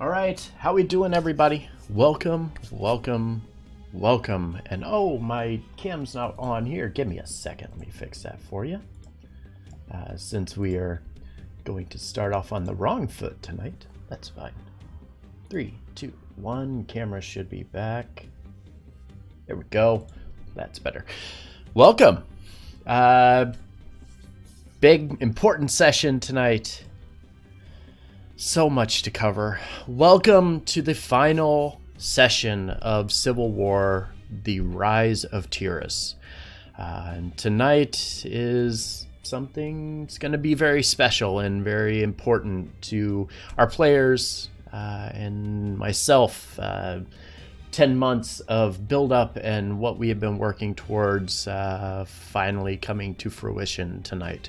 All right, how we doing, everybody? Welcome. And oh, my cam's not on here. Give me a second. Let me fix that for you. Since we are going to start off on the wrong foot tonight, that's fine. 3, 2, 1. Camera should be back. There we go. That's better. Welcome. Big, important session tonight. So much to cover. Welcome to the final session of Civil War, The Rise of Tyris. And tonight is something that's going to be very special and very important to our players and myself. 10 months of build-up and what we have been working towards finally coming to fruition tonight.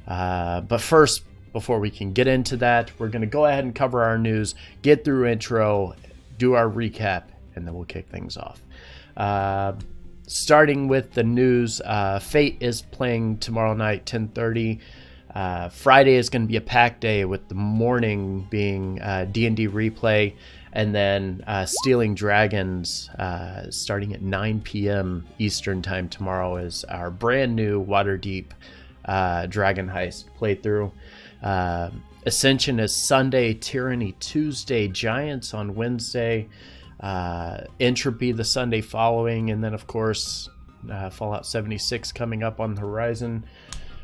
But first, before we can get into that, we're going to go ahead and cover our news, get through intro, do our recap, and then we'll kick things off. Starting with the news, Fate is playing tomorrow night, 10:30. Friday is going to be a packed day with the morning being D&D replay, and then Stealing Dragons starting at 9 p.m. Eastern time tomorrow is our brand new Waterdeep Dragon Heist playthrough. Ascension is Sunday, Tyranny Tuesday, Giants on Wednesday, Entropy the Sunday following, and then of course Fallout 76 coming up on the horizon.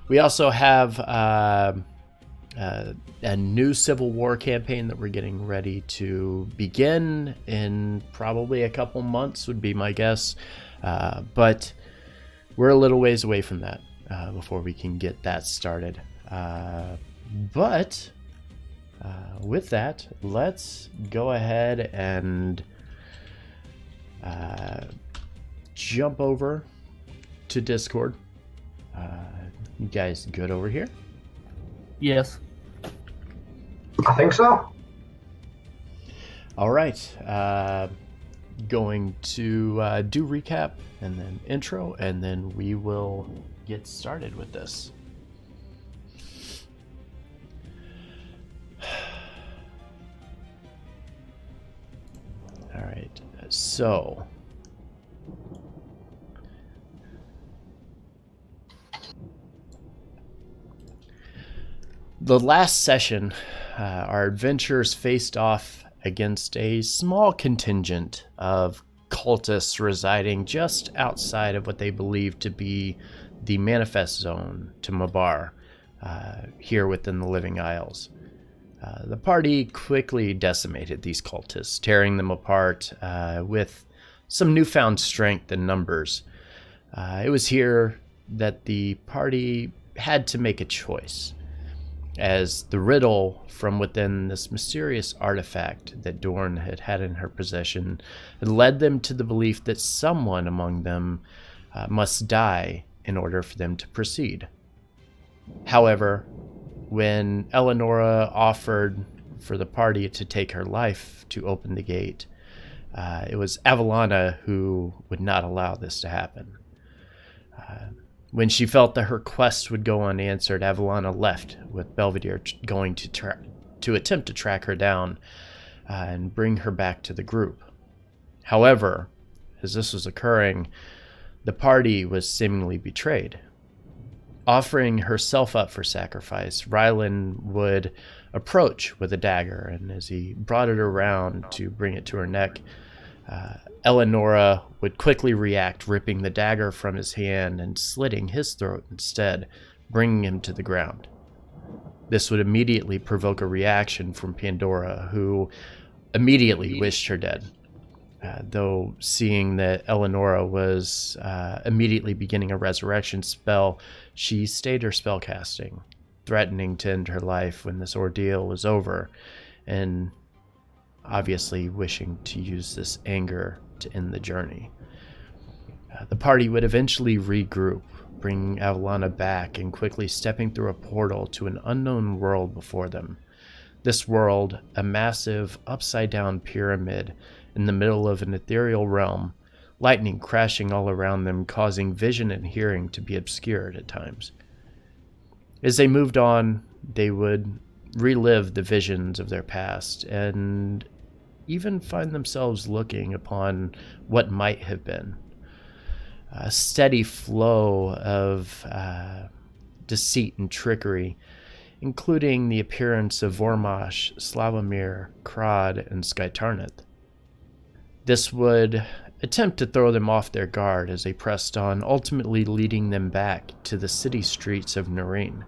We also have a new Civil War campaign that we're getting ready to begin in probably a couple months would be my guess, but we're a little ways away from that before we can get that started. But with that, let's go ahead and jump over to Discord. You guys good over here? Yes. I think so. All right. Going to do recap and then intro, and then we will get started with this. All right, so the last session, our adventurers faced off against a small contingent of cultists residing just outside of what they believed to be the manifest zone to Mabar, here within the Living Isles. The party quickly decimated these cultists, tearing them apart with some newfound strength and numbers. It was here that the party had to make a choice, as the riddle from within this mysterious artifact that Dorn had in her possession had led them to the belief that someone among them must die in order for them to proceed. However, when Eleonora offered for the party to take her life to open the gate, it was Avalana who would not allow this to happen. When she felt that her quest would go unanswered, Avalana left, with Belvedere going to attempt to track her down and bring her back to the group. However, as this was occurring, the party was seemingly betrayed. Offering herself up for sacrifice, Rylan would approach with a dagger, and as he brought it around to bring it to her neck, Eleonora would quickly react, ripping the dagger from his hand and slitting his throat instead, bringing him to the ground. This would immediately provoke a reaction from Pandora, who immediately wished her dead. Though seeing that Eleonora was immediately beginning a resurrection spell, she stayed her spellcasting, threatening to end her life when this ordeal was over, and obviously wishing to use this anger to end the journey. The party would eventually regroup, bringing Avalana back and quickly stepping through a portal to an unknown world before them. This world, a massive upside-down pyramid in the middle of an ethereal realm, lightning crashing all around them, causing vision and hearing to be obscured at times. As they moved on, they would relive the visions of their past and even find themselves looking upon what might have been. A steady flow of deceit and trickery, including the appearance of Vormash, Slavomir, Krod, and Skytarnith. This would attempt to throw them off their guard as they pressed on, ultimately leading them back to the city streets of Nareen.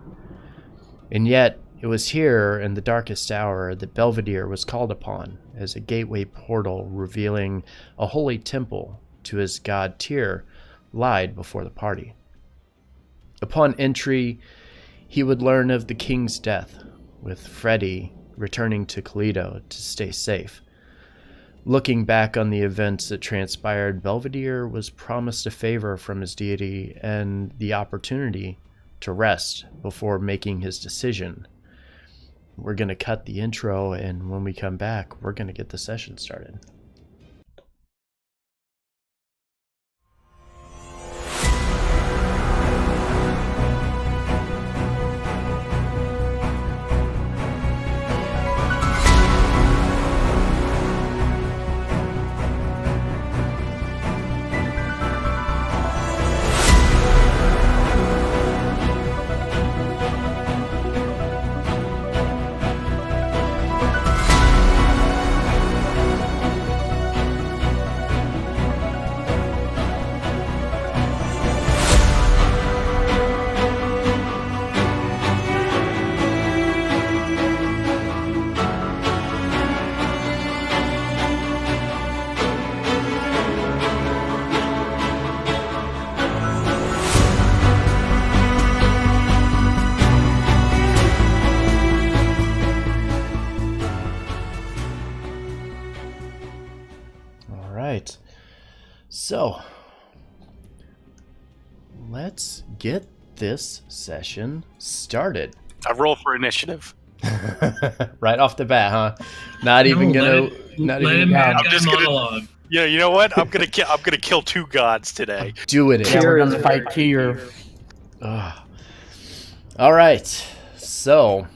And yet, it was here in the darkest hour that Belvedere was called upon as a gateway portal revealing a holy temple to his god Tyr lied before the party. Upon entry, he would learn of the king's death, with Freddy returning to Toledo to stay safe. Looking back on the events that transpired, Belvedere was promised a favor from his deity and the opportunity to rest before making his decision. We're going to cut the intro, and when we come back, we're going to get the session started. So, let's get this session started. I roll for initiative. Right off the bat, huh? Not even gonna have I'm just monologue. You know what? I'm gonna kill two gods today. Do it. Yeah, we're gonna fight Tyr. All right. So,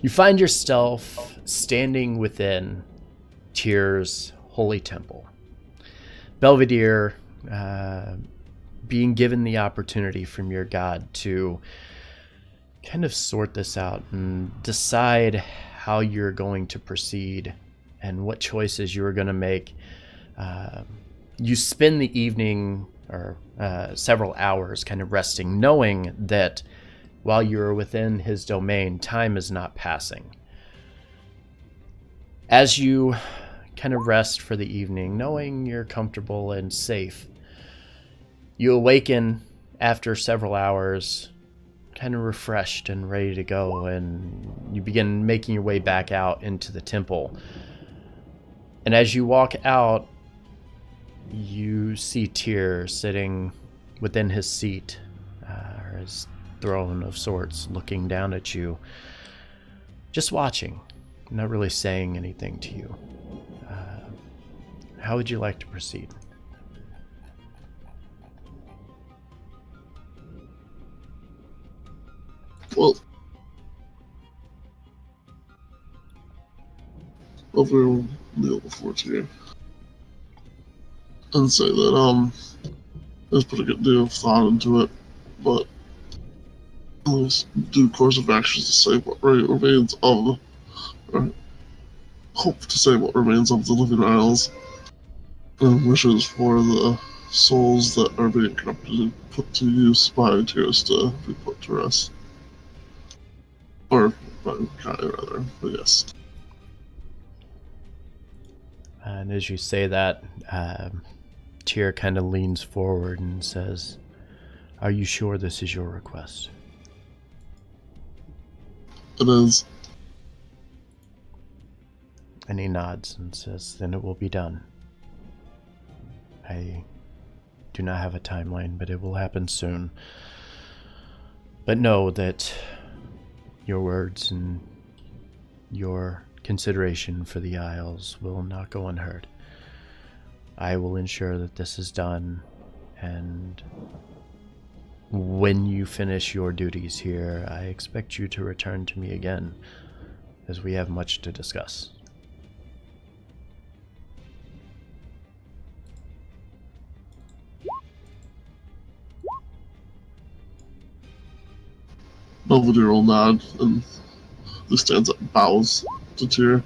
you find yourself standing within Tyr's holy temple. Belvedere, being given the opportunity from your god to kind of sort this out and decide how you're going to proceed and what choices you are going to make. You spend the evening or several hours kind of resting, knowing that while you're within his domain, time is not passing. As you kind of rest for the evening, knowing you're comfortable and safe, you awaken after several hours, kind of refreshed and ready to go, and you begin making your way back out into the temple. And as you walk out, you see Tyr sitting within his seat, or his throne of sorts, looking down at you, just watching, not really saying anything to you. How would you like to proceed? Well, hopefully we'll kneel before Tyr and say that there's put a good deal of thought into it, but let's do course of actions to save what remains of, or hope to save what remains of the living isles, and wishes for the souls that are being corrupted and put to use by Tyris to be put to rest. Or by Kai, rather, but yes. And as you say that, Tyr kind of leans forward and says, "Are you sure this is your request?" It is. And he nods and says, "Then it will be done. I do not have a timeline, but it will happen soon. But know that your words and your consideration for the Isles will not go unheard. I will ensure that this is done, and when you finish your duties here, I expect you to return to me again, as we have much to discuss. Belvedere will nod and he stands up and bows to Tyr.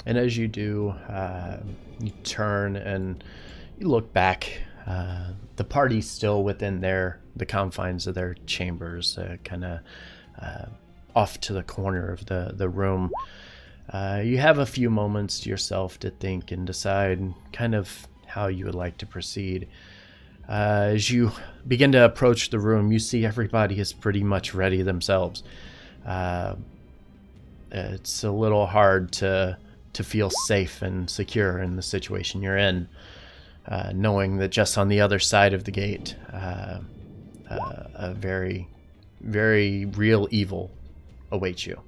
And as you do, you turn and you look back. The party's still within the confines of their chambers, kind of off to the corner of the room. You have a few moments to yourself to think and decide kind of how you would like to proceed. As you begin to approach the room, you see everybody is pretty much ready themselves. It's a little hard to feel safe and secure in the situation you're in, knowing that just on the other side of the gate, a very, very real evil awaits you.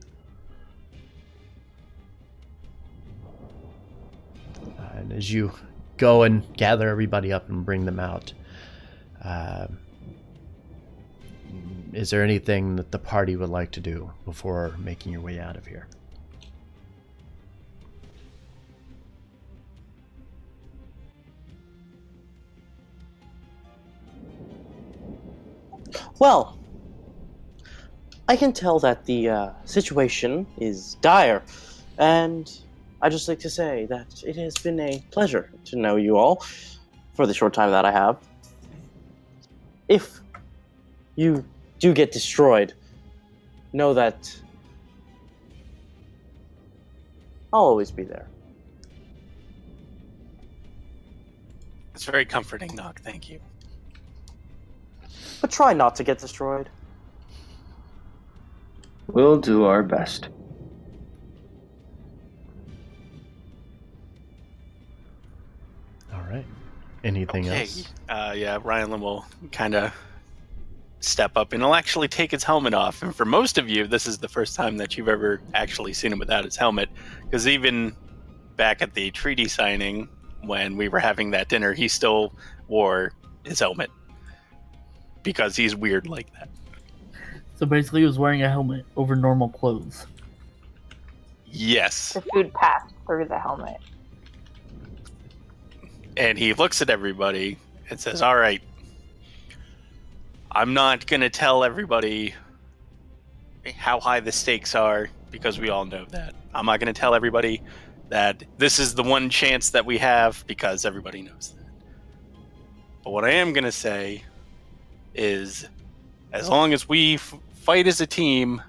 And as you go and gather everybody up and bring them out, is there anything that the party would like to do before making your way out of here? Well, I can tell that the situation is dire, and I'd just like to say that it has been a pleasure to know you all for the short time that I have. If you do get destroyed, know that I'll always be there. It's very comforting, Nock. Thank you. But try not to get destroyed. We'll do our best. All right. Anything Okay. else? Yeah, Rylan will kind of step up and he'll actually take his helmet off. And for most of you, this is the first time that you've ever actually seen him without his helmet. Because even back at the treaty signing, when we were having that dinner, he still wore his helmet. Because he's weird like that. So basically, he was wearing a helmet over normal clothes. Yes. The food passed through the helmet. And he looks at everybody and says, all right, I'm not going to tell everybody how high the stakes are, because we all know that. I'm not going to tell everybody that this is the one chance that we have, because everybody knows that. But what I am going to say is, as long as we fight as a team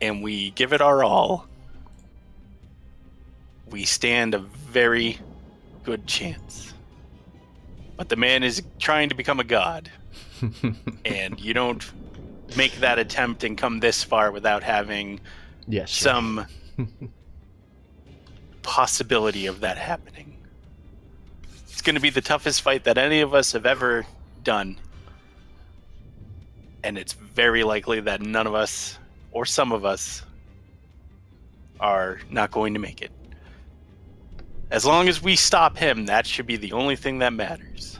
and we give it our all, we stand a very good chance. But the man is trying to become a god. And you don't make that attempt and come this far without having some possibility of that happening. It's going to be the toughest fight that any of us have ever done. And it's very likely that none of us, or some of us, are not going to make it. As long as we stop him, that should be the only thing that matters.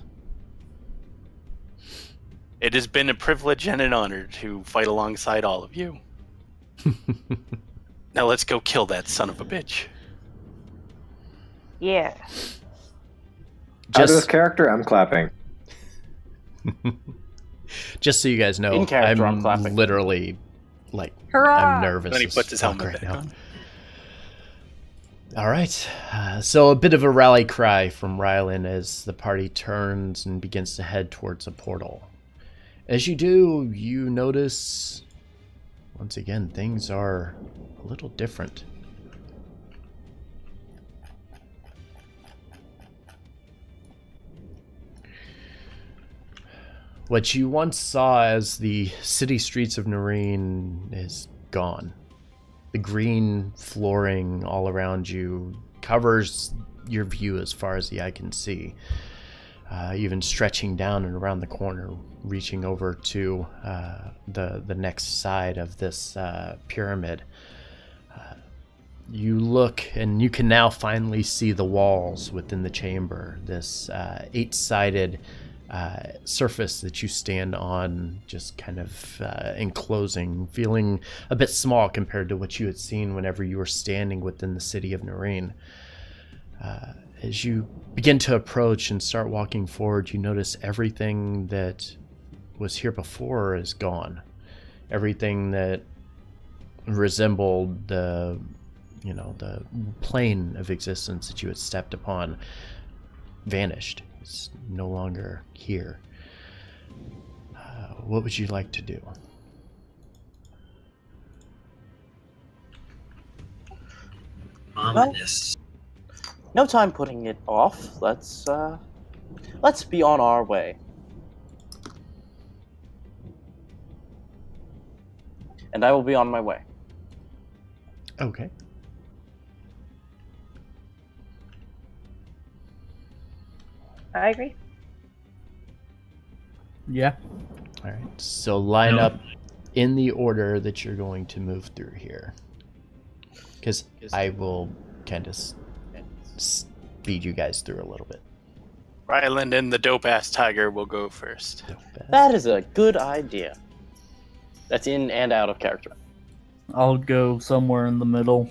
It has been a privilege and an honor to fight alongside all of you. Now let's go kill that son of a bitch. Yeah. Out of this character, I'm clapping. Just so you guys know, In character, I'm I'm clapping. literally, like, Hurrah! I'm nervous. Then he as puts his fuck helmet back now. on. All right. So a bit of a rally cry from Rylan as the party turns and begins to head towards a portal. As you do, you notice, once again, things are a little different. What you once saw as the city streets of Noreen is gone. The green flooring all around you covers your view as far as the eye can see, even stretching down and around the corner, reaching over to the next side of this pyramid. You look and you can now finally see the walls within the chamber, this 8-sided surface that you stand on, just kind of enclosing, feeling a bit small compared to what you had seen whenever you were standing within the city of Nareen. As you begin to approach and start walking forward, you notice everything that was here before is gone. Everything that resembled the plane of existence that you had stepped upon vanished. It's no longer here. What would you like to do? Ominous. No time putting it off. Let's be on our way. And I will be on my way. Okay. I agree. Yeah. All right. So line up in the order that you're going to move through here. Because I will kind of speed you guys through a little bit. Ryland and the dope-ass tiger will go first. That is a good idea. That's in and out of character. I'll go somewhere in the middle.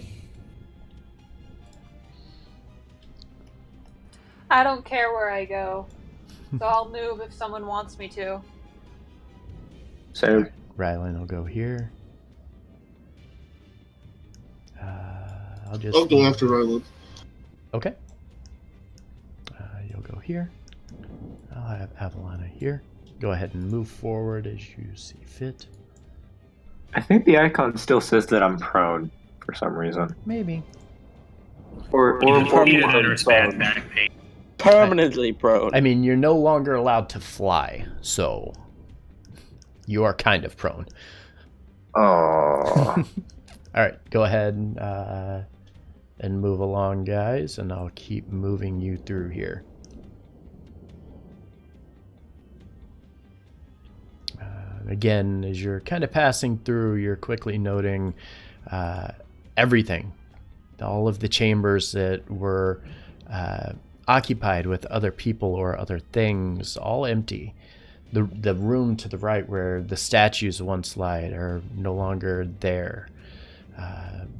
I don't care where I go, so I'll move if someone wants me to. So, Rylan will go here. I'll go after Ryland. Okay. You'll go here. I'll have Avalana here. Go ahead and move forward as you see fit. I think the icon still says that I'm prone for some reason. Maybe. Or Permanently prone. I mean, you're no longer allowed to fly, so you are kind of prone. Oh. All right, go ahead and move along, guys, and I'll keep moving you through here. Again, as you're kind of passing through, you're quickly noting everything. All of the chambers that were occupied with other people or other things, all empty. The room to the right where the statues once lied are no longer there.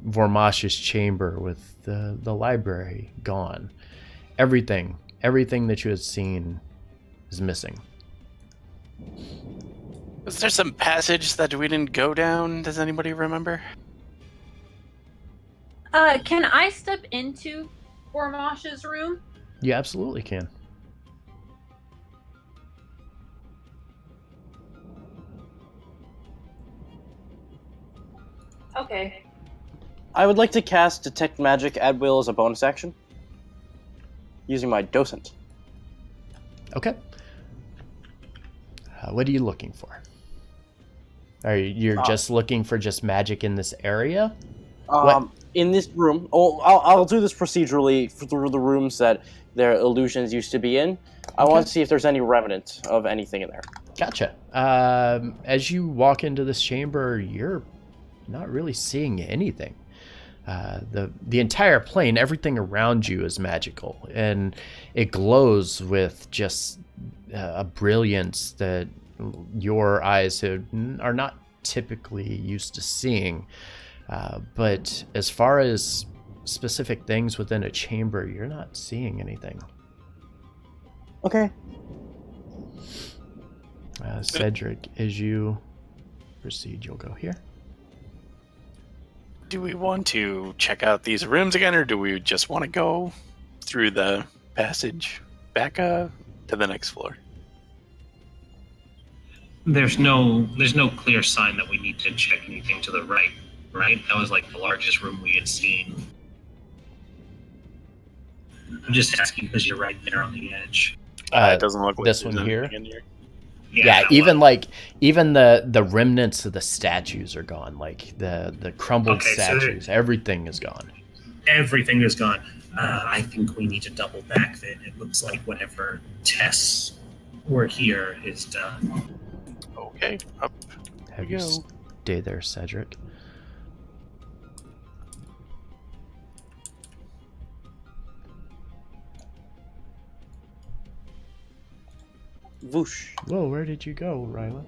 Vormash's chamber with the library gone. Everything that you had seen is missing. Was there some passage that we didn't go down? Does anybody remember? Can I step into Gormash's room? You absolutely can. Okay. I would like to cast Detect Magic at will as a bonus action, using my Docent. Okay. What are you looking for? You're just looking for just magic in this area? In this room, I'll do this procedurally through the rooms that their illusions used to be in. I want to see if there's any remnant of anything in there. Gotcha. As you walk into this chamber, you're not really seeing anything. The entire plane, everything around you is magical, and it glows with just a brilliance that your eyes are not typically used to seeing. But as far as specific things within a chamber, you're not seeing anything. Okay. Cedric, as you proceed, you'll go here. Do we want to check out these rooms again, or do we just want to go through the passage back to the next floor? There's no clear sign that we need to check anything to the right. That was like the largest room we had seen. I'm just asking because you're right there on the edge. It doesn't look like this there's one here. anything in here. Yeah, even the remnants of the statues are gone. Like the crumbled statues, everything is gone. Everything is gone. I think we need to double back that. It looks like whatever tests were here is done. Okay, up Have we you go. stay there, Cedric? Whoosh. Whoa, where did you go, Ryla?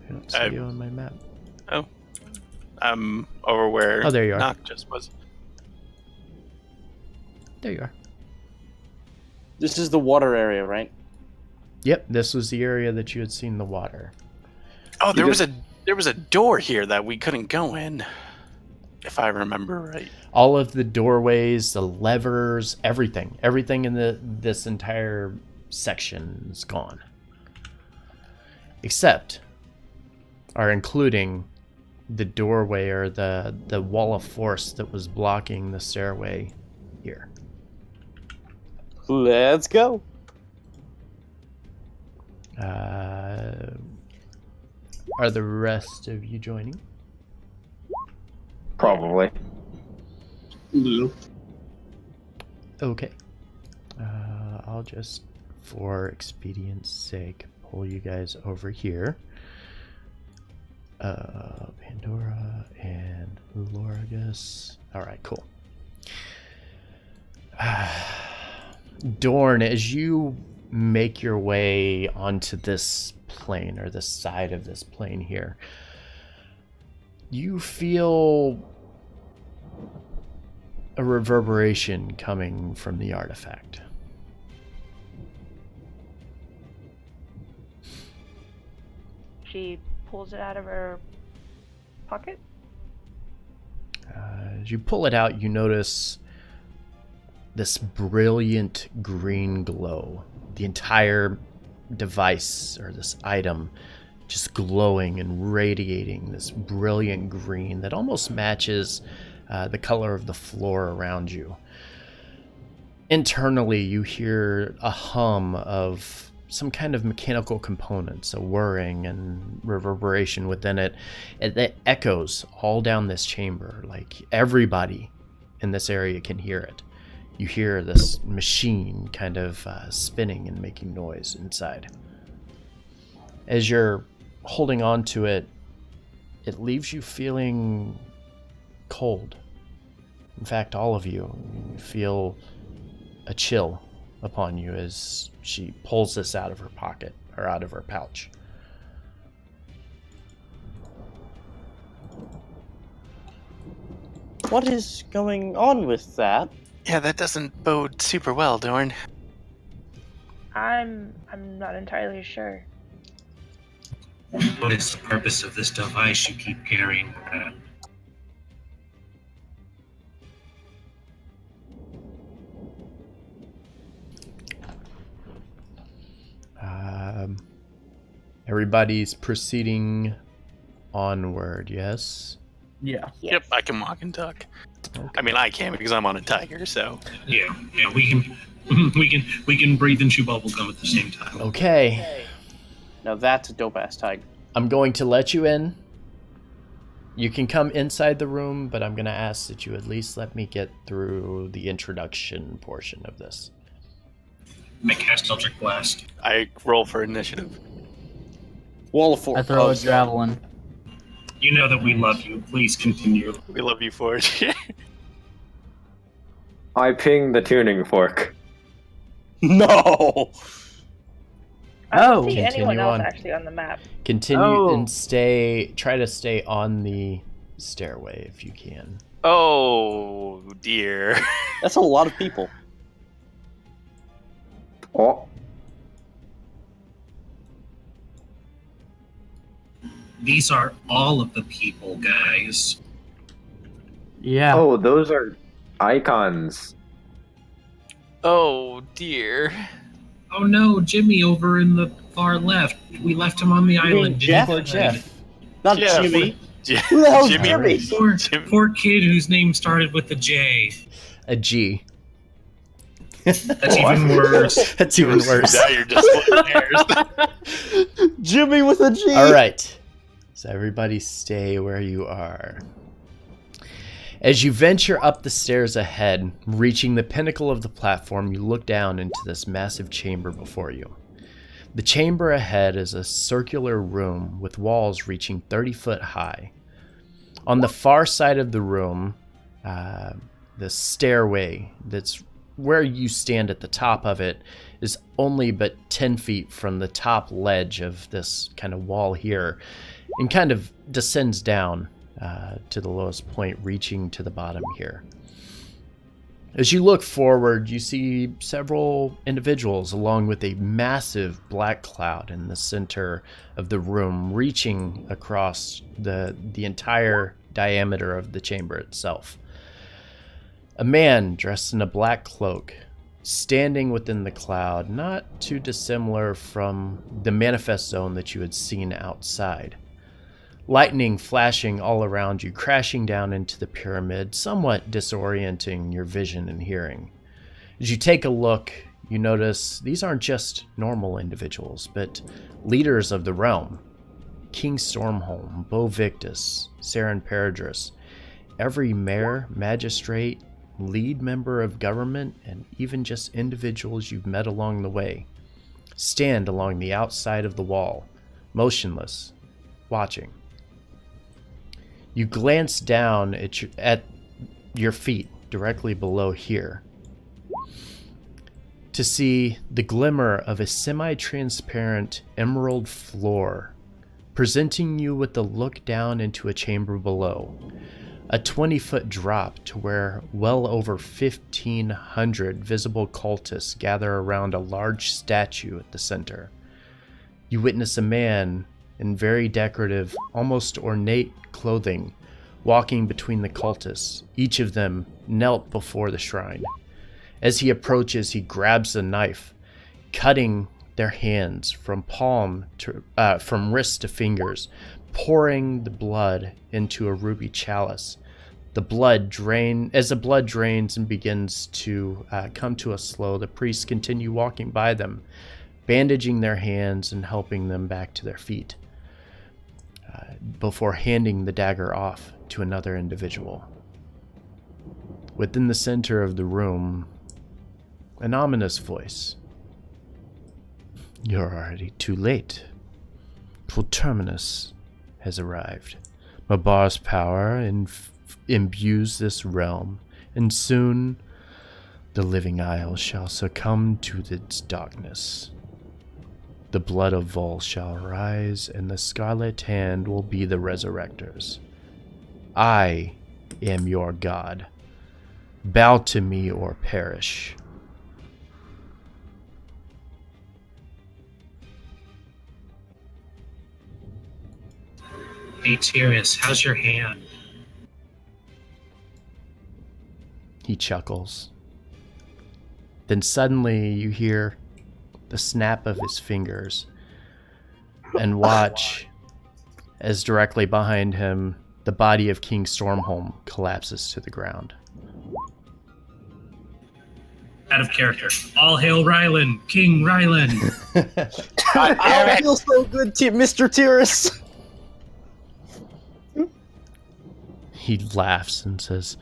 I don't see you on my map. Oh. I'm over where there you are. Knock just was. There you are. This is the water area, right? Yep, this was the area that you had seen the water. Oh, there was a door here that we couldn't go in, if I remember right. All of the doorways, the levers, everything in this entire section is gone, except, or including, the doorway or the wall of force that was blocking the stairway here. Let's go. Are the rest of you joining? Probably. Yeah. Okay. I'll just, for expedience sake, pull you guys over here. Pandora and Lorgus. Alright, cool. Dorn, as you make your way onto this plane, or this side of this plane here, you feel a reverberation coming from the artifact. She pulls it out of her pocket. As you pull it out, you notice this brilliant green glow. The entire device, or this item, just glowing and radiating this brilliant green that almost matches the color of the floor around you. Internally, you hear a hum of some kind of mechanical components, a whirring and reverberation within it. It echoes all down this chamber, like everybody in this area can hear it. You hear this machine kind of spinning and making noise inside. As you're holding on to it, it leaves you feeling cold. In fact, all of you feel a chill upon you as she pulls this out of her pocket, or out of her pouch. What is going on with that? Yeah, that doesn't bode super well, Dorn. I'm not entirely sure. What is the purpose of this device you keep carrying around? Everybody's proceeding onward, yes? Yeah. Yep, I can walk and talk. Okay. I mean, I can because I'm on a tiger, so. Yeah, we can breathe and chew bubblegum at the same time. Okay. Now that's a dope-ass tiger. I'm going to let you in. You can come inside the room, but I'm going to ask that you at least let me get through the introduction portion of this. I cast Eldritch Blast. I roll for initiative. Wall of force. I throw a javelin. You know that we love you. Please continue. We love you for it. I ping the tuning fork. No! I don't see Continue anyone else on. actually on the map. Continue and try to stay on the stairway if you can. Oh, dear. That's a lot of people. Oh, These are all of the people, guys. Yeah. oh, those are icons. Oh, dear. Oh no, Jimmy over in the far left. We left him on the island. Jeff? Jimmy- Or Jeff? Not Jeff. Jimmy. J- Who the hell's Jimmy. Jimmy? Poor kid whose name started with a J. A G. That's even worse. That's even worse. Now you're just splitting hairs. Jimmy with a G. All right. So everybody stay where you are. As you venture up the stairs ahead, reaching the pinnacle of the platform, you look down into this massive chamber before you. The chamber ahead is a circular room with walls reaching 30 foot high. On the far side of the room, the stairway that's where you stand at the top of it is only but 10 feet from the top ledge of this kind of wall here, and kind of descends down to the lowest point, reaching to the bottom here. As you look forward, you see several individuals along with a massive black cloud in the center of the room, reaching across the entire diameter of the chamber itself. A man dressed in a black cloak, standing within the cloud, not too dissimilar from the manifest zone that you had seen outside. Lightning flashing all around you, crashing down into the pyramid, somewhat disorienting your vision and hearing. As you take a look, you notice these aren't just normal individuals, but leaders of the realm. King Stormholm, Bo Victus, Saren Paradris, every mayor, magistrate, lead member of government, and even just individuals you've met along the way, stand along the outside of the wall, motionless, watching. You glance down at your feet, directly below here, to see the glimmer of a semi-transparent emerald floor, presenting you with the look down into a chamber below. A 20-foot drop to where well over 1,500 visible cultists gather around a large statue at the center. You witness a man in very decorative, almost ornate clothing, walking between the cultists, each of them knelt before the shrine. As he approaches, he grabs a knife, cutting their hands from wrist to fingers, pouring the blood into a ruby chalice. As the blood drains and begins to come to a slow, the priests continue walking by them, bandaging their hands and helping them back to their feet, before handing the dagger off to another individual. Within the center of the room, an ominous voice. "You're already too late. Full Terminus has arrived. Mabar's power imbues this realm, and soon the living isle shall succumb to its darkness. The blood of Vol shall rise, and the Scarlet Hand will be the resurrectors. I am your god. Bow to me or perish." Hey, Tyris, how's your hand? He chuckles. Then suddenly you hear the snap of his fingers and watch as directly behind him the body of King Stormholm collapses to the ground. Out of character. All hail Rylan, King Rylan. I feel so good, Mr. Tyris. He laughs and says,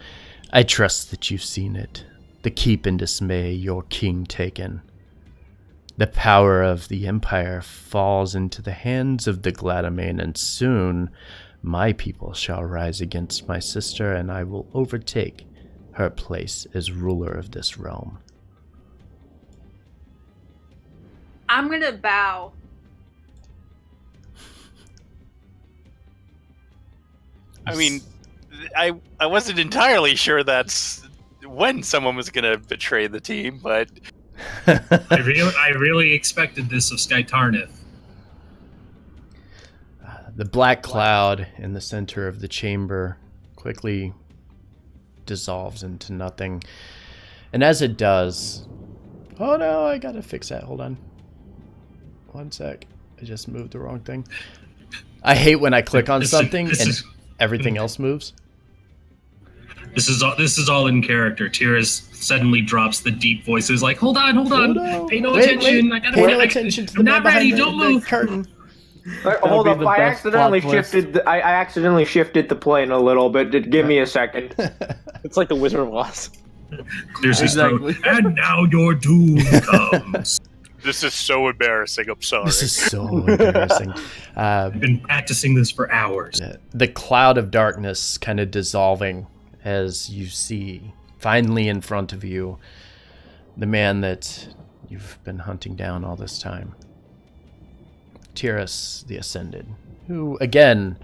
"I trust that you've seen it. The keep in dismay, your king taken. The power of the Empire falls into the hands of the Gladomain, and soon my people shall rise against my sister, and I will overtake her place as ruler of this realm." I'm gonna bow. I mean, I wasn't entirely sure that's when someone was going to betray the team, but I really expected this of Sky Tarnith. The black cloud in the center of the chamber quickly dissolves into nothing. And as it does... Oh no, I gotta fix that. Hold on. One sec. I just moved the wrong thing. I hate when I click on something and everything else moves. This is all in character. Tyris suddenly drops the deep voices like, hold on. Pay no attention. Wait. I gotta Pay no attention to the I'm man not ready. behind Don't the move. curtain. Hold be up! the I best accidentally plot twist. shifted. I accidentally shifted the plane a little bit. Give me a second. It's like the Wizard of Oz. Clears his Exactly. throat. And now your doom comes. this is so embarrassing. I'm sorry. This is so embarrassing. I've been practicing this for hours. The cloud of darkness kind of dissolving as you see, finally in front of you, the man that you've been hunting down all this time. Tyris, the Ascended, who again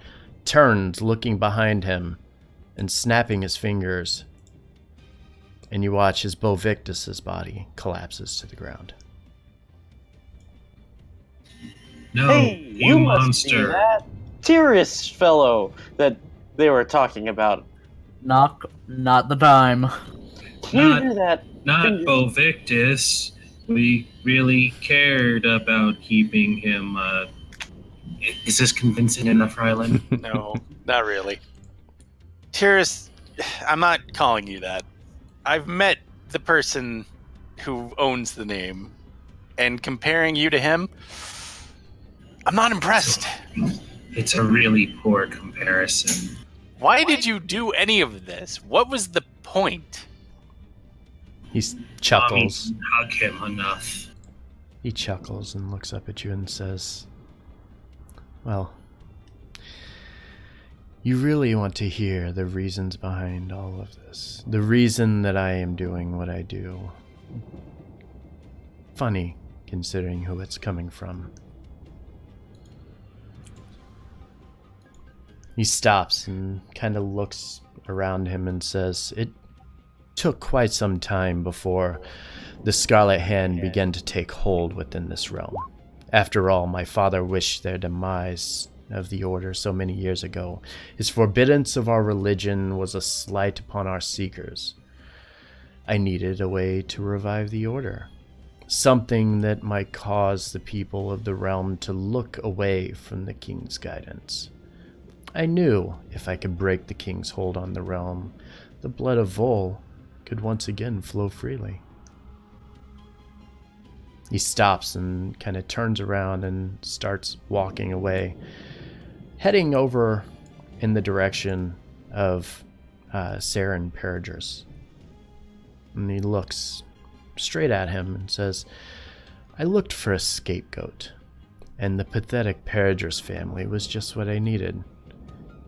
turns, looking behind him and snapping his fingers, and you watch as Bo Victus's body collapses to the ground. No, Hey, you must be monster. that Tyris fellow that they were talking about. Not the time. You Not- hear that? Not Bo Victus. We really cared about keeping him. Is this convincing enough, Rylan? No, not really. Tyris, I'm not calling you that. I've met the person who owns the name, and comparing you to him, I'm not impressed. It's a really poor comparison. Why did you do any of this? What was the point? He chuckles. Mommy didn't hug him enough. He chuckles and looks up at you and says, well, you really want to hear the reasons behind all of this. The reason that I am doing what I do. Funny, considering who it's coming from. He stops and kind of looks around him and says, it took quite some time before the Scarlet Hand began to take hold within this realm. After all, my father wished their demise of the Order so many years ago. His forbiddance of our religion was a slight upon our seekers. I needed a way to revive the Order. Something that might cause the people of the realm to look away from the King's guidance. I knew if I could break the King's hold on the realm, the blood of Vol could once again flow freely. He stops and kind of turns around and starts walking away, heading over in the direction of Saren Peridris. And he looks straight at him and says, I looked for a scapegoat, and the pathetic Peridris family was just what I needed.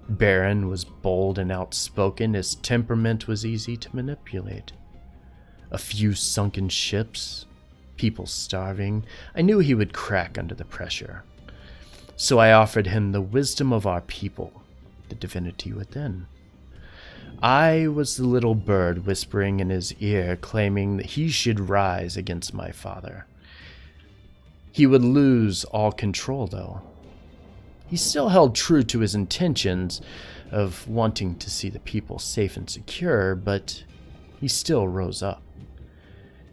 Baron was bold and outspoken, his temperament was easy to manipulate. A few sunken ships, people starving. I knew he would crack under the pressure. So I offered him the wisdom of our people, the divinity within. I was the little bird whispering in his ear, claiming that he should rise against my father. He would lose all control, though. He still held true to his intentions of wanting to see the people safe and secure, but he still rose up.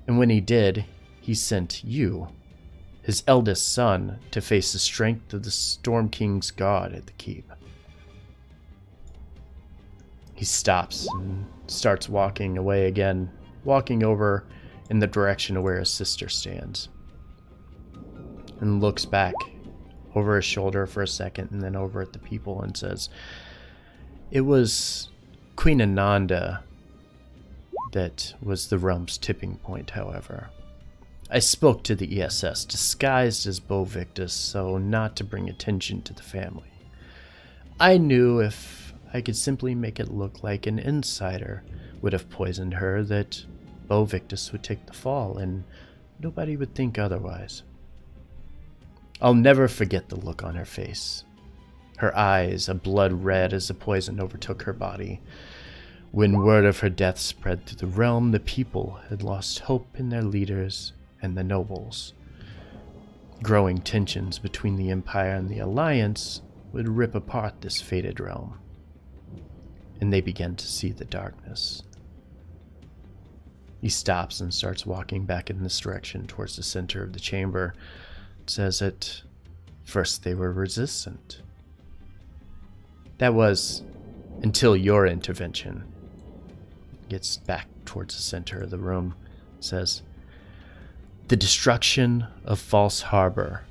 And when he did, he sent you, his eldest son, to face the strength of the Storm King's guard at the keep. He stops and starts walking away again, walking over in the direction of where his sister stands, and looks back over his shoulder for a second and then over at the people and says, it was Queen Ananda that was the realm's tipping point, however. I spoke to the ESS, disguised as Bo Victus, so not to bring attention to the family. I knew if I could simply make it look like an insider would have poisoned her, that Bo Victus would take the fall, and nobody would think otherwise. I'll never forget the look on her face. Her eyes a blood red as the poison overtook her body. When word of her death spread through the realm, the people had lost hope in their leaders and the nobles. Growing tensions between the Empire and the Alliance would rip apart this fated realm, and they began to see the darkness. He stops and starts walking back in this direction towards the center of the chamber. Says at first they were resistant. That was until your intervention. Gets back towards the center of the room. Says, the destruction of False Harbor,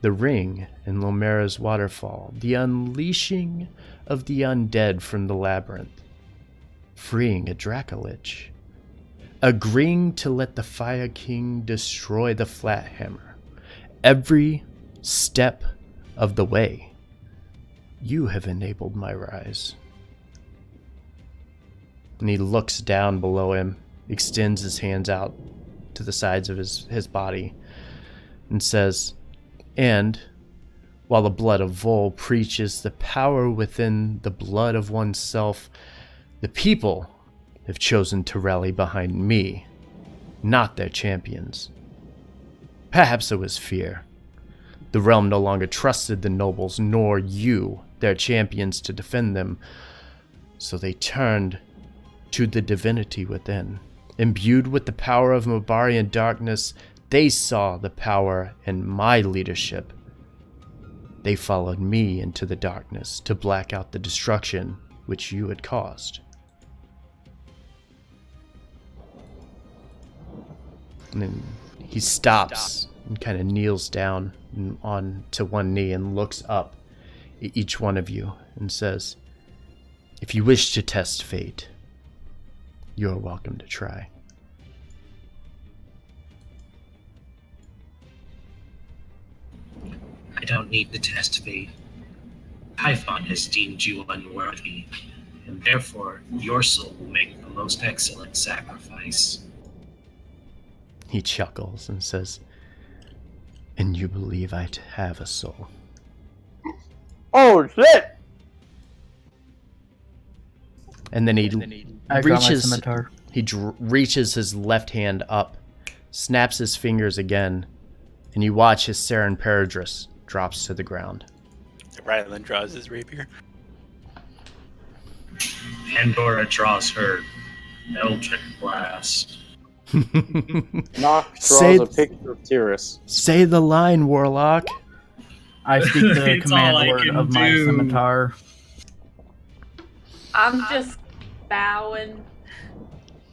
the ring in Lomera's waterfall, the unleashing of the undead from the labyrinth, freeing a Dracolich, agreeing to let the Fire King destroy the Flathammer. Every step of the way, you have enabled my rise. And he looks down below him, extends his hands out to the sides of his body and says, "And while the blood of Vol preaches the power within the blood of oneself, the people have chosen to rally behind me, not their champions. Perhaps it was fear. The realm no longer trusted the nobles, nor you, their champions, to defend them, so they turned to the divinity within. Imbued with the power of Mabarian darkness, they saw the power in my leadership. They followed me into the darkness to black out the destruction which you had caused." And then he stops and kind of kneels down onto one knee and looks up at each one of you and says, "If you wish to test fate, you are welcome to try." I don't need to test fate. Typhon has deemed you unworthy, and therefore your soul will make the most excellent sacrifice. He chuckles and says, "And you believe I have a soul?" Oh shit! And then he I got my reaches scimitar. reaches his left hand up, snaps his fingers again, and you watch his Saren Paradris drops to the ground. Rylan draws his rapier. Pandora draws her Eldritch Blast. Nock draws Say- a picture of Tyris. Say the line, Warlock. I speak the It's all I command word can of my do. scimitar. I'm just bowing.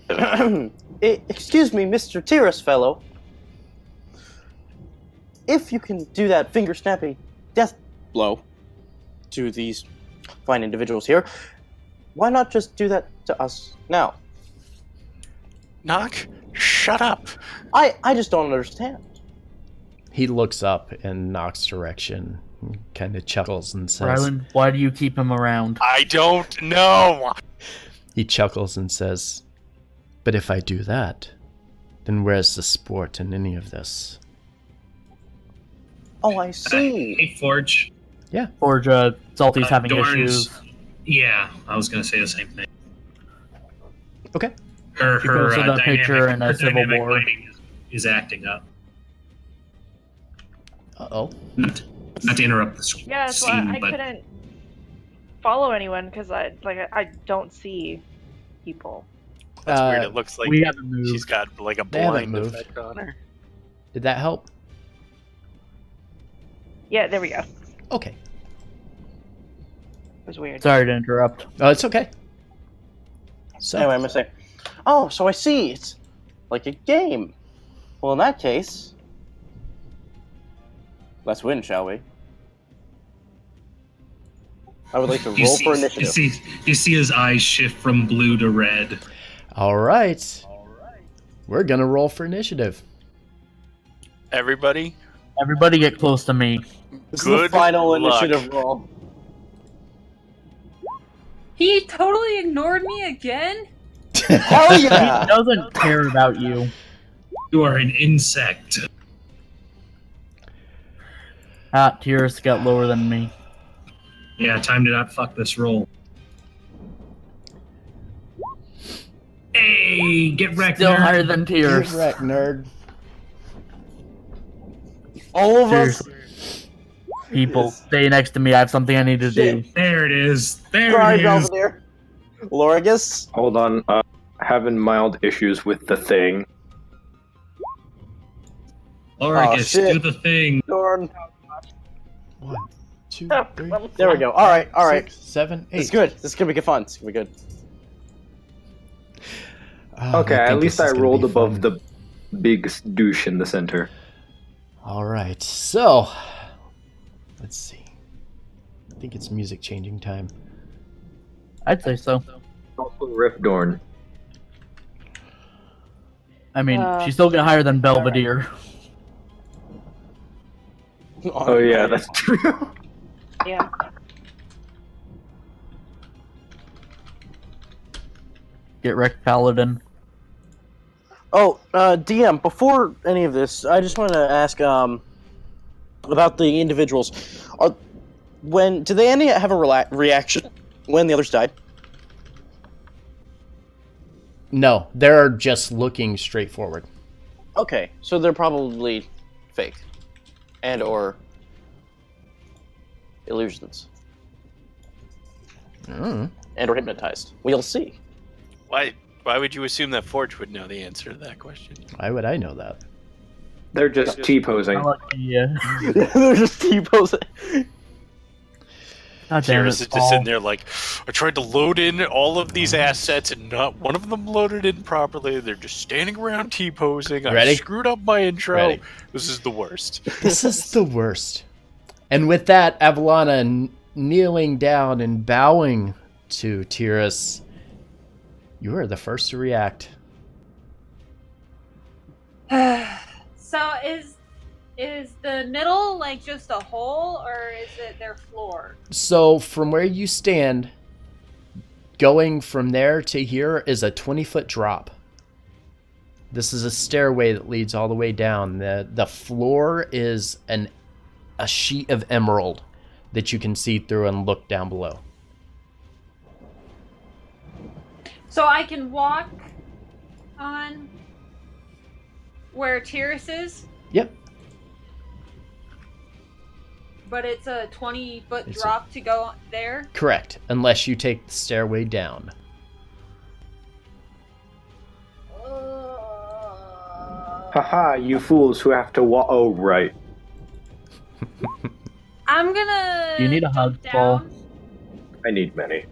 Excuse me, Mr. Tyris fellow. If you can do that finger-snapping death blow to these fine individuals here, why not just do that to us now? Knock, shut up. I just don't understand. He looks up in Nock's direction, kind of chuckles and says, Rylan, why do you keep him around? I don't know. he chuckles and says, "But if I do that, then where's the sport in any of this?" Oh, I see. Hey, Forge. Forge, Salty's having Dorn's- issues. Yeah, I was going to say the same thing. Okay. Her She posted that picture in a her Civil dynamic War. lighting is acting up. Uh-oh. Not to interrupt the Yeah, so scene, I but couldn't follow anyone because I don't see people. That's weird. It looks like We haven't moved. she's got like a They haven't blind moved. effect on her. Did that help? Yeah, there we go. It Okay. was weird. Sorry to interrupt. Oh, it's okay. So, Anyway, I'm gonna say, oh, so I see. It's like a game. Well, in that case, let's win, shall we? I would like to roll for initiative. You see his eyes shift from blue to red. all right. We're going to roll for initiative. Everybody, Everybody get close to me. This is the good final luck. initiative roll. He totally ignored me again? Hell He yeah! doesn't care about you. You are an insect. Tyris got lower than me. Yeah, time to not fuck this roll. Hey, get wrecked, Still nerd. higher than Get Tyris. wrecked, nerd. All of us. Seriously. People, stay next to me. I have something I need to do. There it is. There Sorry, it is. Belvedere. Lorgus. Hold on. Having mild issues with the thing. Lorgus, shit. do the thing. Dorn. 1, 2, Oh, 3, well, There we go. All right, all right. 6, 7, 8. It's good. This is gonna be good fun. It's gonna be good. Oh, Okay, I at think least this is I gonna rolled be above fun. the big douche in the center. All right, so let's see. I think it's music changing time. I'd say so. Also Rift Dorn. I mean, she's still got higher than Belvedere. Oh yeah, that's true. Yeah. Get wrecked, Paladin. Oh, DM, before any of this, I just wanted to ask about the individuals. Do they any have a reaction when the others died? No, they're just looking straight forward. Okay, so they're probably fake. And or illusions. And or hypnotized. We'll see. Why would you assume that Forge would know the answer to that question? Why would I know that? They're just T-posing. I like the, They're just T-posing. God damn Tyris it, is just Paul. sitting there like, I tried to load in all of these assets and not one of them loaded in properly. They're just standing around T-posing. I Ready? screwed up my intro. Ready. This is the worst. This is the worst. And with that, Avalana kneeling down and bowing to Tyris, you are the first to react. So is the middle like just a hole, or is it their floor? So from where you stand, going from there to here is a 20-foot drop. This is a stairway that leads all the way down. The floor is a sheet of emerald that you can see through and look down below. So I can walk on where Tyris is, Yep. but it's a 20-foot It's drop to go there. Correct, unless you take the stairway down. Haha, you fools who have to walk. Oh, right. I'm gonna. You need a jump hug, Paul. down. I need many.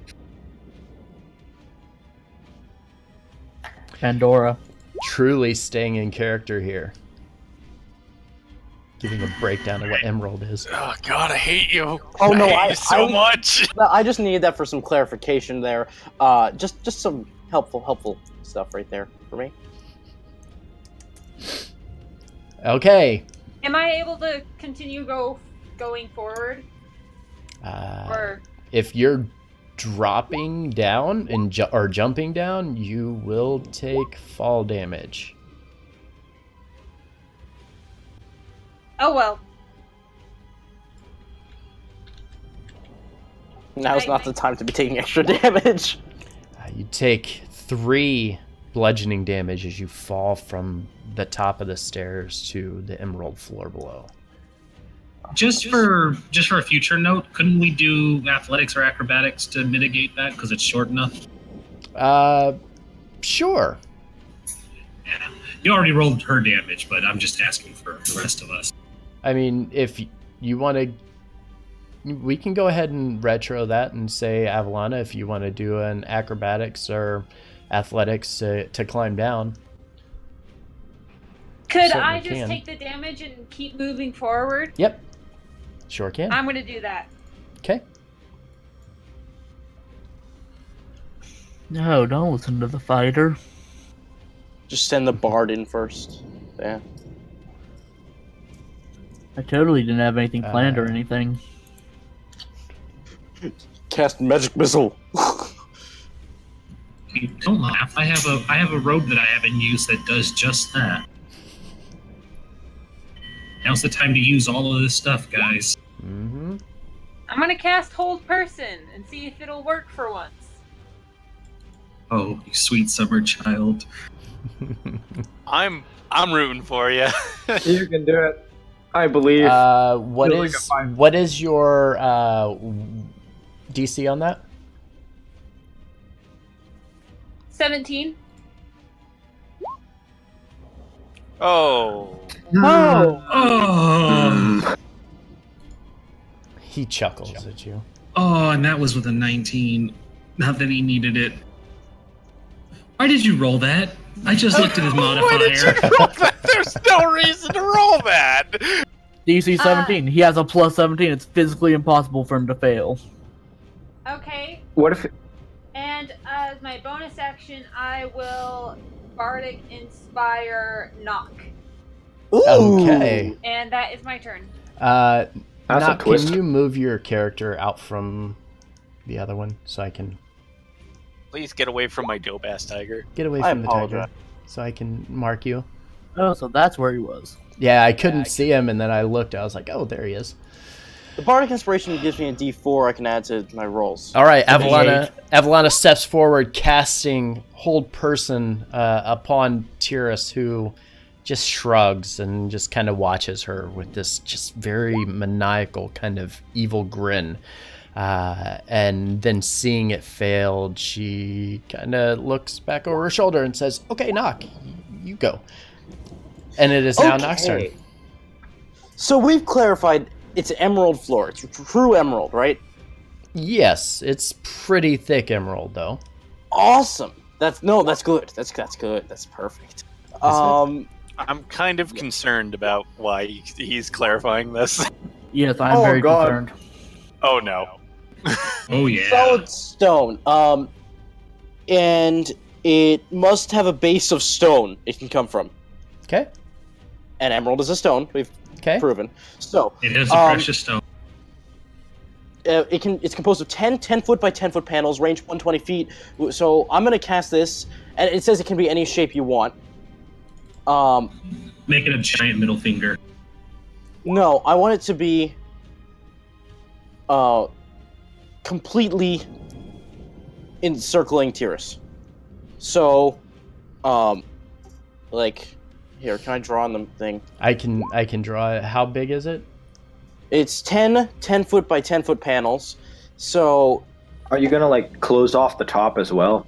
Pandora. Truly staying in character here. Giving a breakdown of what emerald is. Oh God, I hate you. Oh no, I hate you so much. No, I just needed that for some clarification there. Just some helpful stuff right there for me. Okay. Am I able to continue going forward? Or If you're dropping down and or jumping down, you will take fall damage. oh well. Now's not the time to be taking extra damage. You take 3 bludgeoning damage as you fall from the top of the stairs to the emerald floor below. Just for a future note, couldn't we do athletics or acrobatics to mitigate that because it's short enough? Sure. Yeah. You already rolled her damage, but I'm just asking for the rest of us. I mean, if you want to, we can go ahead and retro that and say, Avalana, if you want to do an acrobatics or athletics to climb down. Could Certainly I just can. take the damage and keep moving forward? Yep. Sure can. I'm gonna do that. Okay. No, don't listen to the fighter. Just send the bard in first. Yeah. I totally didn't have anything planned or anything. Cast magic missile. Hey, don't laugh. I have a robe that I haven't used that does just that. Now's the time to use all of this stuff, guys. Mm-hmm. I'm gonna cast Hold Person and see if it'll work for once. Oh, you sweet summer child. I'm rooting for you. You can do it. I believe. What is your DC on that? 17. Oh. Oh, He chuckles at you. oh, and that was with a 19. Not that he needed it. Why did you roll that? I just looked at his Why did you modifier. roll that? There's no reason to roll that. DC 17. He has a plus 17. It's physically impossible for him to fail. Okay. What if? And as my bonus action, I will Bardic Inspire Knock. Okay. And that is my turn. That's Knock, a twist. can you move your character out from the other one so I can Please get away from my dope ass tiger. get away I from the apologize. tiger? so I can mark you. Oh, so that's where he was. Yeah, I couldn't see him, and then I looked. I was like, oh, there he is. The Bardic Inspiration gives me a D4 I can add to my rolls. All right, Avalana steps forward, casting Hold Person upon Tyris, who just shrugs and just kind of watches her with this just very maniacal kind of evil grin. And then seeing it failed, she kind of looks back over her shoulder and says, okay, Knock, you go. And it is now Knock's turn. So we've clarified it's emerald floor. It's true emerald, right? Yes, it's pretty thick emerald, though. Awesome. That's good. That's good. That's perfect. I'm kind of concerned about why he's clarifying this. Yes, I'm very concerned. Oh no. Oh yeah. Solid stone. And it must have a base of stone it can come from. Okay. And emerald is a stone. We've proven. So it is a precious stone. It's composed of 10 foot by 10 foot panels, range 120 feet. So I'm gonna cast this, and it says it can be any shape you want. Make it a giant middle finger. No, I want it to be completely encircling Tyris. So, like, here, can I draw on the thing? I can draw it. How big is it? It's 10 foot by 10 foot panels. So, are you gonna like close off the top as well?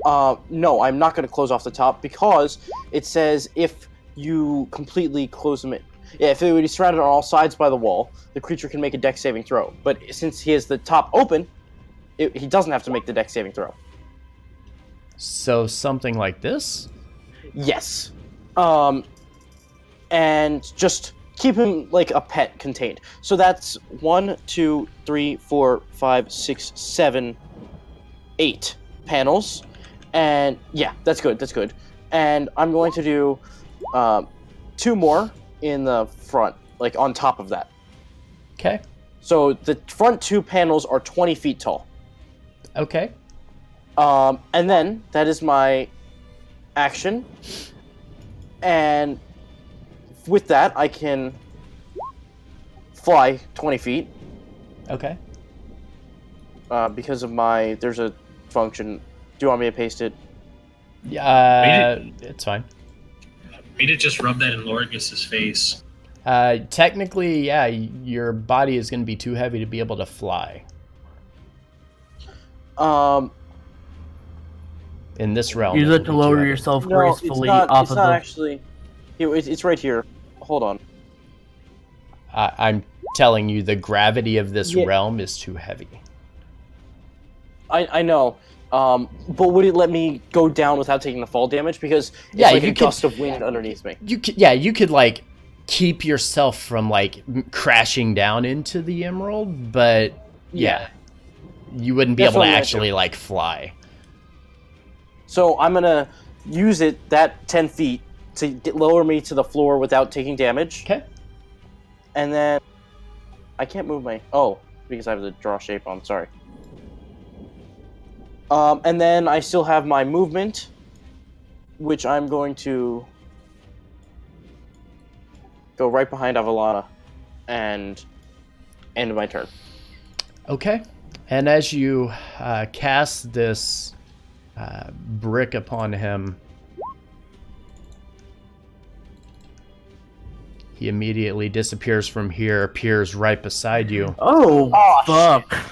No, I'm not going to close off the top because it says if you completely close them in. Yeah, if it would be surrounded on all sides by the wall, the creature can make a dex saving throw. But since he has the top open, he doesn't have to make the dex saving throw. So something like this? Yes. And just keep him like a pet contained. So that's 1, 2, 3, 4, 5, 6, 7, 8 panels. And yeah, that's good. That's good. And I'm going to do 2 more in the front, like on top of that. Okay. So the front 2 panels are 20 feet tall. Okay. And then that is my action. And with that, I can fly 20 feet. Okay. Because of there's a function. Do you want me to paste it? Yeah, it's fine. We did just rub that in Lorgus's face. Technically, yeah, your body is going to be too heavy to be able to fly. In this realm. Use it to lower yourself gracefully off of the... It's not actually... It's right here. Hold on. I'm telling you, the gravity of this realm is too heavy. I know. But would it let me go down without taking the fall damage? Because it's like a gust of wind underneath me. You could like keep yourself from like crashing down into the emerald, but yeah, you wouldn't be able to actually like fly. So I'm gonna use that 10 feet to lower me to the floor without taking damage. Okay. And then I can't move because I have to draw shape on. Sorry. And then I still have my movement, which I'm going to go right behind Avalana and end my turn. Okay. And as you cast this brick upon him, he immediately disappears from here, appears right beside you. Oh fuck. Shit.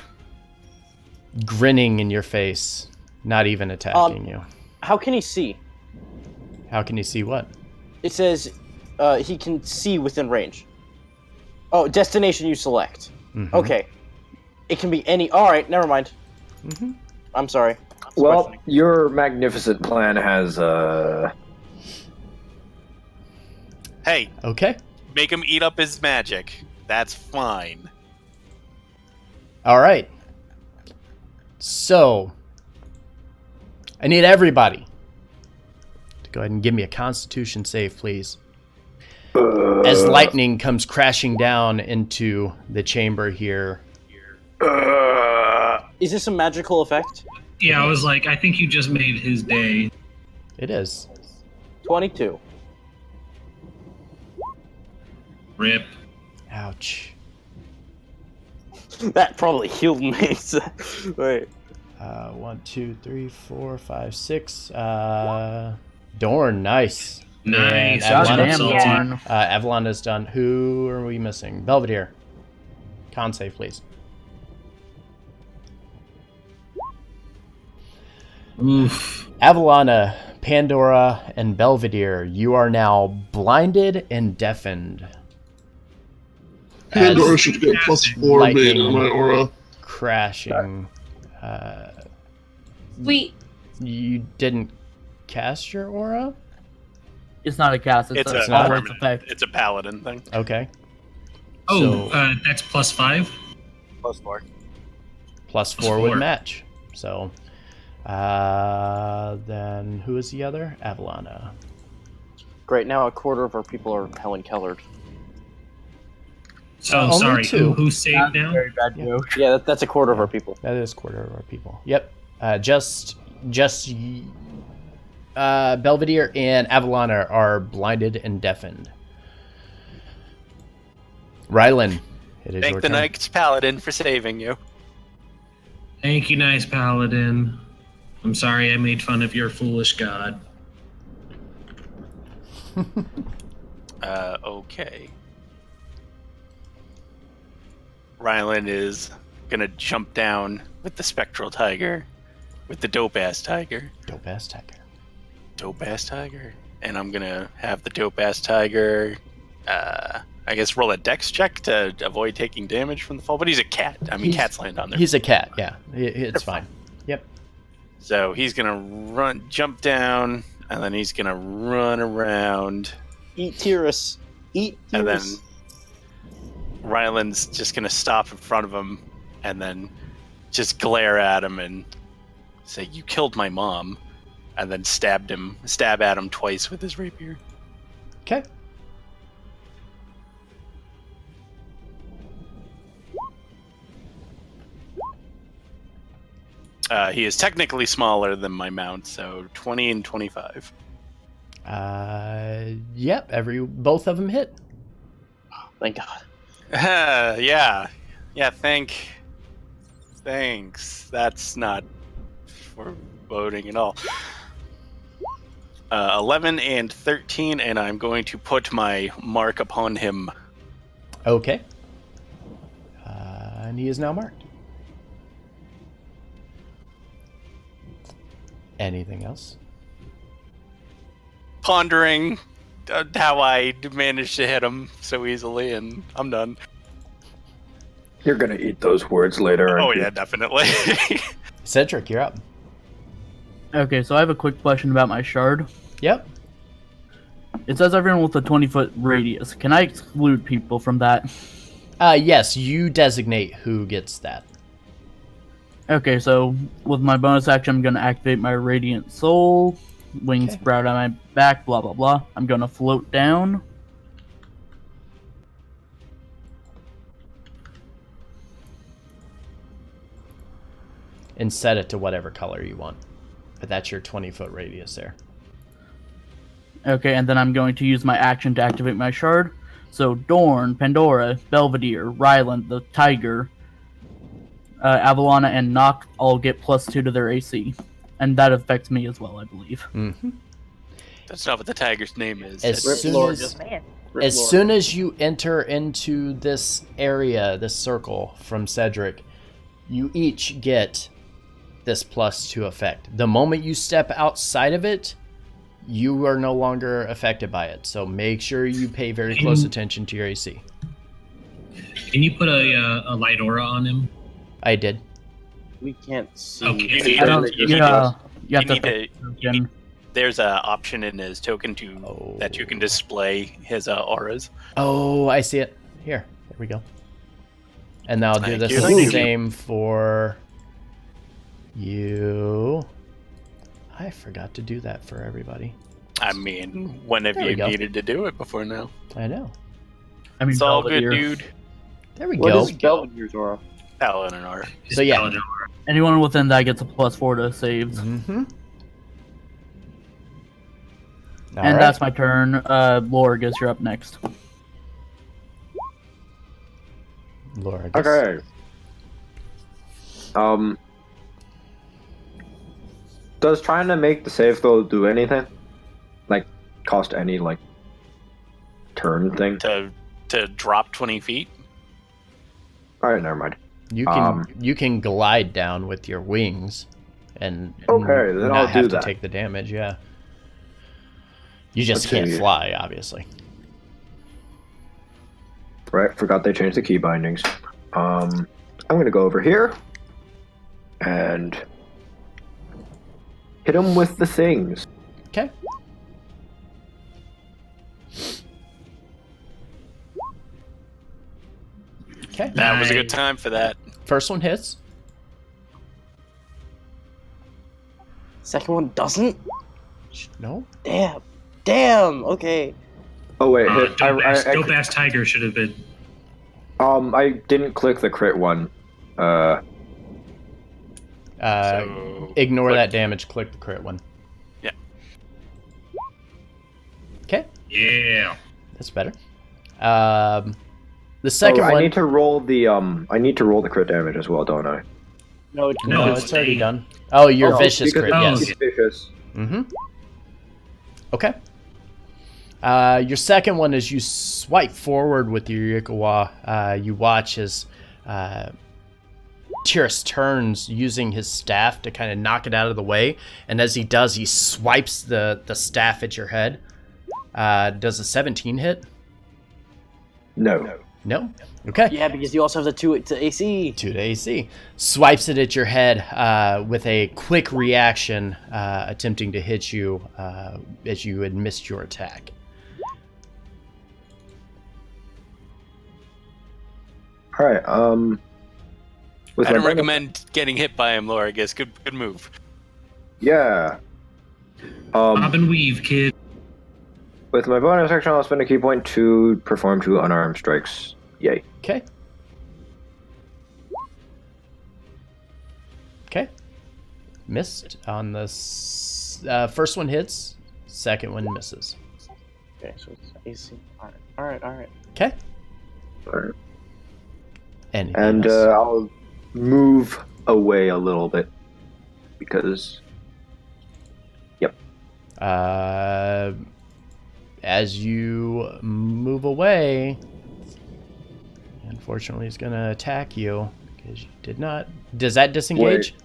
Grinning in your face, not even attacking you. How can he see? How can he see what? It says he can see within range. Oh, destination you select. Mm-hmm. Okay. It can be any... Alright, never mind. Mm-hmm. I'm sorry. Well, your magnificent plan has... Hey. Okay. Make him eat up his magic. That's fine. All right. So, I need everybody to go ahead and give me a Constitution save, please. As lightning comes crashing down into the chamber here. Is this a magical effect? Yeah, I was like, I think you just made his day. It is. 22. Rip. Ouch. That probably healed me. Wait. 1, 2, 3, 4, 5, 6. Dorn, nice. Nice. And Goddamn, Avalon, Dorn. Avalon is done. Who are we missing? Belvedere. Con save, please. Oof. Avalana, Pandora, and Belvedere, you are now blinded and deafened. Pandora As should get +4 made in my aura. crashing. Sweet. You didn't cast your aura? It's not a cast. It's, It's a a always permanent. effect. It's a paladin thing. Okay. Oh, So- that's +5. +4. +4 would +4. match. So, then who is the other? Avalana. Great, now a quarter of our people are Helen Kellered. So Only sorry. two. Who saved That's a now? very bad Yeah. joke. Yeah, that's a quarter of our people. That is quarter of our people. Yep. Just Belvedere and Avalana are blinded and deafened. Rylan, it is Thank your the turn. Knight's Paladin for saving you. Thank you, nice paladin. I'm sorry I made fun of your foolish god. Okay. Rylan is gonna jump down with the spectral tiger, with the dope ass tiger. Dope ass tiger. Dope ass tiger. And I'm gonna have the dope ass tiger, I guess, roll a dex check to avoid taking damage from the fall. But he's a cat. I mean, He's- cats land on their. He's a cat, yeah. It's fine. Yep. So he's gonna jump down, and then he's gonna run around. Eat Tyris. Eat Tyris. And then Ryland's just gonna stop in front of him and then just glare at him and say, "You killed my mom," and then stab at him twice with his rapier. Okay. He is technically smaller than my mount, so 20 and 25. Yep, both of them hit. Thank God. Yeah, thanks. That's not foreboding at all. 11 and 13, and I'm going to put my mark upon him. Okay. And he is now marked. Anything else? Pondering how I managed to hit him so easily, and I'm done. You're gonna eat those words later. Oh aren't you? yeah, definitely. Cedric, you're up. Okay, so I have a quick question about my shard. Yep. It says everyone with a 20-foot radius. Can I exclude people from that? Yes, you designate who gets that. Okay, so with my bonus action, I'm going to activate my Radiant Soul. Wings Okay. sprout on my back, blah, blah, blah. I'm going to float down. And set it to whatever color you want. But that's your 20-foot radius there. Okay, and then I'm going to use my action to activate my shard. So Dorn, Pandora, Belvedere, Ryland, the Tiger, Avalana, and Noct all get +2 to their AC. And that affects me as well, I believe. Mm-hmm. That's not what the tiger's name is. As Rip soon Lord. as, Man. Rip as Lord. soon as you enter into this area, this circle from Cedric, you each get this +2 effect. The moment you step outside of it, you are no longer affected by it. So make sure you pay very close attention to your AC. Can you put a light aura on him? I did. We can't see. Okay. I don't, You need yeah, you have you to need to- There's an option in his token that you can display his auras. Oh, I see it. Here. There we go. And I'll do Thank the you. Thank you. same for you. I forgot to do that for everybody. I mean, when have There we you go. needed to do it before now? I know. I mean, It's all good, Belvedere. dude. There we What go. is Belvedere's aura? Paladin and aura. So yeah. Paladin aura. Anyone within that gets a +4 to saves. Mm-hmm. And that's my turn. Lorgus, you're up next. Lorgus. Okay. Does trying to make the save throw do anything? Like, cost any, like, turn thing? To drop 20 feet? Alright, never mind. You can glide down with your wings and okay, then not I'll have do to that. take the damage, yeah. You just Let's can't see. fly, obviously. Right, forgot they changed the key bindings. I'm gonna go over here and hit him with the things. Okay. Okay. That was a good time for that. First one hits. Second one doesn't? No. Damn, okay. Oh wait, Dope ass tiger should have been. I didn't click the crit one. Ignore that damage. Click the crit one. Yeah. Okay. Yeah. That's better. The second one. I need to roll the crit damage as well, don't I? No, it's already done. Oh, your vicious crit. Yes. Yes. Vicious. Mm-hmm. Okay. Your second one is you swipe forward with your Yukawa. You watch as Tyris turns using his staff to kind of knock it out of the way. And as he does, he swipes the staff at your head. Does a 17 hit? No. No? Okay. Yeah, because you also have the 2 to AC. 2 to AC. Swipes it at your head with a quick reaction, attempting to hit you as you had missed your attack. Alright, I don't recommend getting hit by him, Laura. I guess good move. Yeah. Bob and weave, kid. With my bonus action, I'll spend a key point to perform 2 unarmed strikes. Yay. Okay. Okay. Missed on the first one hits, second one misses. Okay, so it's AC. Alright. Okay. Alright. Anything And else? I'll move away a little bit because. Yep. As you move away, unfortunately, it's going to attack you because you did not. Does that disengage?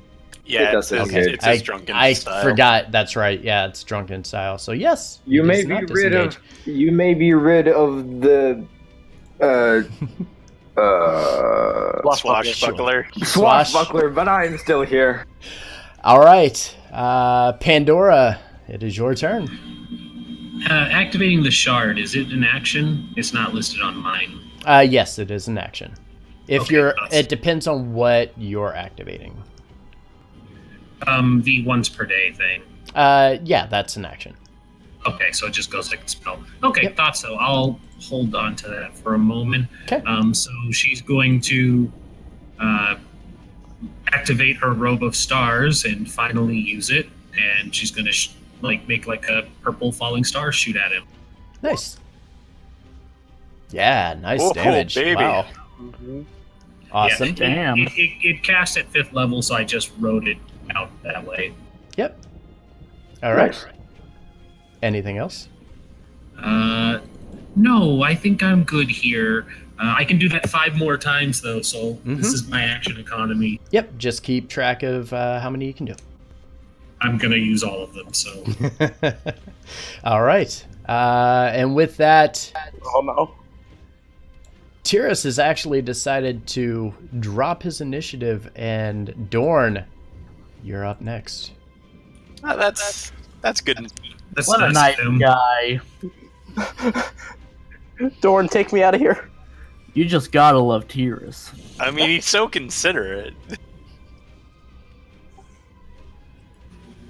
Yeah, It it's his drunken I style. forgot. That's right. Yeah, it's drunken style. So yes, You it may does be not rid disengage. of. You may be rid of the. Swashbuckler. Swashbuckler, but I'm still here. All right, Pandora, it is your turn. Activating the shard, is it an action? It's not listed on mine. Yes, it is an action. If Okay, you're, that's- it depends on what you're activating. The once per day thing. Yeah, that's an action. Okay, so it just goes like a spell. Okay, Yep. thought so. I'll hold on to that for a moment. Okay. So she's going to activate her robe of stars and finally use it, and she's going to make like a purple falling star shoot at him. Nice. Yeah, nice Oh, damage. baby. Wow. Awesome. Yeah, it cast at 5th level, so I just wrote it out that way. Yep. All right. Nice. Anything else? No, I think I'm good here. I can do that 5 more times, though, so Mm-hmm. this is my action economy. Yep. Just keep track of how many you can do. I'm going to use all of them, so... All right. And with that, Oh no. Tyris has actually decided to drop his initiative, and Dorn, you're up next. That's good. That's What a nice of him. guy. Dorn, take me out of here. You just gotta love Tyris. I mean, he's so considerate.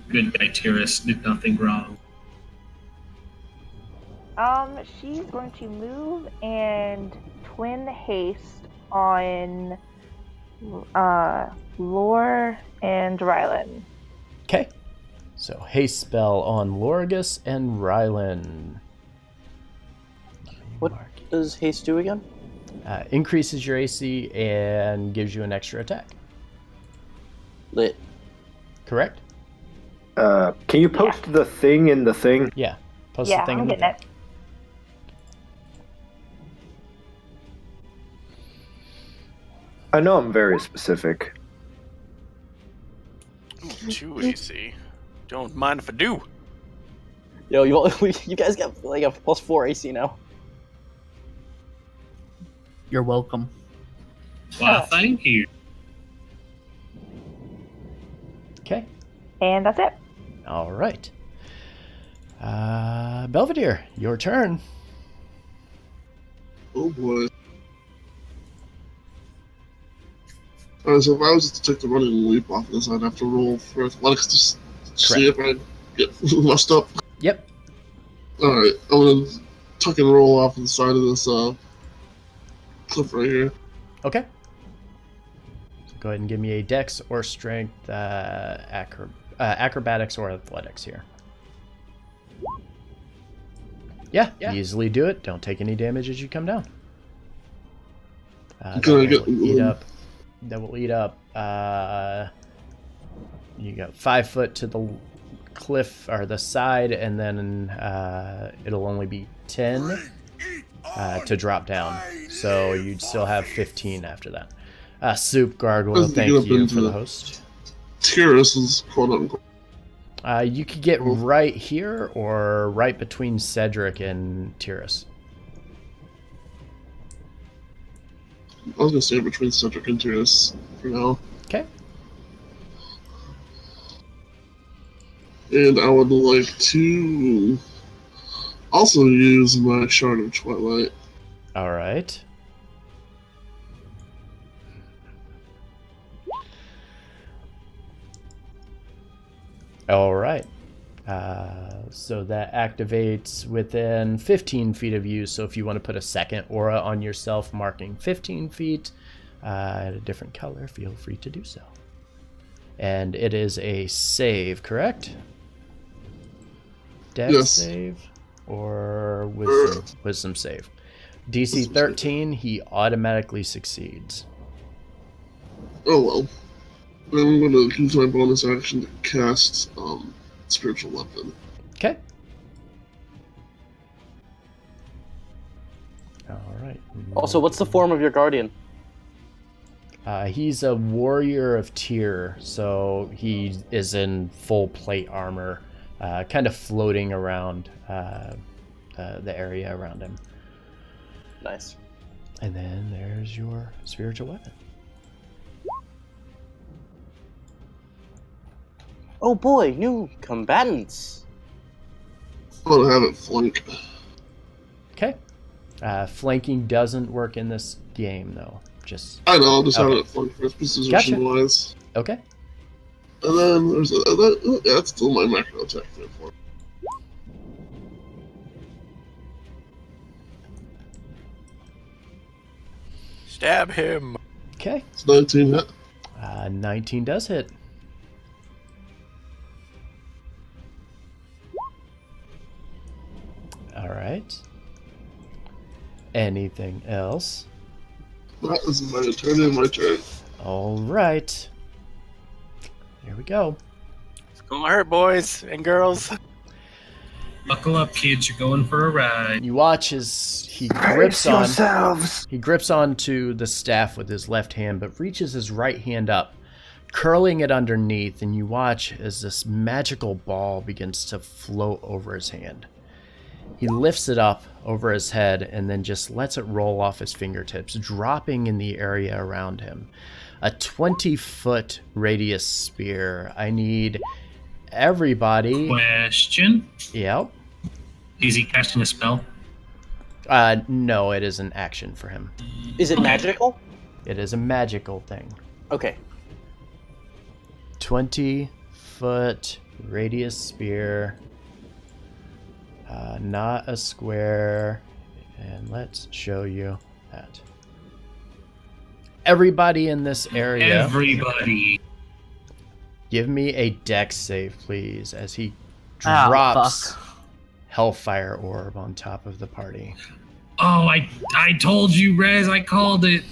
Good guy, Tyris. Did nothing wrong. She's going to move and twin haste on Lore and Rylan. Okay. So haste spell on Lorgus and Rylan. What does haste do again? Increases your AC and gives you an extra attack. Lit. Correct? Can you post the thing in the thing? Yeah. Post the thing I'm in the getting it. I know I'm very specific. Ooh, 2 AC. Don't mind if I do. Yo, you guys got like a +4 AC now. You're welcome. Well, thank you. Okay. And that's it. All right. Belvedere, your turn. Oh boy. Alright, so if I was to take the running leap off this, I'd have to roll for athletics to see if I get messed up. Yep. Alright, I'm gonna tuck and roll off the side of this cliff right here. Okay. So go ahead and give me a dex or strength, acrobatics or athletics here. Yeah, easily do it. Don't take any damage as you come down. That will eat up. You got 5 foot to the cliff or the side, and then it'll only be 10 to drop down. So you'd still have 15 after that. Soup Gargoyle, thank you for the host. Tyris is quote unquote. You could get right here or right between Cedric and Tyris. I was gonna stay between Cedric and Tyris for now. Okay. And I would like to also use my Shard of Twilight. All right. All right. So that activates within 15 feet of you. So if you want to put a second aura on yourself marking 15 feet at a different color, feel free to do so. And it is a save, correct? Dex save or wisdom save? DC 13, he automatically succeeds. Oh well. I'm going to use my bonus action to cast Spiritual Weapon. Okay. All right. Also, what's the form of your guardian? He's a warrior of Tyr, so he is in full plate armor, kind of floating around the area around him. Nice. And then there's your spiritual weapon. Oh boy, new combatants. I'm going to have it flank. Okay. Flanking doesn't work in this game, though. I know, I'll just have it flank first position-wise. Okay. And then there's that's still my macro attack for. Stab him. Okay. It's 19 hit. 19 does hit. All right. Anything else? That is my turn. All right. Here we go. It's gonna hurt, boys and girls. Buckle up, kids. You're going for a ride. You watch as he grips onto the staff with his left hand, but reaches his right hand up, curling it underneath, and you watch as this magical ball begins to float over his hand. He lifts it up over his head and then just lets it roll off his fingertips, dropping in the area around him. A 20-foot radius spear. I need everybody. Question. Yep. Is he casting a spell? No, it is an action for him. Is it magical? It is a magical thing. Okay. 20-foot radius spear. Not a square. And let's show you that. Everybody in this area. Everybody. Give me a dex save, please, as he Ah, drops fuck. Hellfire Orb on top of the party. Oh, I told you, Rez. I called it.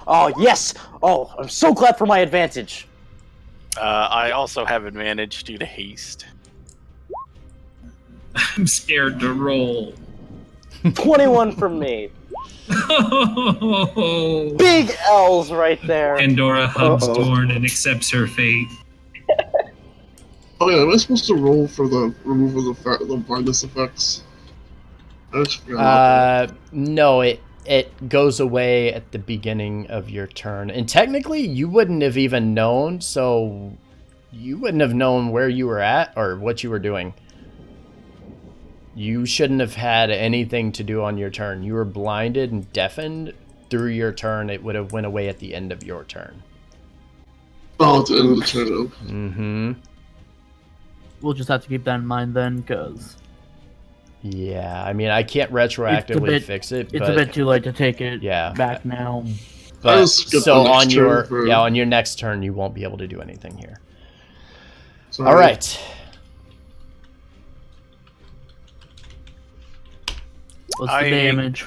Oh, yes! Oh, I'm so glad for my advantage. I also have advantage due to haste. I'm scared to roll. 21 from me. Oh. Big L's right there. Pandora hugs Uh-oh. Dorn and accepts her fate. Oh yeah, am I supposed to roll for the removal of the blindness effects? I just forgot. No, it goes away at the beginning of your turn. And technically, you wouldn't have even known, so you wouldn't have known where you were at or what you were doing. You shouldn't have had anything to do on your turn. You were blinded and deafened through your turn. It would have went away at the end of your turn. Oh, at the end of the turn. Mm-hmm. We'll just have to keep that in mind then, because Yeah, I mean, I can't retroactively fix it, it's but a bit too late to take it yeah, back now. But skip so the next on turn your for- on your next turn, you won't be able to do anything here. Sorry. All right. What's the damage?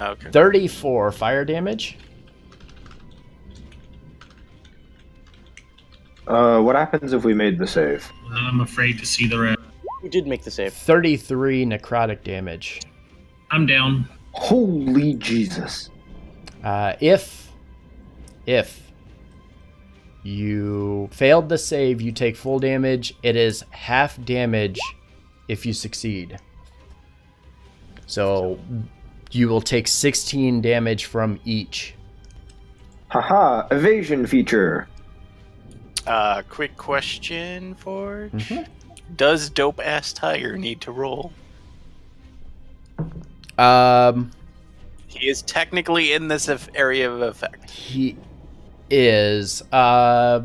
Okay. 34 fire damage. What happens if we made the save? I'm afraid to see the rest. Who did make the save? 33 necrotic damage. I'm down. Holy Jesus. If you failed the save, you take full damage. It is half damage if you succeed. So you will take 16 damage from each. Haha, evasion feature. Quick question, Forge. Mhm. Does Dope Ass Tiger need to roll? He is technically in this area of effect. He is. For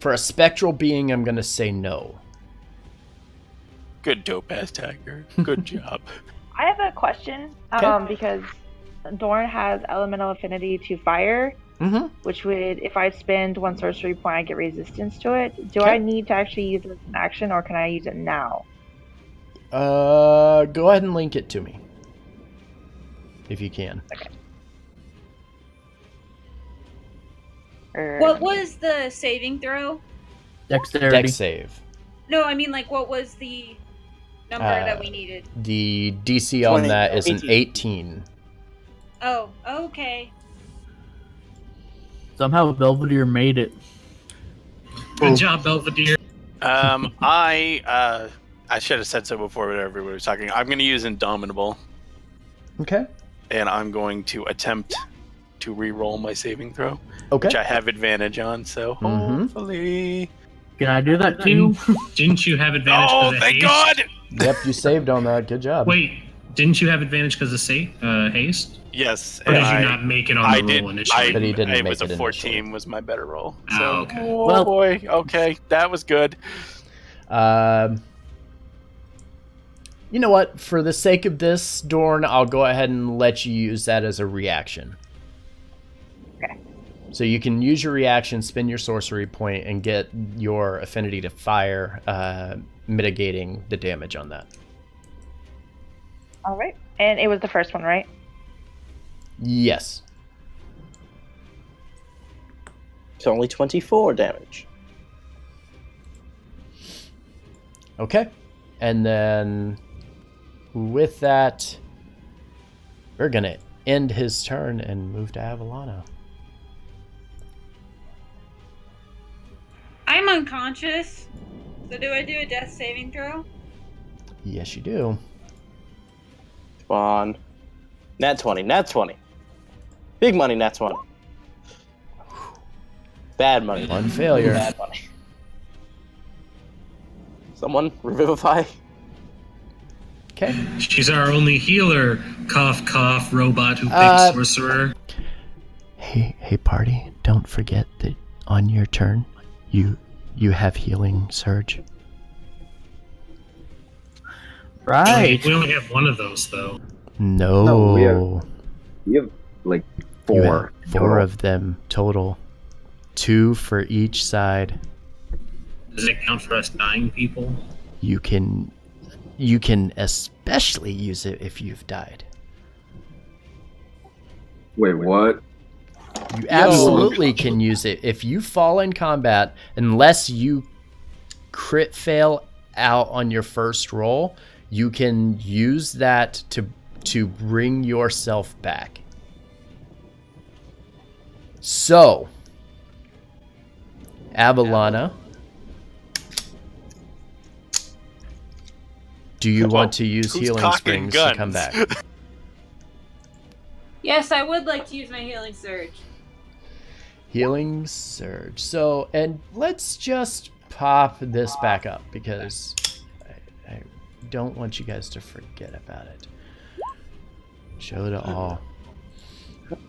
a spectral being, I'm going to say no. Good Dope Ass Tiger. Good job. I have a question, Okay. because Dorn has elemental affinity to fire, Mm-hmm. which would, if I spend one sorcery point, I get resistance to it. Do Okay. I need to actually use it as an action, or can I use it now? Go ahead and link it to me. If you can. What was the saving throw? Dexterity. Dex save. No, I mean, like, what was the number that we needed? The DC on 20, that is an 18. 18. Oh, okay. Somehow Belvedere made it. Good job, Belvedere. I should have said so before when everybody was talking. I'm going to use Indomitable, Okay. and I'm going to attempt to re-roll my saving throw, Okay. which I have advantage on, so Mhm. hopefully... Can I do that too? Didn't you have advantage Oh, because of thank haste? God! Yep, you saved on that. Good job. Wait, didn't you have advantage because of haste? Yes, Or and did you I, not make it on I the did. roll initially? But he didn't It make was it a 14 initially. was my better roll. Oh, So, okay. oh Well- boy, okay, that was good. You know what? For the sake of this, Dorn, I'll go ahead and let you use that as a reaction. Okay. So you can use your reaction, spend your sorcery point, and get your affinity to fire, mitigating the damage on that. All right. And it was the first one, right? Yes. It's only 24 damage. Okay. And then with that, we're going to end his turn and move to Avalana. I'm unconscious. So do I do a death saving throw? Yes, you do. Come on. Nat 20, Nat 20. Big money, Nat 20. Bad money. One failure. Bad money. Someone revivify. Okay. She's our only healer. Cough, cough, robot who picks sorcerer. Hey, party! Don't forget that on your turn, you have healing surge. Right. We only have one of those, though. No, No, we have like you four. have four of them total. 2 for each side. Does it count for us dying people? You can especially use it if you've died. Wait, what? You absolutely can use it if you fall in combat, unless you crit fail out on your first roll. You can use that to bring yourself back. So, Avalana, do you want to use Who's healing cocking springs to come guns? back? Yes, I would like to use my healing surge. Healing surge. So, and let's just pop this back up because I don't want you guys to forget about it. Show to all.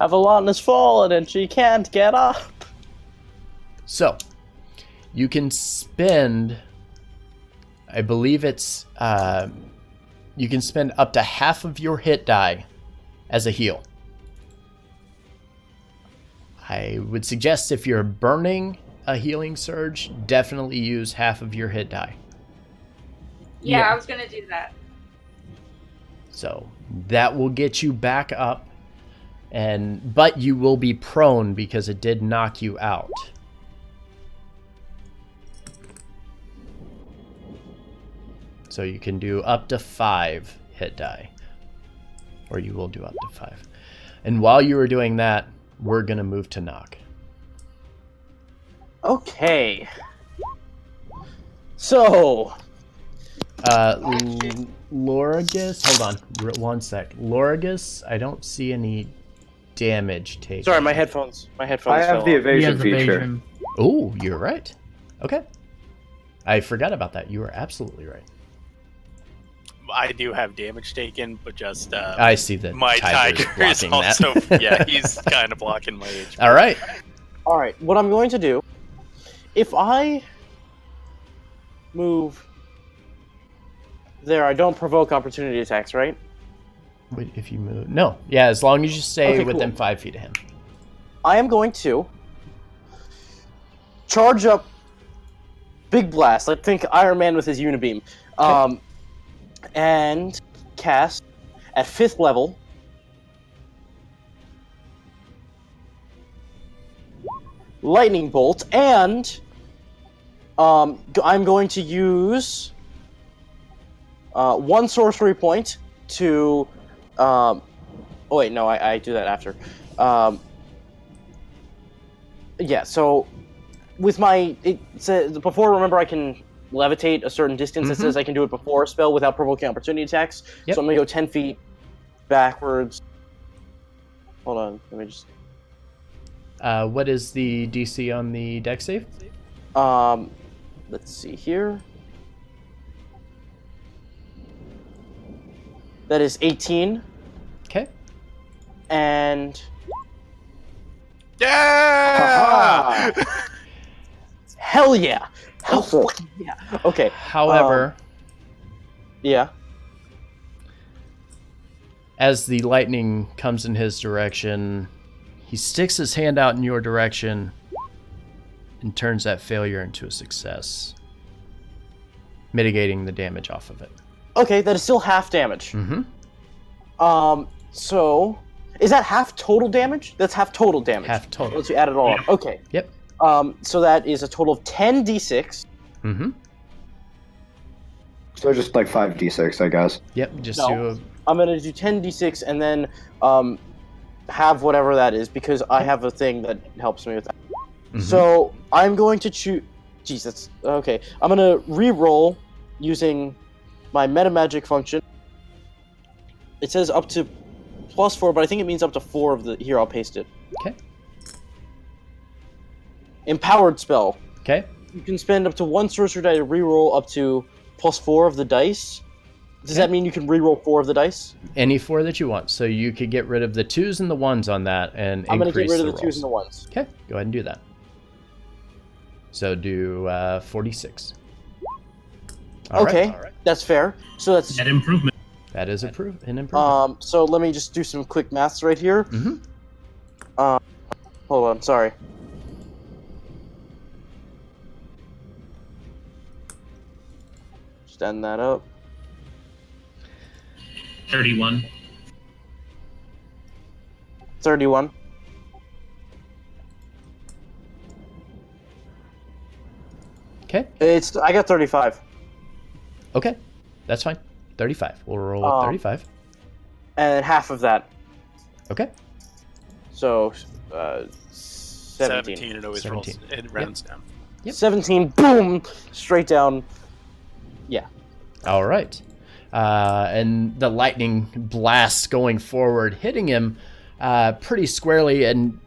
Avalon has fallen and she can't get up. So, you can spend, I believe it's, you can spend up to half of your hit die as a heal. I would suggest if you're burning a healing surge, definitely use half of your hit die. Yeah, Yeah. I was gonna do that. So that will get you back up, but you will be prone because it did knock you out. So you can do up to 5 hit die, or you will do up to 5. And while you were doing that, we're gonna move to knock. Okay. So, Lorigus, hold on, one sec. Lorigus, I don't see any damage taken. sorry, my headphones. My headphones. I have fell the off. evasion feature. Oh, you're right. Okay. I forgot about that. You were absolutely right. I do have damage taken, but just I see that my Tiger's tiger is blocking also that. yeah, he's kind of blocking my HP. All right. All right. What I'm going to do, if I move there, I don't provoke opportunity attacks, right? Wait, if you move, no, yeah, as long as you stay Okay, within cool. 5 feet of him. I am going to charge up Big Blast. I think Iron Man with his Unibeam. And cast at 5th level Lightning Bolt, and I'm going to use 1 sorcery point to oh wait, no, I do that after. Yeah, so with my it says before, remember, I can levitate a certain distance. It says I can do it before a spell without provoking opportunity attacks. Yep. So I'm gonna go 10 feet backwards. Hold on, let me just What is the DC on the deck save? let's see here. That is 18. Okay. And Yeah! hell yeah! Hell fucking yeah! Okay. However, Yeah. as the lightning comes in his direction, he sticks his hand out in your direction and turns that failure into a success, mitigating the damage off of it. Okay, that is still half damage. Mm-hmm. So is that half total damage? That's half total damage. Half total. Once you add it all up. Okay. Yep. So that is a total of 10 d6. Mm-hmm. So just like 5d6, I guess. Yep. Just No. do I'm gonna do 10 d6 and then have whatever that is, because I have a thing that helps me with that. So I'm going to choose. Jeez, that's okay. I'm gonna re-roll using my meta magic function. It says up to +4, but I think it means up to 4 of the. Here, I'll paste it. Okay. Empowered spell. Okay. You can spend up to 1 sorcery die to re-roll up to +4 of the dice. Does that mean you can re-roll 4 of the dice? Any 4 that you want. So you could get rid of the 2s and the 1s on that and I'm gonna increase get rid of the the 2s and rolls. the 1s. Okay, go ahead and do that. So do 46. All right. Okay, that's fair. So that's Net improvement. That is an improvement. So let me just do some quick maths right here. Mm-hmm. Hold on, sorry. Stand that up. 31. 31. Okay. I got 35. Okay. That's fine. 35. We'll roll with 35. And half of that. Okay. So, 17. It always 17. rolls. It rounds down. Yep. 17. Boom! Straight down. Yeah. All right. And the lightning blast going forward, hitting him pretty squarely. And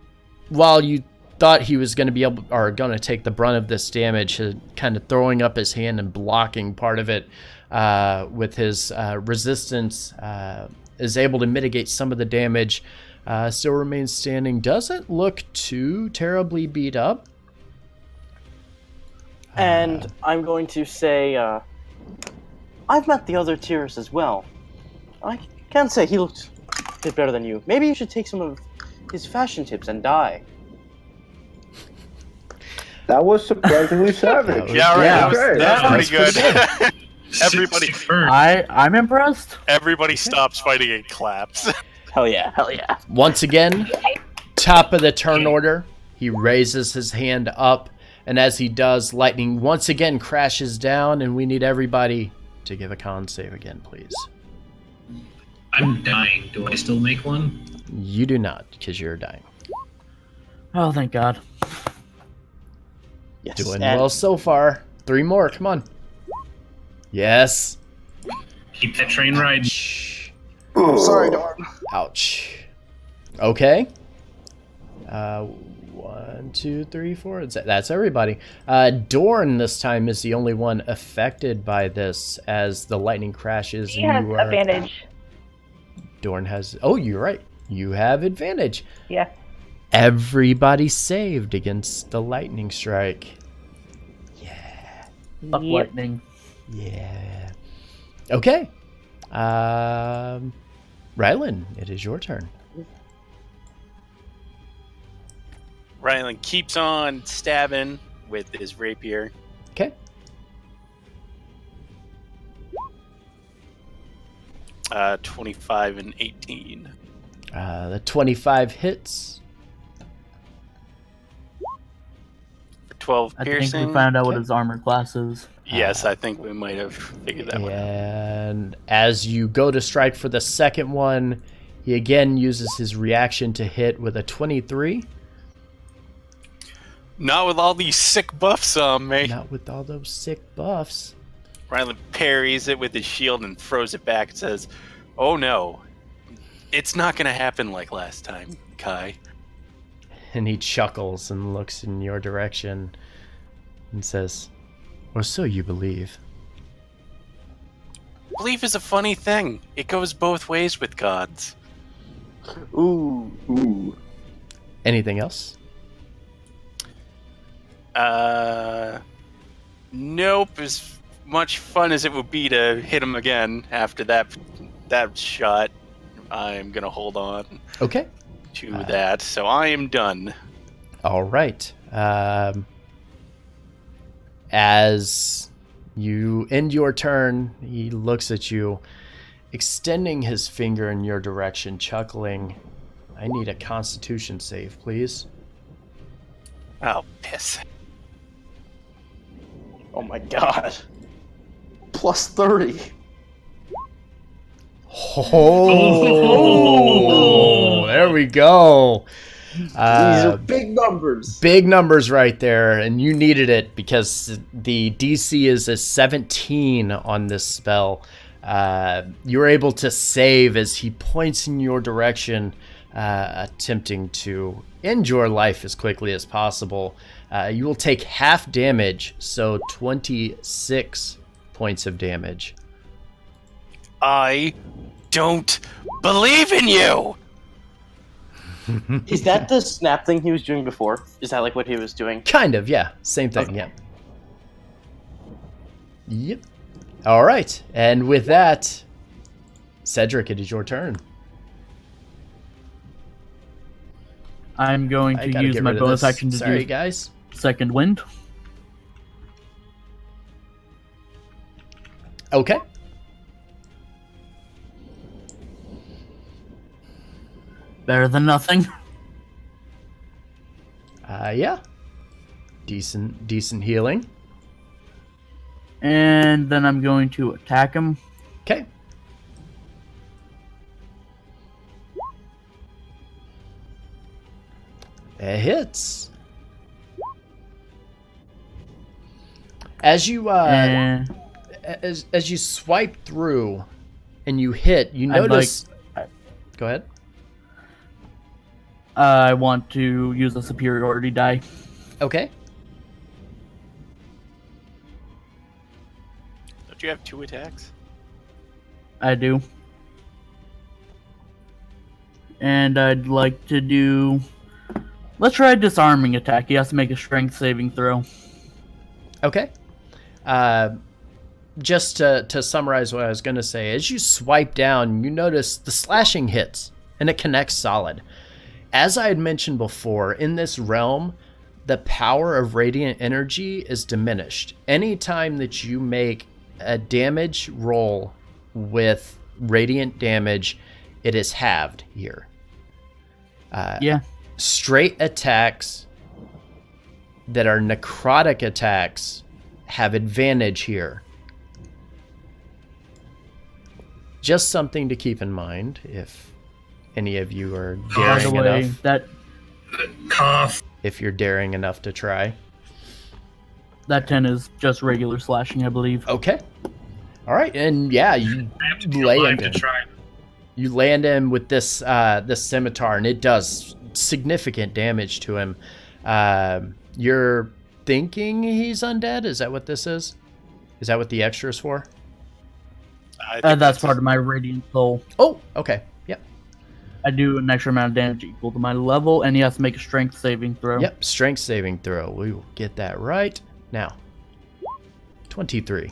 while you thought he was going to be able, or going to take the brunt of this damage, kind of throwing up his hand and blocking part of it with his resistance, is able to mitigate some of the damage. Still remains standing. Doesn't look too terribly beat up. And I'm going to say, I've met the other Tyris as well. I can't say he looked a bit better than you. Maybe you should take some of his fashion tips and dye. That was surprisingly savage. Yeah, right. Okay. That was pretty good. Everybody, I'm impressed. Everybody stops fighting and claps. Hell yeah, hell yeah. Once again, top of the turn order, he raises his hand up, and as he does, lightning once again crashes down, and we need everybody to give a con save again, please. I'm dying. Do I still make one? You do not, because you're dying. Oh, thank God. Yes. Doing well so far. 3 more, come on. Yes. Keep that train riding. Sorry, Dorn. Ouch. Okay. 1, 2, 3, 4. That's everybody. Dorn this time is the only one affected by this as the lightning crashes. He has advantage. Dorn has. Oh, you're right. You have advantage. Yeah. Everybody saved against the lightning strike. Yeah. Fuck lightning. Yeah. Okay. Rylan, it is your turn. Rylan keeps on stabbing with his rapier. Okay. Uh, 25 and 18. The 25 hits. 12 I piercing. think we found out what his armor class is. Yes, I think we might have figured that one out. And as you go to strike for the second one, he again uses his reaction to hit with a 23. Not with all these sick buffs on me. Not with all those sick buffs. Rylan parries it with his shield and throws it back and says, "Oh no, it's not going to happen like last time, Kai." And he chuckles and looks in your direction and says, "Or so you believe." Belief is a funny thing. It goes both ways with gods. Ooh. Anything else? Nope. As much fun as it would be to hit him again after that shot, I'm gonna hold on Okay. to that. So I am done. All right. As you end your turn, he looks at you, extending his finger in your direction, chuckling. I need a Constitution save, please. Oh, piss. Oh my God. Plus 30. Oh, there we go. These are big numbers. Big numbers right there, and you needed it because the DC is a 17 on this spell. You're able to save as he points in your direction, attempting to end your life as quickly as possible. You will take half damage, so 26 points of damage. I don't believe in you! Is that the snap thing he was doing before? Is that like what he was doing? Kind of, yeah. Same thing, Okay. yeah. Yep. All right. And with that, Cedric, it is your turn. I'm going I to gotta use get my rid of bonus this. action to Sorry, do guys. Second Wind. Okay. Better than nothing. Yeah. Decent healing. And then I'm going to attack him. Okay. It hits. As you as you swipe through and you hit, you notice. Go ahead. I want to use a superiority die. Okay. Don't you have 2 attacks? I do. And I'd like to do... Let's try a disarming attack. He has to make a strength saving throw. Okay. Just to summarize what I was going to say, as you swipe down, you notice the slashing hits, and it connects solid. As I had mentioned before, in this realm, the power of radiant energy is diminished. Anytime that you make a damage roll with radiant damage, it is halved here. Yeah. Straight attacks that are necrotic attacks have advantage here. Just something to keep in mind if any of you are daring enough. Cough. If you're daring enough to try. That 10 is just regular slashing, I believe. Okay. All right, and yeah, you land him. You land him with this this scimitar, and it does significant damage to him. You're thinking he's undead? Is that what this is? Is that what the extra is for? That's part of my radiant soul. Oh, okay. Yep. I do an extra amount of damage equal to my level, and he has to make a strength saving throw. Yep, strength saving throw. We will get that right now. 23.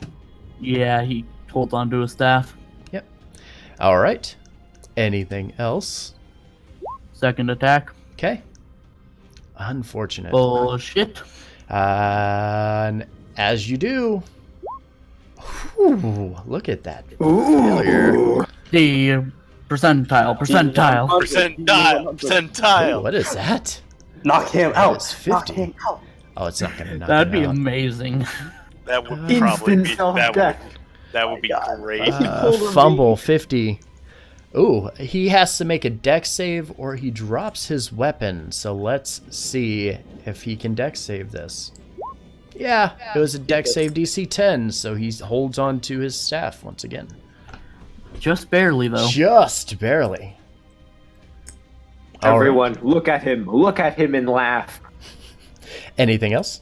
Yeah, he holds onto his staff. Yep. All right. Anything else? Second attack. Okay. Unfortunate. Bullshit. And as you do, whew, look at that failure. The percentile. Ooh, what is that? Knock him That out. is 50. Knock him out. Oh, it's not gonna knock That'd him be out. amazing. That would probably be that would be great. Fumble 50. Ooh, he has to make a dex save or he drops his weapon. So let's see if he can dex save this. Yeah, it was a dex save DC 10, so he holds on to his staff once again. Just barely, though. Just barely. All Everyone, right. look at him. Look at him and laugh. Anything else?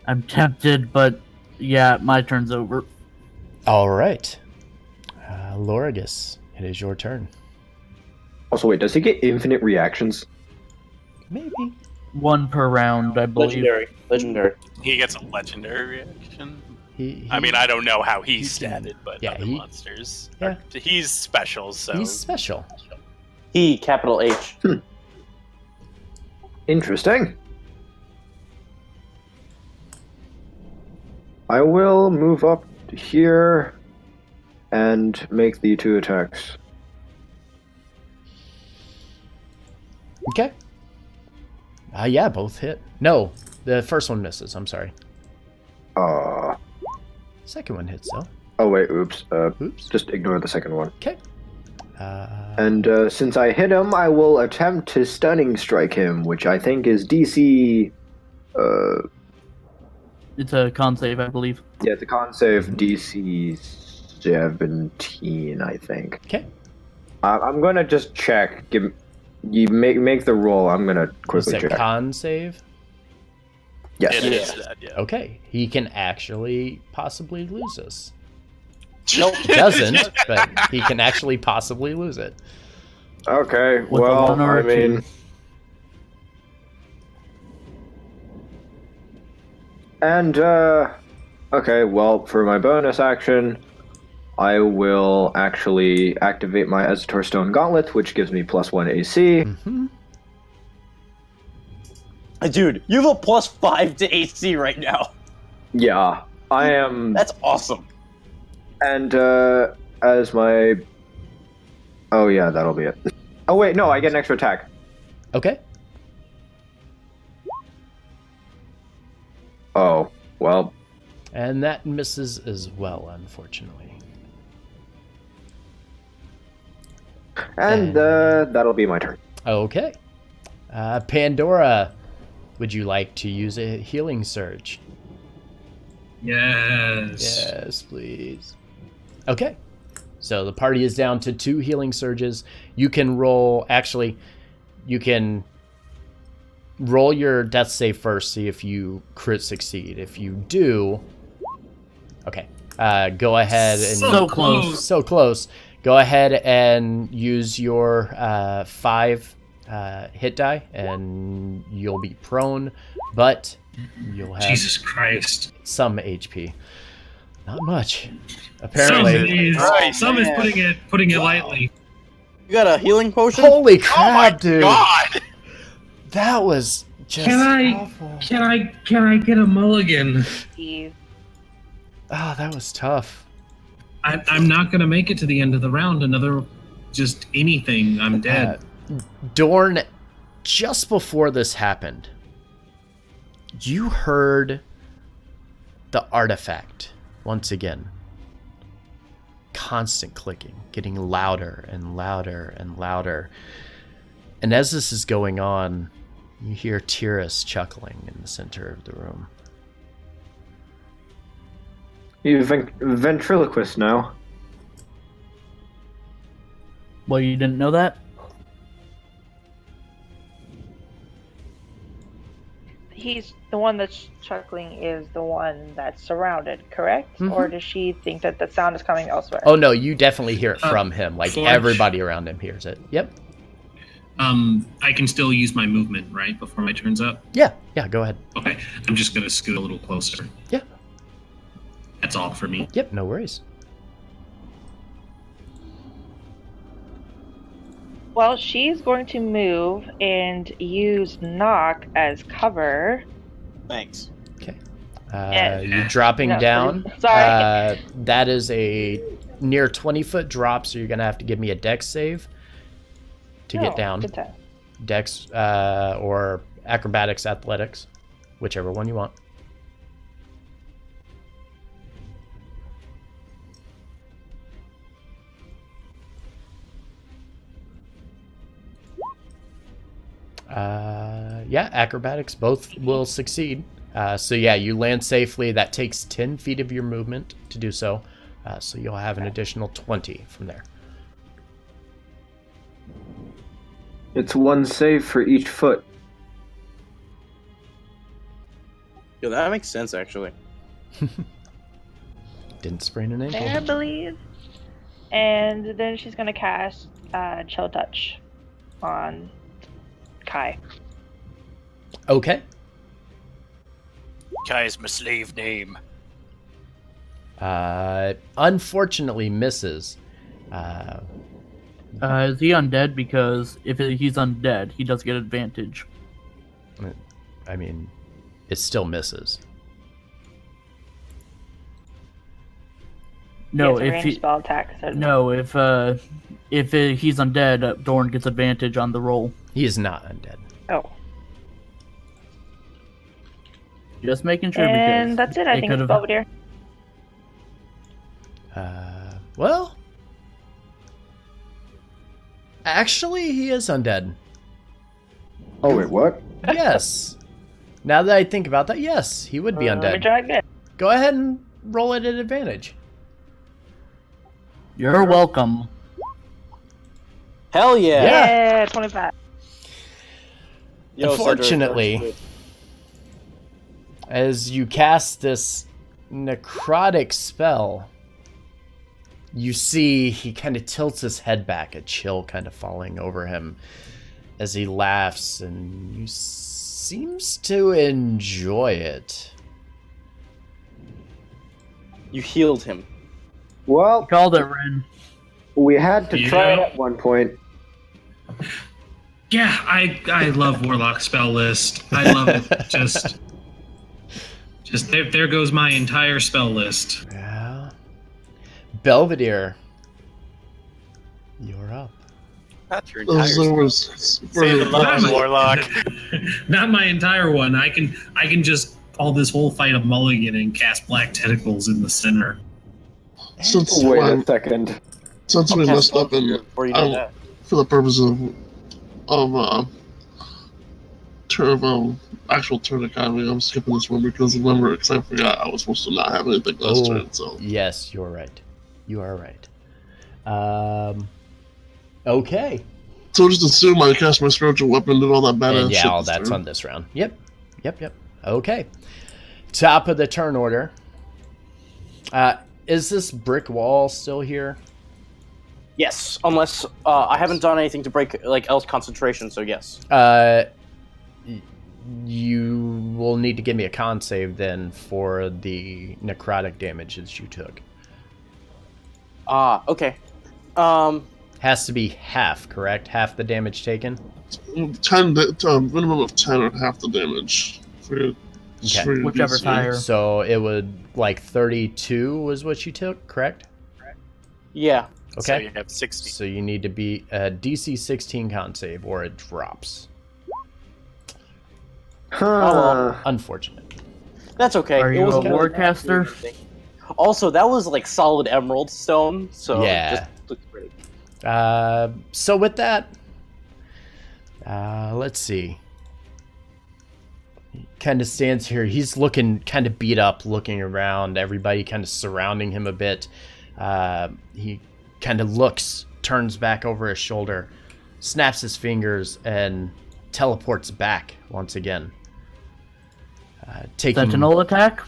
I'm tempted, but yeah, my turn's over. All right. Lorigus, it is your turn. Also, wait, does he get infinite reactions? Maybe. 1 per round, I believe. Legendary. He gets a legendary reaction. He I mean, I don't know how he's statted, but yeah, other he- monsters. yeah. He's special, so He's special. He, capital H. Interesting. I will move up to here and make the 2 attacks. Okay. Yeah, both hit. No, the first one misses. I'm sorry. Second one hits, though. Oh wait, oops. Oops. Just ignore the second one. Okay. And since I hit him, I will attempt to stunning strike him, which I think is DC. It's a con save, I believe. Yeah, it's a con save DC 17, I think. Okay. I'm gonna just check. You make the roll. I'm gonna Was quickly that check. con save? Yes. it is that, yeah. Okay. He can actually possibly lose this. Nope. Doesn't, but he can actually possibly lose it. Okay. With a Well, 1 or I a 2. mean. And, okay, well, for my bonus action, I will actually activate my Ezitor Stone Gauntlet, which gives me +1 AC. Mm-hmm. Dude, you have a +5 to AC right now. Yeah. I am. That's awesome. And as my. Oh yeah, that'll be it. Oh wait, no, I get an extra attack. Okay. Oh well. And that misses as well, unfortunately. And that'll be my turn. Okay. Pandora, would you like to use a healing surge? Yes. Yes, please. Okay. So the party is down to 2 healing surges. You can roll, actually, you can roll your death save first, see if you crit succeed. If you do, okay, go ahead and... So close. So close. Go ahead and use your 5 hit die, and you'll be prone, but you'll have Jesus Christ. some HP. Not much, apparently. Some is putting it lightly. You got a healing potion? Holy crap, dude! God! That was just awful. Can I get a mulligan? Steve. Oh, that was tough. I'm not gonna make it to the end of the round. Another, just anything. I'm dead. Dorn, just before this happened, you heard the artifact once again. Constant clicking, getting louder and louder and louder. And as this is going on, you hear Tyris chuckling in the center of the room. You ventriloquist now. Well, you didn't know that? He's the one that's chuckling is the one that's surrounded, correct? Mm-hmm. Or does she think that the sound is coming elsewhere? Oh no, you definitely hear it from him. Like Forge. everybody around him hears it. Yep. I can still use my movement, right, before my turn's up? Yeah, go ahead. Okay, I'm just gonna scoot a little closer. Yeah. That's all for me. Yep, no worries. Well, she's going to move and use knock as cover. Thanks. Okay. Yeah. You're dropping No, down. sorry. That is a near 20-foot drop, so you're going to have to give me a dex save to get down. Good time. Dex or acrobatics, athletics, whichever one you want. Yeah, acrobatics, both will succeed. So yeah, you land safely. That takes 10 feet of your movement to do so. So you'll have an additional 20 from there. It's 1 save for each foot. Yeah, that makes sense, actually. Didn't sprain an ankle. I believe. And then she's going to cast Chill Touch on Kai. Okay. Kai is my slave name. Unfortunately misses. Is he undead? Because if he's undead, he does get advantage. I mean, it still misses. No, It's a if ranged he spell attack. So no, if he's undead, Dorn gets advantage on the roll. He is not undead. Oh. Just making sure. And because that's it. I think it's could've- Belvedere. Well, actually, he is undead. Oh wait, what? Yes. Now that I think about that, yes, he would be Let me undead. try again. Go ahead and roll it at advantage. You're welcome. Hell yeah! Yeah. 25. Yo, Unfortunately, Cedric, as you cast this necrotic spell, you see he kind of tilts his head back, a chill kind of falling over him as he laughs, and he seems to enjoy it. you healed him. Well, Called it, Ren. we had to try it Yeah. at one point. Yeah, I love Warlock spell list. I love it. Just there goes my entire spell list. Yeah. Belvedere, you're up. Not your entire spell. Say the love, Warlock. Not my entire one. I can just call this whole fight a mulligan and cast black tentacles in the center. Wait a second. Since we messed up in, for the purpose of actual turn economy, I'm skipping this one because remember, because I forgot I was supposed to not have anything last turn. So yes, you're right. You are right. Okay. So just assume I cast my spiritual weapon and all that badass and shit. Yeah, all that's on this round. Yep. Okay. Top of the turn order. Is this brick wall still here? Yes, unless I haven't done anything to break else concentration. So yes. You will need to give me a con save then for the necrotic damages you took. Okay. Has to be half, correct? Half the damage taken? 10, minimum of 10 or half the damage. For whichever DC. higher. So it would, 32 was what you took, correct? Yeah. Okay. So you have 60. So you need to be a DC 16 con save or it drops. Unfortunate. That's okay. Are you a warcaster? Also, that was solid emerald stone, so yeah. It just looks pretty. So with that, let's see. He kind of stands here. He's looking kind of beat up, looking around. Everybody kind of surrounding him a bit. He kind of looks, turns back over his shoulder, snaps his fingers, and teleports back once again. Sentinel attack?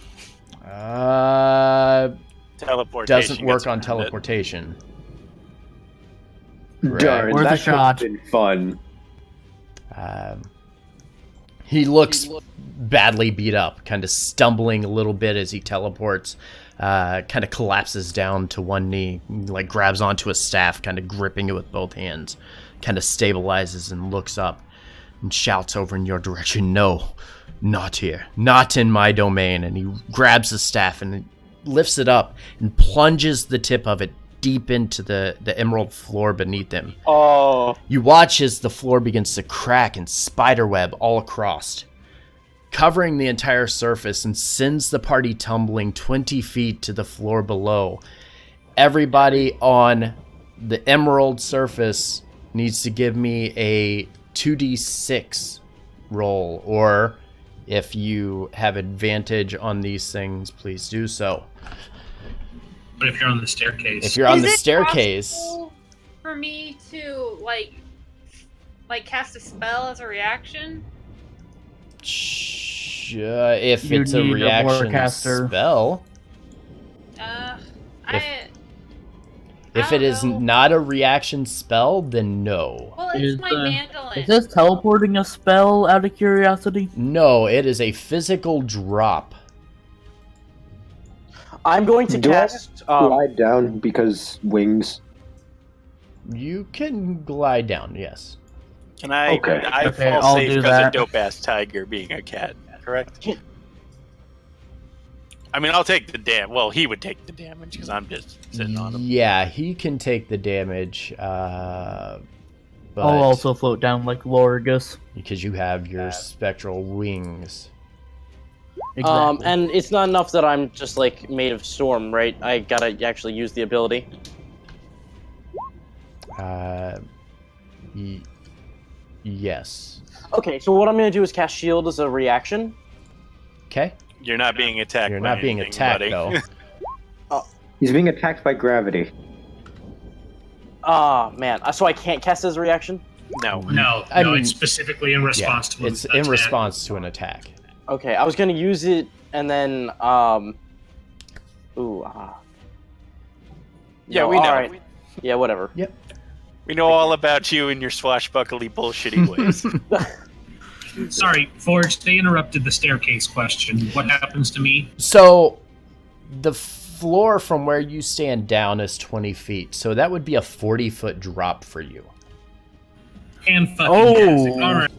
Teleportation doesn't work on teleportation. Darn, Worth a that shot. could have been fun. He looks badly beat up, kind of stumbling a little bit as he teleports, kind of collapses down to one knee, grabs onto a staff, kind of gripping it with both hands, kind of stabilizes and looks up and shouts over in your direction, "No, not here, not in my domain." And he grabs the staff and lifts it up and plunges the tip of it deep into the emerald floor beneath him. Oh. You watch as the floor begins to crack and spiderweb all across, covering the entire surface, and sends the party tumbling 20 feet to the floor below. Everybody on the emerald surface needs to give me a 2d6 roll, or if you have advantage on these things, please do so. But if you're on the staircase? If you're on the staircase... for me to, cast a spell as a reaction? If it's a reaction spell... If it is not a reaction spell, then no. Well, it's my mandolin. Is this teleporting a spell, out of curiosity? No, it is a physical drop. I'm going to cast... glide down because wings? You can glide down, yes. Can I? Okay. I fall safe because of dope-ass tiger being a cat, correct? I mean, I'll take the damage. Well, he would take the damage because I'm just sitting on him. Yeah, he can take the damage. But I'll also float down like Lorgus. Because you have your spectral wings. Exactly. And it's not enough that I'm just made of storm, right? I gotta actually use the ability. Yes. Okay, so what I'm gonna do is cast shield as a reaction. Okay. You're not being attacked. You're not being attacked, buddy. though. He's being attacked by gravity. Man. So I can't cast as a reaction? No. No, I mean, it's specifically in response to an it's attack. in response to an attack. Okay, I was gonna use it and then Yeah, we know. Alright. Yeah, whatever. Yep. We know all about you and your swashbuckly bullshitty ways. Sorry, Forge, they interrupted the staircase question. What happens to me? So, the floor from where you stand down is 20 feet, so that would be a 40-foot drop for you. And fucking all right.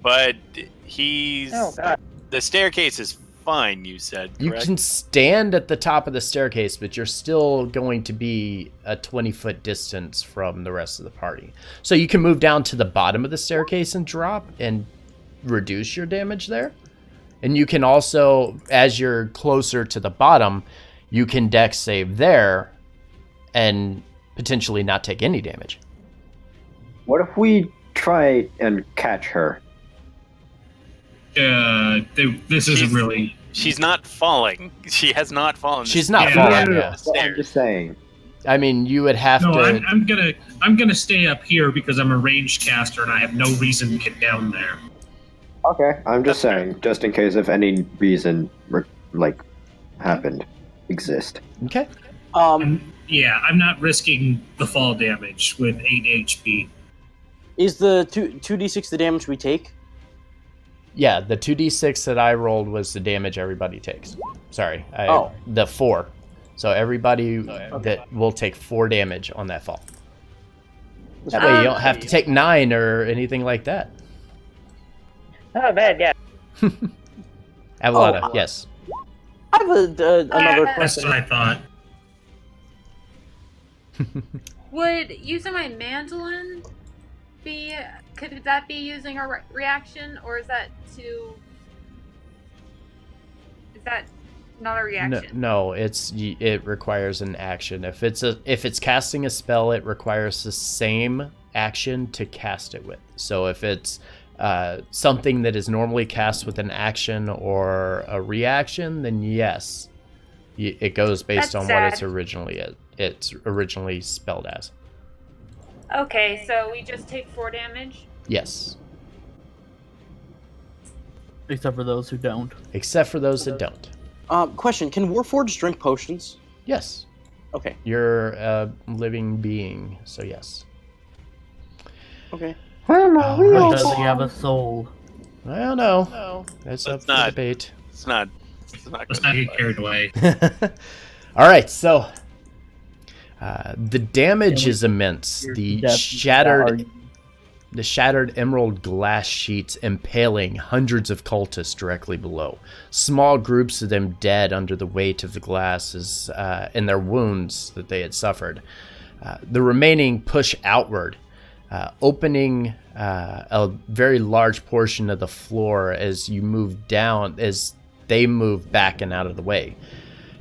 But he's... the staircase is fine, you said, You correct? can stand at the top of the staircase, but you're still going to be a 20-foot distance from the rest of the party. So you can move down to the bottom of the staircase and drop and reduce your damage there. And you can also, as you're closer to the bottom, you can dex save there and potentially not take any damage. What if we try and catch her? This isn't really. She's not falling. She has not fallen. She's not Yeah, falling, No, yeah. well, I'm just saying. I mean, you would have No, to... I'm gonna stay up here because I'm a ranged caster and I have no reason to get down there. Okay, I'm just saying, just in case if any reason, happened, exist. Okay. Yeah, I'm not risking the fall damage with 8 HP. Is the 2d6 the damage we take? Yeah, the 2d6 that I rolled was the damage everybody takes. Sorry. Oh. The 4. So everybody that will take 4 damage on that fall. That way you don't have to take 9 or anything like that. Not bad, yeah. Avalana, yes. I have another That's question. what I thought. Would using my mandolin be? Could that be using a reaction, or is that too? Is that not a reaction? No, it requires an action. If it's casting a spell, it requires the same action to cast it with. So if it's something that is normally cast with an action or a reaction, then yes, it goes based That's on sad. what it's originally spelled as. Okay, so we just take 4 damage. Yes, Except for those who don't. except for those that don't. Question: can Warforged drink potions? Yes, Okay. you're a living being, so yes. Okay. Or does he have a soul? I don't know. That's up Let's for not- debate. It's not Let's good. not get carried away. All right, so the damage is immense. The Death- shattered emerald glass sheets impaling hundreds of cultists directly below. Small groups of them dead under the weight of the glasses and their wounds that they had suffered. The remaining push outward, opening a very large portion of the floor as you move down, as they move back and out of the way.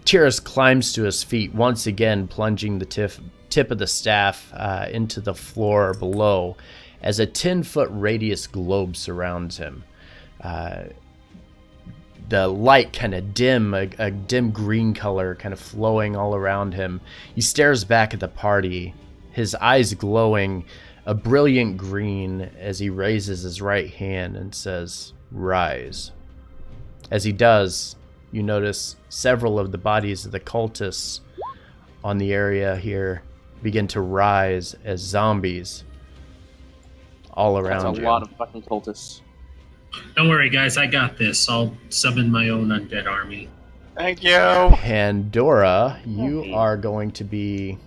Tyris climbs to his feet, once again plunging the tip of the staff into the floor below as a 10-foot radius globe surrounds him. The light kind of dim, a dim green color kind of flowing all around him. He stares back at the party, his eyes glowing a brilliant green as he raises his right hand and says, "Rise." As he does, you notice several of the bodies of the cultists on the area here begin to rise as zombies all around That's a you. lot of fucking cultists. Don't worry, guys. I got this. I'll summon my own undead army. Thank you. Pandora, you are going to be...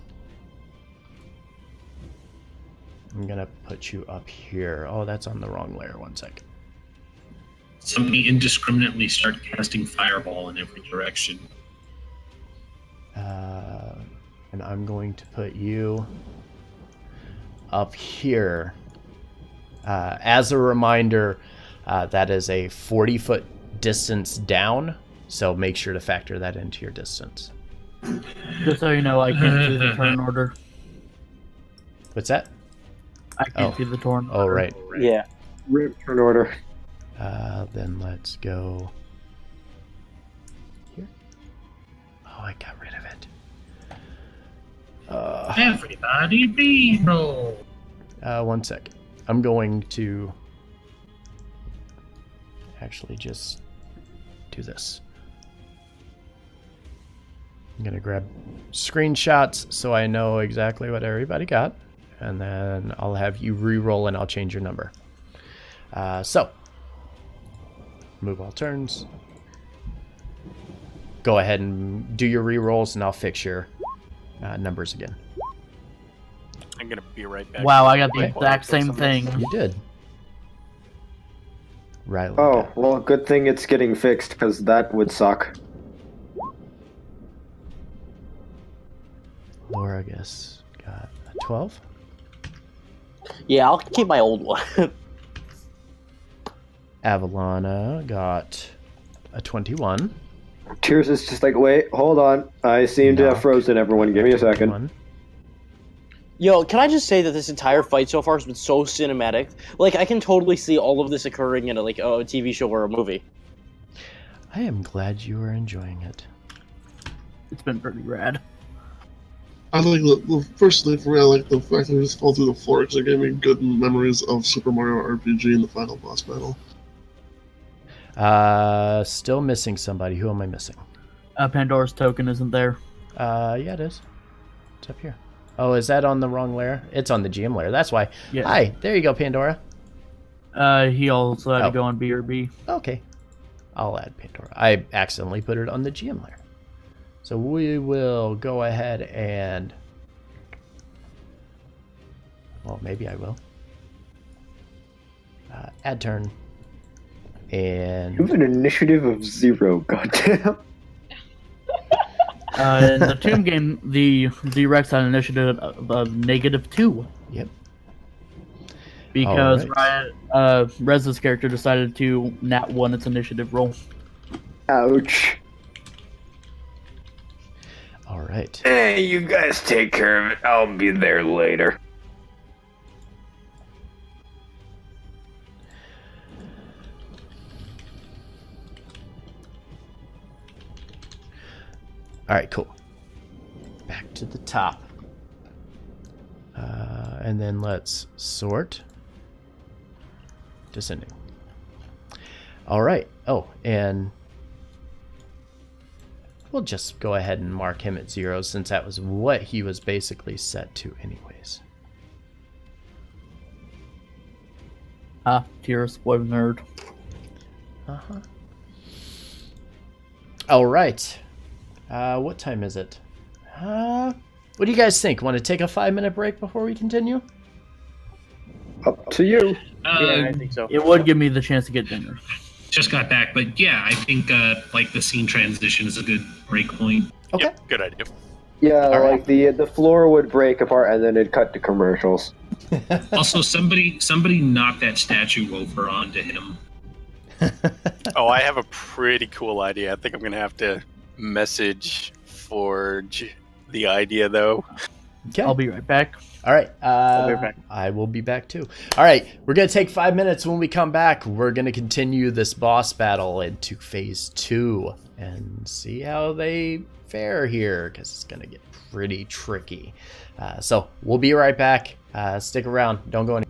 I'm going to put you up here. Oh, that's on the wrong layer. One second. Somebody indiscriminately start casting fireball in every direction. And I'm going to put you up here. As a reminder, that is a 40-foot distance down, so make sure to factor that into your distance. Just so you know, I can't see the turn order. What's that? I can't see the turn order. Oh, right. Yeah. Rip turn order. Then let's go here. Oh, I got rid of it. Everybody reroll. 1 second. I'm going to actually just do this. I'm going to grab screenshots so I know exactly what everybody got. And then I'll have you re-roll and I'll change your number. So, move all turns. Go ahead and do your re-rolls and I'll fix your numbers again. I'm gonna be right back. Wow, I got the exact same thing. You did. Rylan Oh, got. well, good thing it's getting fixed, because that would suck. Laura, I guess, got a 12. Yeah, I'll keep my old one. Avalana got a 21. Tears is just like, wait, hold on. I seem to have Knock. frozen everyone. Give me a second. 21. Yo, can I just say that this entire fight so far has been so cinematic? Like, I can totally see all of this occurring in a TV show or a movie. I am glad you are enjoying it. It's been pretty rad. I like the first thing for me. I like the fact that we just fall through the floor because it gave me good memories of Super Mario RPG in the final boss battle. Still missing somebody. Who am I missing? Pandora's token isn't there. Yeah, it is. It's up here. Oh, is that on the wrong layer? It's on the GM layer. That's why. Yeah. Hi, there you go, Pandora. He also had Oh. to go on BRB. Okay. I'll add Pandora. I accidentally put it on the GM layer. So we will go ahead and... Well, maybe I will. Add turn. And... You have an initiative of 0, goddamn. In the Tomb game, the Rex had an initiative of -2. Yep. Because Alright. Rez's character decided to nat 1 its initiative roll. Ouch. All right. Hey, you guys take care of it. I'll be there later. All right, cool. Back to the top. And then let's sort. Descending. All right. Oh, and we'll just go ahead and mark him at 0 since that was what he was basically set to anyways. Tyris, what a nerd. Uh-huh. All right. What time is it? What do you guys think? Want to take a 5-minute break before we continue? Up to you. Yeah, I think so. It would give me the chance to get dinner. Just got back, but yeah, I think like the scene transition is a good break point. Okay. Yep, good idea. Yeah, All like the floor would break apart and then it'd cut to commercials. Also, somebody knocked that statue over onto him. Oh, I have a pretty cool idea. I think I'm gonna have to message Forge the idea though. Okay. I'll be right back. All right. I'll be right back. I will be back too. All right. We're going to take 5 minutes. When we come back, we're going to continue this boss battle into phase 2 and see how they fare here because it's going to get pretty tricky. So we'll be right back. Stick around. Don't go anywhere.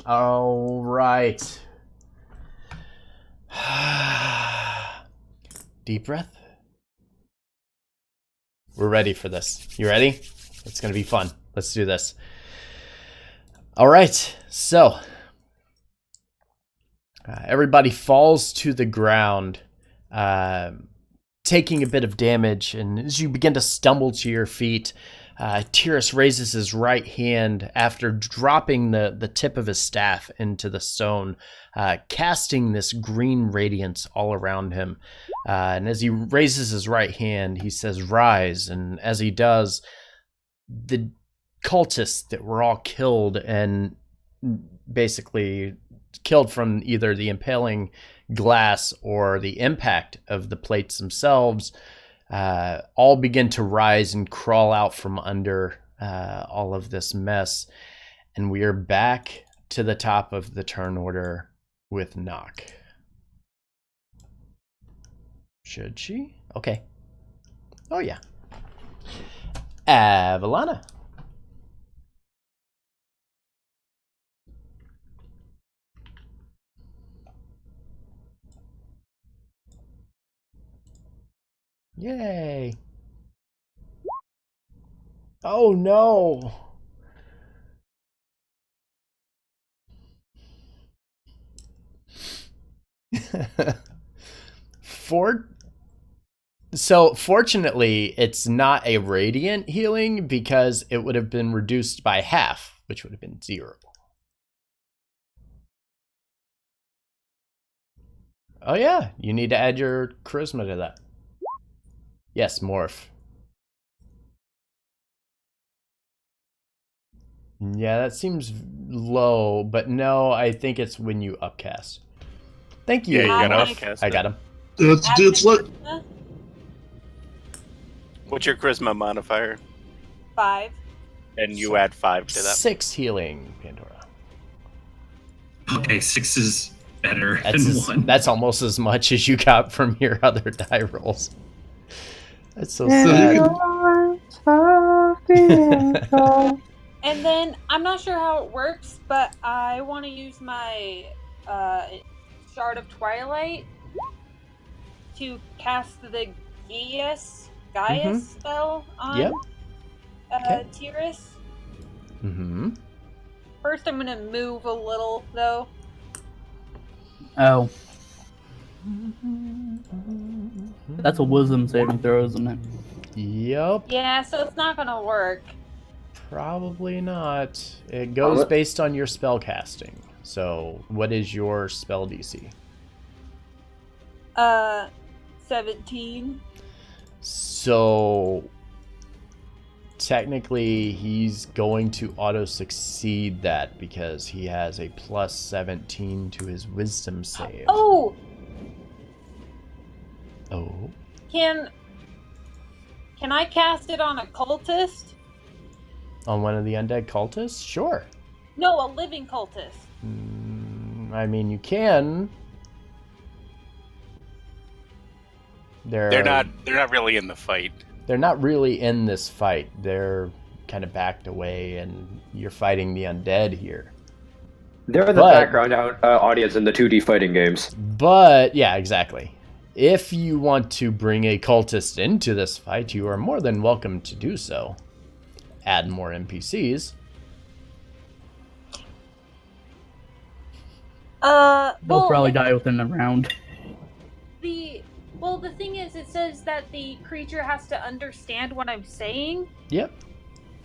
All right. Deep breath. We're ready for this. You ready? It's going to be fun. Let's do this. All right. So, everybody falls to the ground, taking a bit of damage. And as you begin to stumble to your feet, Tyris raises his right hand after dropping the tip of his staff into the stone, casting this green radiance all around him. And as he raises his right hand, he says, "Rise." And as he does, the cultists that were all killed and basically killed from either the impaling glass or the impact of the plates themselves, all begin to rise and crawl out from under all of this mess. And we are back to the top of the turn order with Knock. Should she? Okay. Oh, yeah. Avalana. Yay. Oh, no. So fortunately, it's not a radiant healing because it would have been reduced by half, which would have been 0. Oh yeah, you need to add your charisma to that. Yes, morph. Yeah, that seems low, but no, I think it's when you upcast. Thank you. Yeah, you gotta Morph. upcast I it. got him. It's like What's your charisma modifier? 5. And you add 5 to that. 6 healing, Pandora. Okay, 6 is better than 1. That's almost as much as you got from your other die rolls. That's so sad. And then I'm not sure how it works, but I want to use my Shard of Twilight to cast the Gaius spell on Tyris. Mm-hmm. First, I'm gonna move a little though. Oh. That's a wisdom saving throw, isn't it? Yep. Yeah, so it's not gonna work. Probably not. It goes based on your spell casting. So, what is your spell DC? 17. So, technically, he's going to auto-succeed that because he has a plus 17 to his wisdom save. Oh! Oh. Can I cast it on a cultist? On one of the undead cultists? Sure. No, a living cultist. I mean, you can. They're not really in the fight. They're not really in this fight. They're kind of backed away, and you're fighting the undead here. They're the background audience in the 2D fighting games. But, yeah, exactly. If you want to bring a cultist into this fight, you are more than welcome to do so. Add more NPCs. They'll probably die within a round. The thing is, it says that the creature has to understand what I'm saying. Yep.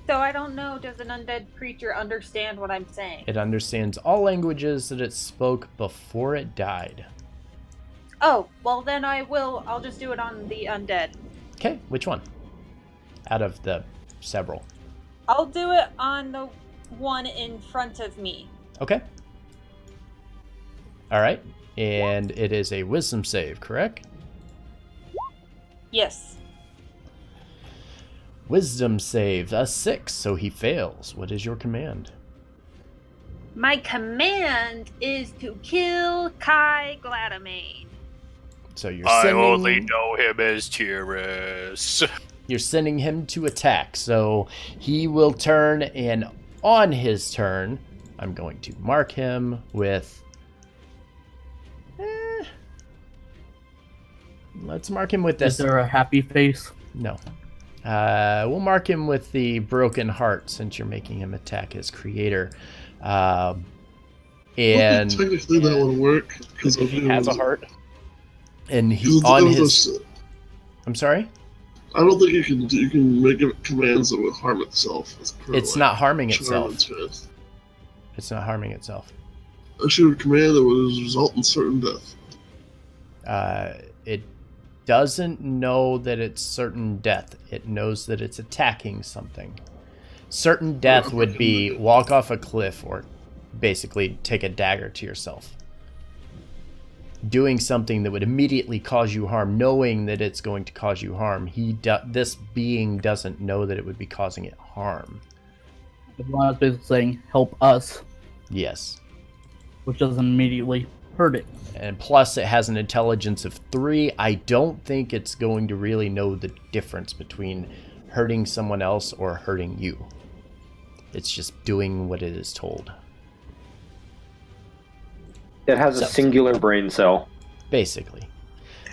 So I don't know, does an undead creature understand what I'm saying? It understands all languages that it spoke before it died. Oh, well then I'll just do it on the undead. Okay, which one? Out of the several. I'll do it on the one in front of me. Okay. Alright, and it is a wisdom save, correct? Yes. Wisdom save, a 6, so he fails. What is your command? My command is to kill Kai Gladomain. So you're sending... I only know him as Tyris. You're sending him to attack, so he will turn, and on his turn, I'm going to mark him with... let's mark him with this. Is there a happy face? No. We'll mark him with the broken heart since you're making him attack his creator. And technically that would work because If he has a heart. And he on his. I'm sorry. I don't think you can make it commands that would harm itself. It's not harming itself. It's not harming itself. Actually, a command that would result in certain death. It doesn't know that it's certain death. It knows that it's attacking something. Certain death would be walk off a cliff or basically take a dagger to yourself. Doing something that would immediately cause you harm, knowing that it's going to cause you harm. This being doesn't know that it would be causing it harm. Everyone is basically saying, help us. Yes. Which doesn't immediately hurt it. And plus it has an intelligence of 3. I don't think it's going to really know the difference between hurting someone else or hurting you. It's just doing what it is told. It has a singular brain cell. Basically.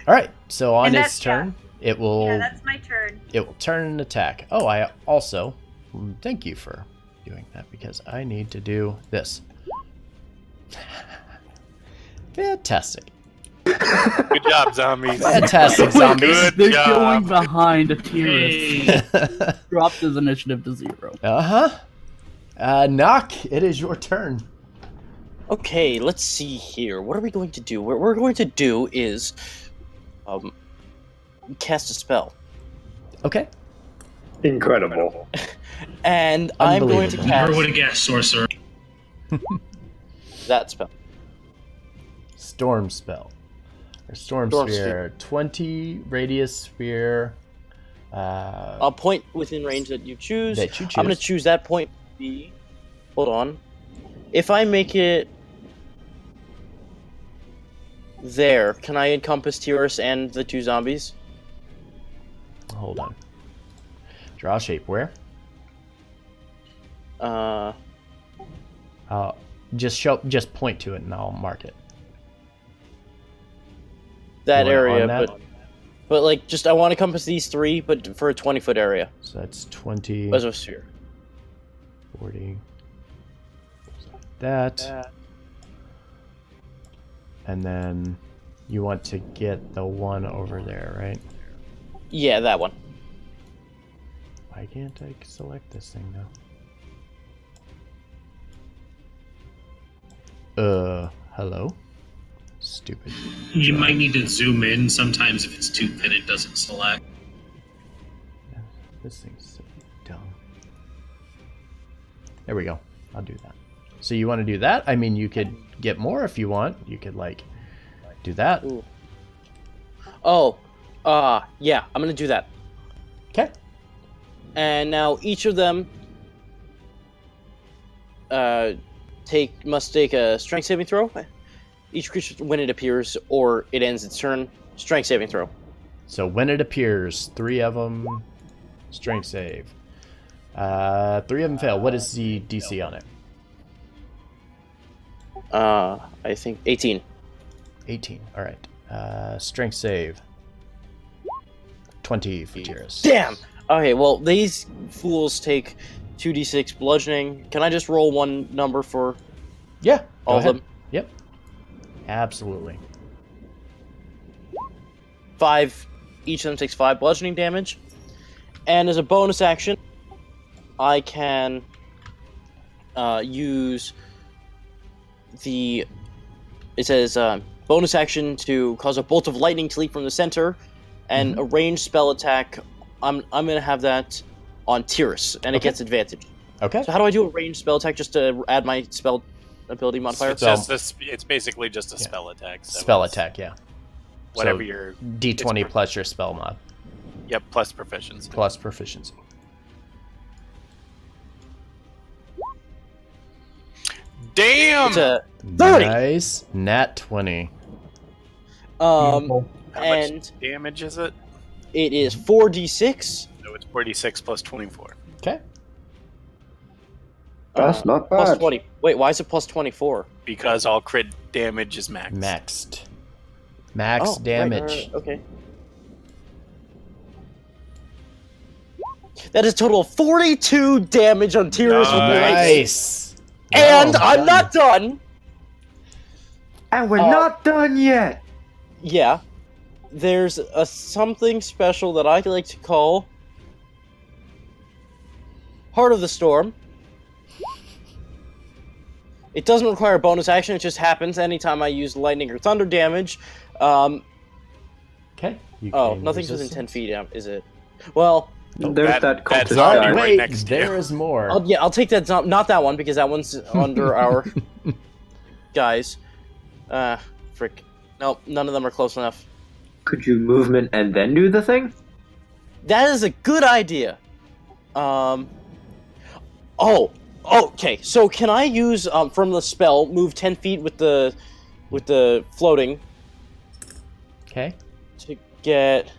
Alright, so on And its turn, it will... Yeah, that's my turn. It will turn and attack. Oh, I also... Thank you for doing that, because I need to do this. Fantastic. Good job, zombies. Fantastic, zombies. Good They're job. going behind Tyris. Dropped his initiative to 0. Knock, it is your turn. Okay, let's see here. What are we going to do? What we're going to do is cast a spell. Okay. Incredible. And I'm going to Never cast would have guessed sorcerer. that spell. Storm spell. Or storm sphere. 20 radius sphere. A point within range that you choose. That you choose. I'm going to choose that point. Hold on. If I make it there, can I encompass Tyris and the 2 zombies? Hold on. Draw shape. Where? Just point to it and I'll mark it. That You want it area, on that? but like, just I want to encompass these 3, but for a 20-foot area. So that's 20, As a sphere. 40, that. And then you want to get the one over there, right? Yeah, that one. Why can't I select this thing now? Hello? Stupid. You might need to zoom in sometimes if it's too thin, it doesn't select. This thing's so dumb. There we go. I'll do that. So you want to do that? I mean, you could get more if you want. You could, like, do that. Ooh. Oh, yeah, I'm gonna do that. Okay. And now each of them must take a strength saving throw. Each creature, when it appears or it ends its turn, strength saving throw. So when it appears, 3 of them, strength save. 3 of them fail. What is the DC on it? I think 18. 18. All right. Strength save. 20 for Tyris. Damn! Okay, well, these fools take 2d6 bludgeoning. Can I just roll one number for Yeah. all of them? Yep. Absolutely. 5. Each of them takes 5 bludgeoning damage. And as a bonus action, I can use the... It says bonus action to cause a bolt of lightning to leap from the center, and a ranged spell attack. I'm gonna have that on Tyris, and it gets advantage. Okay. So how do I do a ranged spell attack just to add my spell ability modifier? It's just it's basically just a spell attack. So Spell it's attack, yeah. Whatever So your D20 plus your spell mod. Yep, plus proficiency. Plus proficiency. Damn! It's a 30! Nice. Nat 20. How much And damage is it? it is 4d6. So it's 46 plus 24. Okay. That's not Plus bad. 20. Wait, why is it plus 24? Because all crit damage is maxed. Max damage. Right, okay. That is a total of 42 damage on Tyris with the lightning. Nice. And Well I'm done. not done. And we're not done yet. Yeah. There's a something special that I like to call Heart of the Storm. It doesn't require a bonus action, it just happens anytime I use lightning or thunder damage. Okay. Nothing's within 10 feet, is it? Well, There's that cultist zombie guy. right Wait, next to you. there is more. I'll take that. Not that one, because that one's under our guys. Frick. Nope, none of them are close enough. Could you movement and then do the thing? That is a good idea. Oh, okay. So can I use from the spell move 10 feet with the floating Okay. to get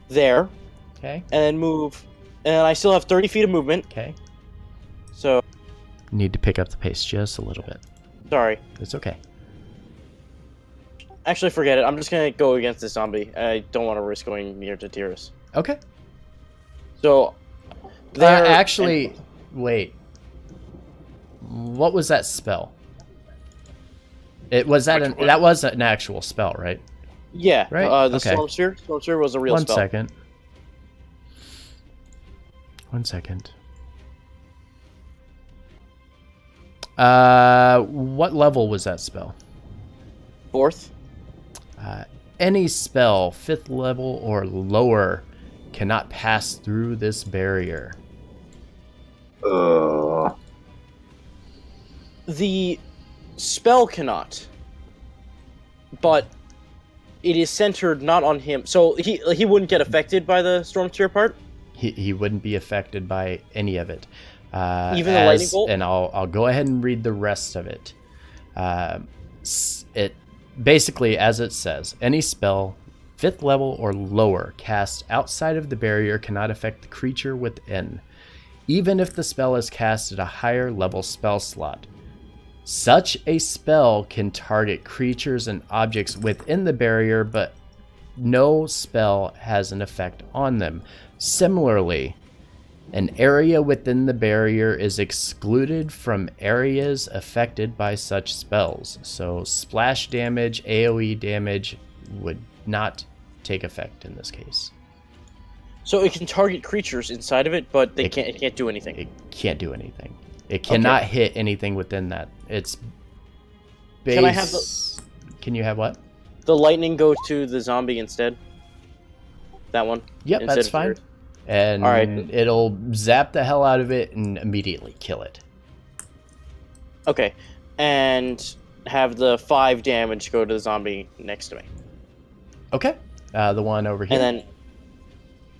there, Okay. and then move, and I still have 30 feet of movement. Okay. So Need to pick up the pace just a little bit. sorry. It's okay. Actually, forget it. I'm just gonna go against this zombie. I don't want to risk going near to Tyris. Okay. So there. Actually, wait. What was that spell? That was an actual spell, right? Yeah. Right? The Okay. Storm Sphere. Storm Sphere was a real spell. 1 second. 1 second. What level was that spell? 4th. Any spell, 5th level or lower, cannot pass through this barrier. The spell cannot, but it is centered not on him. So he wouldn't get affected by the Storm Sphere part. He wouldn't be affected by any of it. Even the lightning bolt? And I'll go ahead and read the rest of it. It basically, as it says, any spell 5th level or lower cast outside of the barrier cannot affect the creature within, even if the spell is cast at a higher level spell slot. Such a spell can target creatures and objects within the barrier, but no spell has an effect on them. Similarly, an area within the barrier is excluded from areas affected by such spells. So splash damage, AoE damage would not take effect in this case. So it can target creatures inside of it, but it can't do anything. It can't do anything. It cannot hit anything within that. It's base... Can I have Can you have what? the lightning go to the zombie instead? That one? Yep, Instead that's of fine. yours? And All right. it'll zap the hell out of it and immediately kill it. Okay. And have the 5 damage go to the zombie next to me. Okay. The one over here. And then...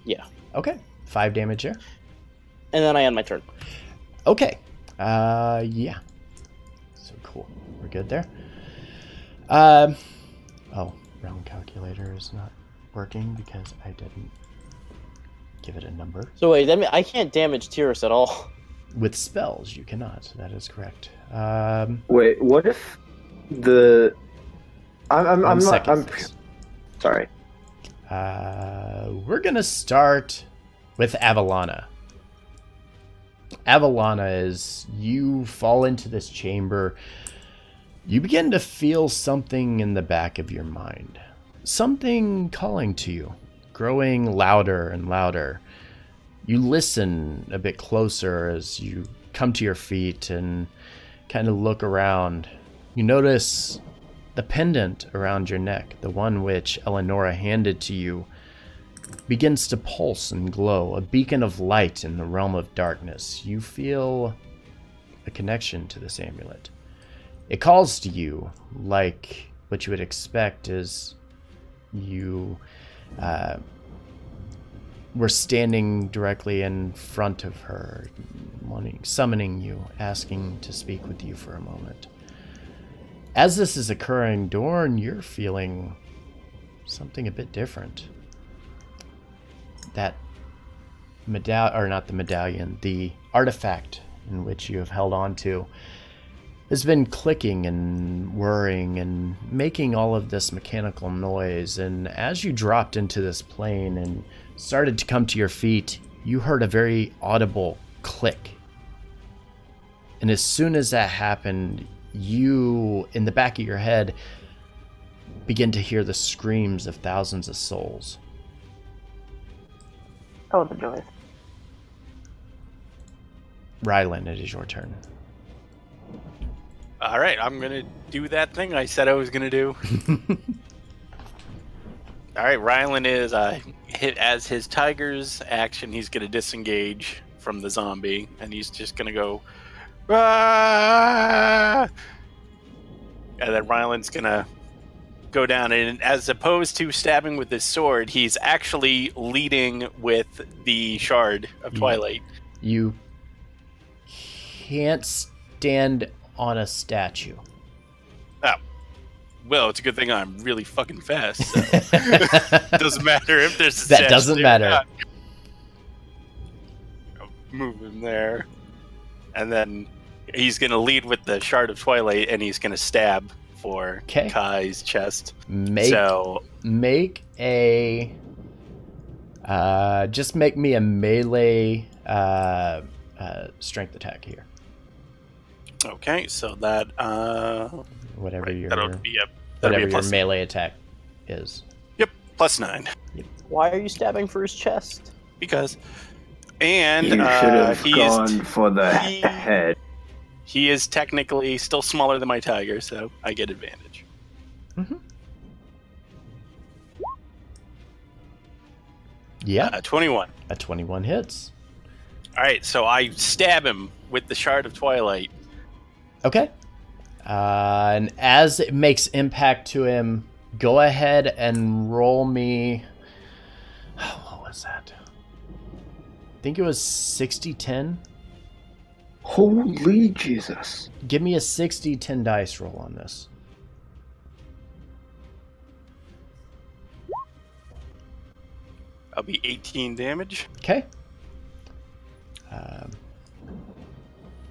Yeah. Okay. 5 damage there. And then I end my turn. Okay. Yeah. So cool. We're good there. Oh, round calculator is not working because I didn't give it a number. So wait, that mean I can't damage Tyris at all. With spells, you cannot. That is correct. Wait, what if the... I'm not... second. Sorry. We're gonna start with Avalana. Avalana, is you fall into this chamber, you begin to feel something in the back of your mind. Something calling to you, growing louder and louder. You listen a bit closer as you come to your feet and kind of look around. You notice the pendant around your neck, the one which Eleonora handed to you, begins to pulse and glow, a beacon of light in the realm of darkness. You feel a connection to this amulet. It calls to you like what you would expect as you were standing directly in front of her, summoning you, asking to speak with you for a moment. As this is occurring, Dorn, you're feeling something a bit different. That the artifact in which you have held on to has been clicking and whirring and making all of this mechanical noise. And as you dropped into this plane and started to come to your feet, you heard a very audible click. And as soon as that happened, you, in the back of your head, begin to hear the screams of thousands of souls. Oh, the joys. Rylan, it is your turn. All right, I'm gonna do that thing I said I was gonna do. All right, Rylan is hit as his tiger's action. He's gonna disengage from the zombie, and he's just gonna go, "Ah!" And then Rylan's gonna go down, and as opposed to stabbing with his sword, he's actually leading with the shard of Twilight. You can't stand on a statue. Oh. Well, it's a good thing I'm really fucking fast. So. Doesn't matter if there's a That statue doesn't or matter. not. Move him there. And then he's going to lead with the Shard of Twilight, and he's going to stab for Kai's chest. Make a... just make me a melee strength attack here. Okay, so that whatever your that'll be a your melee attack is. Yep, +9. Yep. Why are you stabbing for his chest? Because, and You should have he gone is for the head. He is technically still smaller than my tiger, so I get advantage. Mm-hmm. Yeah, 21. A 21 hits. All right, so I stab him with the Shard of Twilight. Okay. And as it makes impact to him, go ahead and roll me... What was that? I think it was 60-10. Holy Jesus. Give me a 60-10 dice roll on this. I'll be 18 damage. Okay.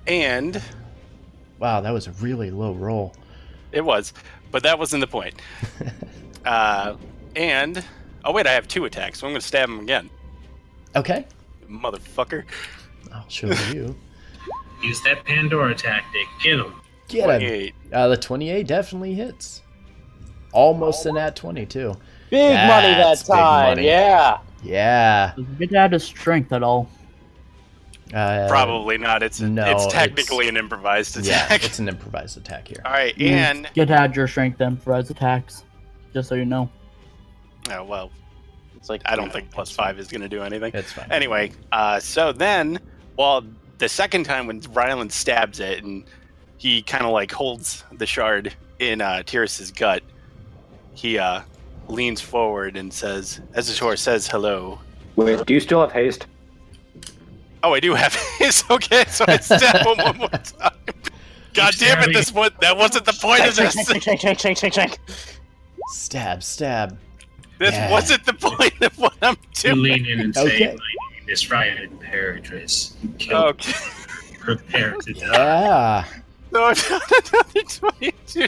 And... Wow, that was a really low roll. It was, but that wasn't the point. And... Oh, wait, I have 2 attacks, so I'm going to stab him again. Okay. Motherfucker. I'll show you. Use that Pandora tactic. Get him. Get 28. him. The 28 definitely hits. Almost an at 20, too. Big money that That's big time, money. yeah. Yeah. Does it get to add his strength at all? Probably not. It's technically an improvised attack. Yeah, it's an improvised attack here. All right, You and... get to add your strength to improvised attacks, just so you know. Oh, well. It's like I don't think +5 is going to do anything. It's fine. Anyway, so then, well, the second time when Rylan stabs it, and he kind of like holds the shard in Tyris's gut, he leans forward and says, as the sword says hello. Wait, do you still have haste? Oh, I do have his. Okay, so I stab him one more time. God damn it, that wasn't the point of this. Shank. Stab. This wasn't the point of what I'm You doing. lean in and say, Okay. "My name is Ryan Imperatrix. You killed Okay. Prepare to die." Yeah. So I've done another 22.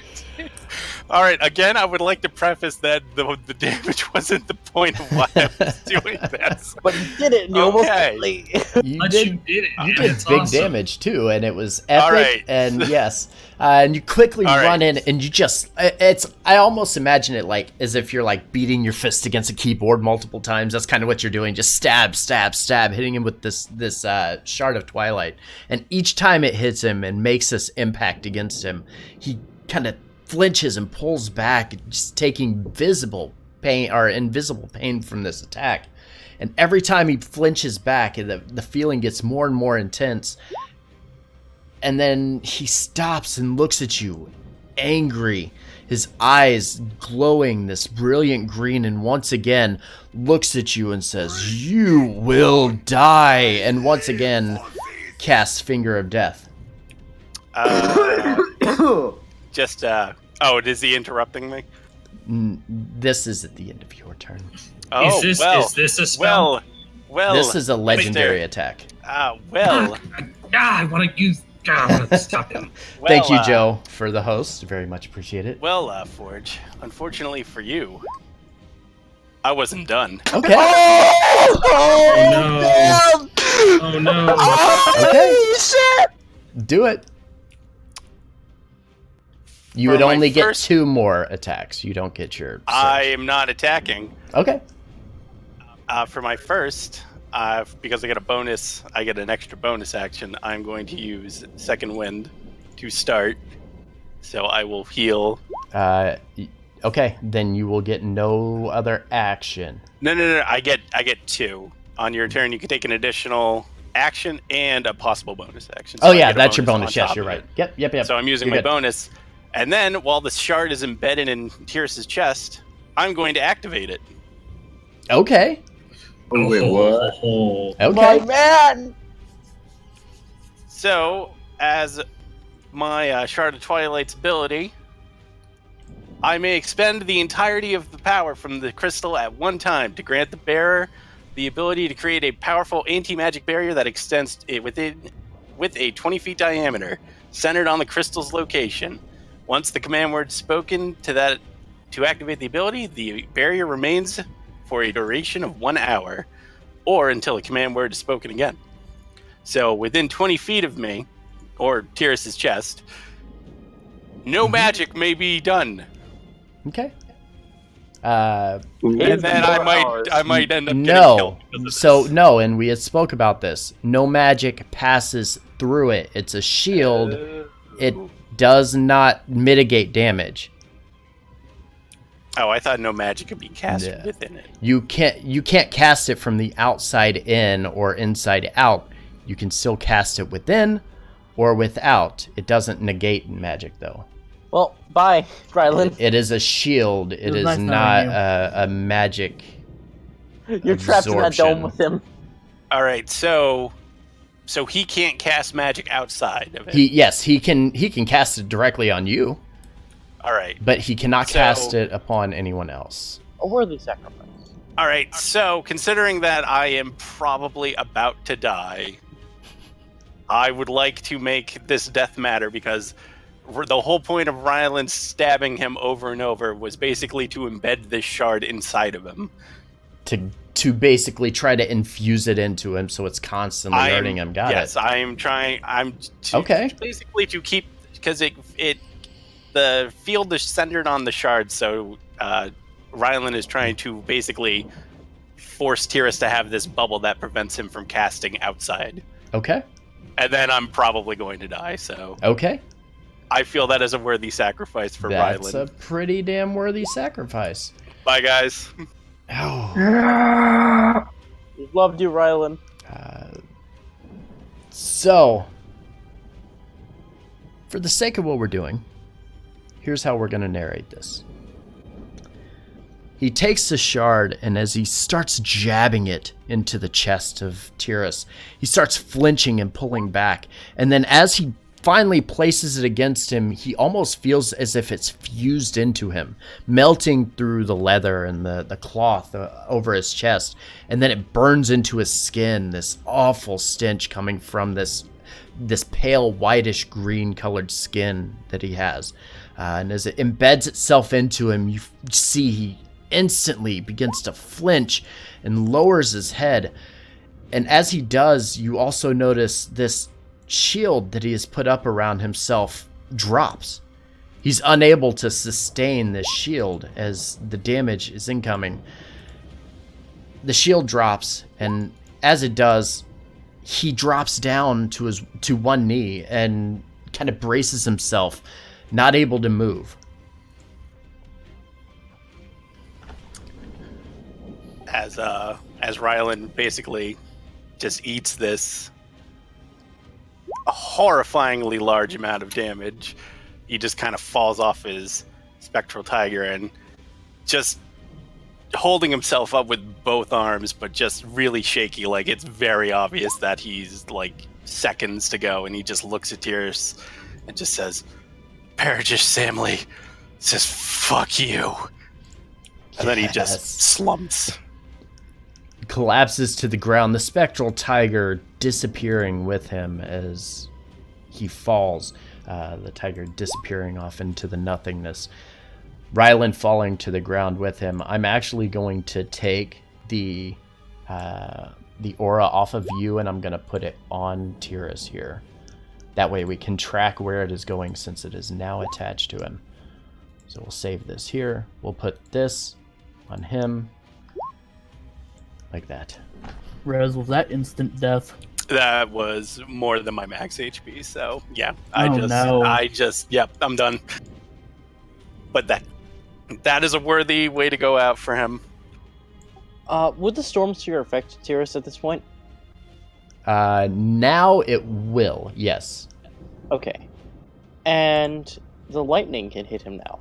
All right, again, I would like to preface that the damage wasn't the point of why I was doing this. But you did it, and you almost late. You But did, you did it. you man. did It's big awesome. damage, too, and it was epic. All right. And yes. And you quickly All run right. in, and you just... I almost imagine it like as if you're like beating your fist against a keyboard multiple times. That's kind of what you're doing. Just stab, hitting him with this Shard of Twilight. And each time it hits him and makes this impact against him, he kind of flinches and pulls back, just taking invisible pain from this attack. And every time he flinches back, the feeling gets more and more intense. And then he stops and looks at you, angry, his eyes glowing this brilliant green, and once again looks at you and says, "You will die," and once again casts Finger of Death. Is he interrupting me? This is at the end of your turn. Oh, Is this a spell? Well, This is a legendary attack. Well, I want to use. God, I want to stop him. Thank you, Joe, for the host. Very much appreciate it. Well, Forge, unfortunately for you, I wasn't done. Okay. Oh no! Oh no! Okay. Do it. You For would my only get first- 2 more attacks. You don't get your. I surge. am not attacking. Okay. For my first, because I get a bonus, I get an extra bonus action. I'm going to use Second Wind to start. So I will heal. Okay, then you will get no other action. No. I get 2 on your turn. You can take an additional action and a possible bonus action. So Oh I yeah, get a that's your on bonus. Yes, top you're of right. it. Yep. So I'm using You're my good. bonus, and then while the shard is embedded in Tyris's chest, I'm going to activate it. Okay. Wait, what? Okay. My man! So, as my Shard of Twilight's ability, I may expend the entirety of the power from the crystal at one time to grant the bearer the ability to create a powerful anti-magic barrier that extends it with a 20 feet diameter, centered on the crystal's location. Once the command word is spoken to activate the ability, the barrier remains for a duration of 1 hour, or until a command word is spoken again. So within 20 feet of me, or Tyris's chest, no magic may be done. Okay. And then I might end up getting No. killed because of So this. no, and we had spoke about this. No magic passes through it. It's a shield. It does not mitigate damage. Oh, I thought no magic could be cast Yeah. within it. You can't cast it from the outside in or inside out. You can still cast it within or without. It doesn't negate magic though. Well, bye, Rylan. It is a shield. It was is nice not knowing a magic. You're trapped in that dome absorption. with him. All right, so he can't cast magic outside of it. He can cast it directly on you, All right. but he cannot So- cast it upon anyone else. A worthy sacrifice. All right, so considering that I am probably about to die, I would like to make this death matter because the whole point of Ryland stabbing him over and over was basically to embed this shard inside of him. To basically try to infuse it into him so it's constantly hurting him. Got yes, it. I'm trying. Okay. Basically to keep, because the field is centered on the shard, so Ryland is trying to basically force Tyris to have this bubble that prevents him from casting outside. Okay. And then I'm probably going to die, so Okay. I feel that is a worthy sacrifice for That's Ryland. a pretty damn worthy sacrifice. Bye, guys. Oh. We've loved you, Rylan. So, for the sake of what we're doing, here's how we're going to narrate this. He takes the shard, and as he starts jabbing it into the chest of Tyris, he starts flinching and pulling back. And then as he finally places it against him, he almost feels as if it's fused into him, melting through the leather and the cloth over his chest. And then it burns into his skin, this awful stench coming from this pale whitish green colored skin that he has. And as it embeds itself into him, you see he instantly begins to flinch and lowers his head. And as he does, you also notice this shield that he has put up around himself drops. He's unable to sustain this shield as the damage is incoming. The shield drops, and as it does, he drops down to one knee and kind of braces himself, not able to move. As Ryland basically just eats this horrifyingly large amount of damage, he just kind of falls off his spectral tiger and just holding himself up with both arms, but just really shaky. Like, it's very obvious that he's like seconds to go, and he just looks at Tyris and just says, Paragish Samley says, fuck you. And then he just slumps. Collapses to the ground, the spectral tiger disappearing with him as he falls, the tiger disappearing off into the nothingness. Ryland falling to the ground with him. I'm actually going to take the aura off of you, and I'm going to put it on Tyris here. That way we can track where it is going since it is now attached to him. So we'll save this here. We'll put this on him. Like that. Rez, was that instant death? That was more than my max HP, so yeah. Yep, I'm done. But that is a worthy way to go out for him. Would the storm sphere affect Tyris at this point? Now it will, yes. Okay. And the lightning can hit him now.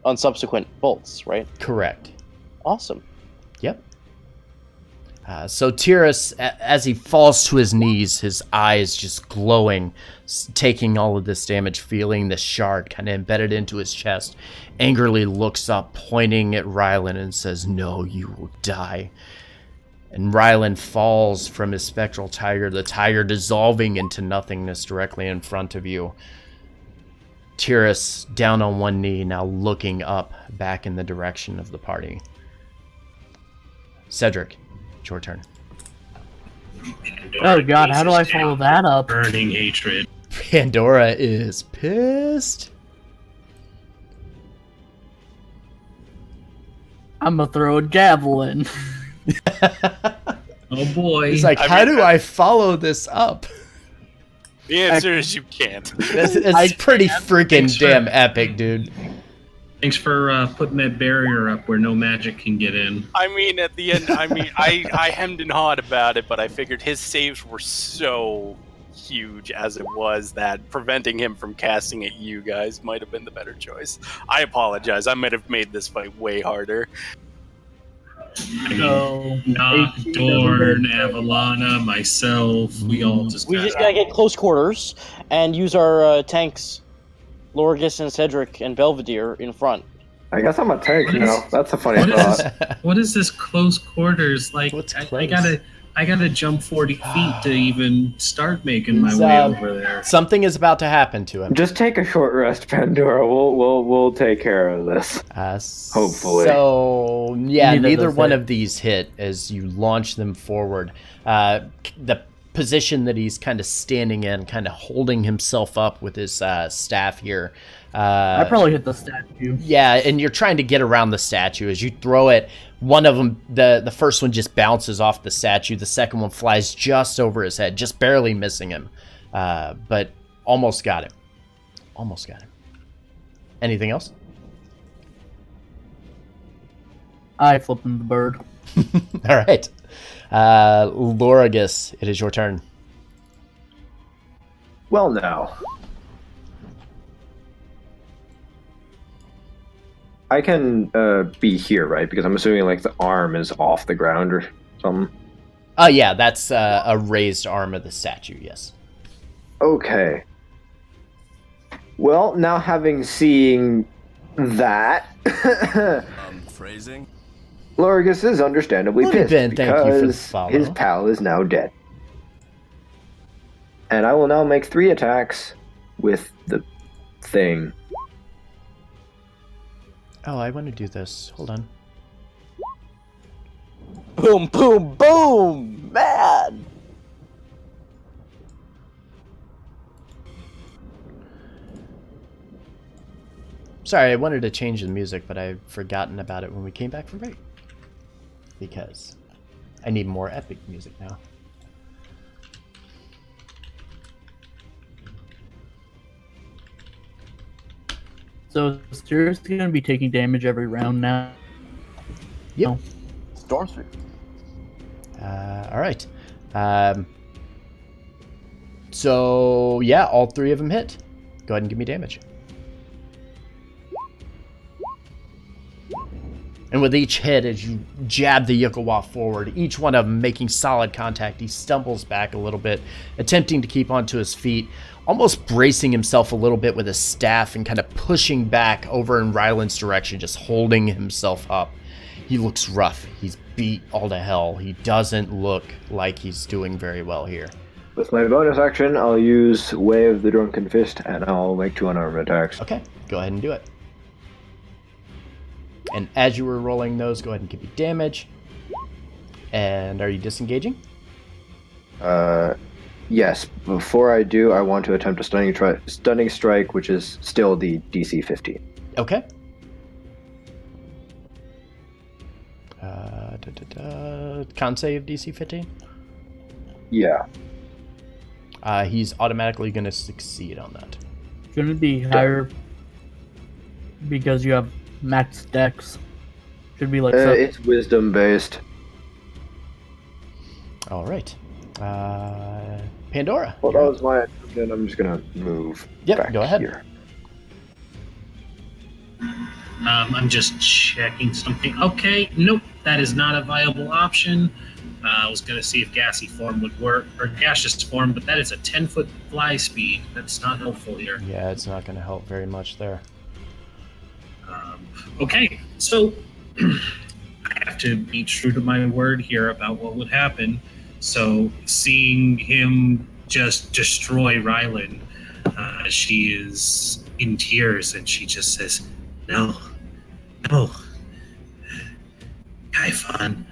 On subsequent bolts, right? Correct. Awesome. Yep. So Tyris, as he falls to his knees, his eyes just glowing, taking all of this damage, feeling the shard kind of embedded into his chest, angrily looks up, pointing at Ryland and says, "No, you will die." And Ryland falls from his spectral tiger, the tiger dissolving into nothingness directly in front of you. Tyris down on one knee, now looking up back in the direction of the party. Cedric, it's your turn. Oh god, how do I follow that up? Burning hatred. Pandora is pissed. I'm gonna throw a javelin. Oh boy. He's like, how do I follow this up? The answer is you can't. It's pretty freaking damn epic, dude. Thanks for putting that barrier up where no magic can get in. I mean, at the end, I hemmed and hawed about it, but I figured his saves were so huge as it was that preventing him from casting at you guys might have been the better choice. I apologize. I might have made this fight way harder. Nock, Dorn, Avalana, myself, we all just gotta get close quarters and use our tanks, Lorgus and Cedric and Belvedere in front. I guess I'm a tank now. That's a funny thought. What is this close quarters like? I gotta jump 40 feet to even start making my way over there. Something is about to happen to him. Just take a short rest, Pandora. We'll take care of this. Hopefully. So yeah, neither one of these hit as you launch them forward. The position that he's kind of standing in, kind of holding himself up with his staff here. I probably hit the statue. Yeah, and you're trying to get around the statue. As you throw it, one of them, the first one just bounces off the statue. The second one flies just over his head, just barely missing him. But almost got him. Almost got him. Anything else? I flipped him the bird. All right. Lorgus, it is your turn. Well, now. I can be here, right? Because I'm assuming like the arm is off the ground or something. Yeah, that's a raised arm of the statue, yes. Okay. Well, now having seen that, phrasing. Lorgus is understandably pissed thank you for the because follow. his pal is now dead. And I will now make 3 attacks with the thing. Oh, I want to do this. Hold on. Boom, boom, boom! Man! Sorry, I wanted to change the music, but I've forgotten about it when we came back from break. Because I need more epic music now. So Tyris going to be taking damage every round now? Yep. Oh. Storm Sphere. All right. So, yeah, all 3 of them hit. Go ahead and give me damage. And with each hit, as you jab the Yukawa forward, each one of them making solid contact, he stumbles back a little bit, attempting to keep onto his feet, almost bracing himself a little bit with his staff and kind of pushing back over in Ryland's direction, just holding himself up. He looks rough. He's beat all to hell. He doesn't look like he's doing very well here. With my bonus action, I'll use Way of the Drunken Fist, and I'll make 2 unarmed attacks. Okay, go ahead and do it. And as you were rolling those, go ahead and give me damage. And are you disengaging? Yes. Before I do, I want to attempt a stunning strike, which is still the DC 15. Okay. Con save DC 15? Yeah. He's automatically going to succeed on that. Shouldn't it be higher because you have max dex? Should be like It's wisdom based. All right. Pandora. Well, that was my. Then I'm just gonna move. Yep, back go ahead. Here. I'm just checking something. Okay, nope, that is not a viable option. I was going to see if gassy form would work, or gaseous form, but that is a 10-foot fly speed. That's not helpful here. Yeah, it's not going to help very much there. Okay, so I have to be true to my word here about what would happen. So seeing him just destroy Rylan, she is in tears, and she just says, No. Kaifan,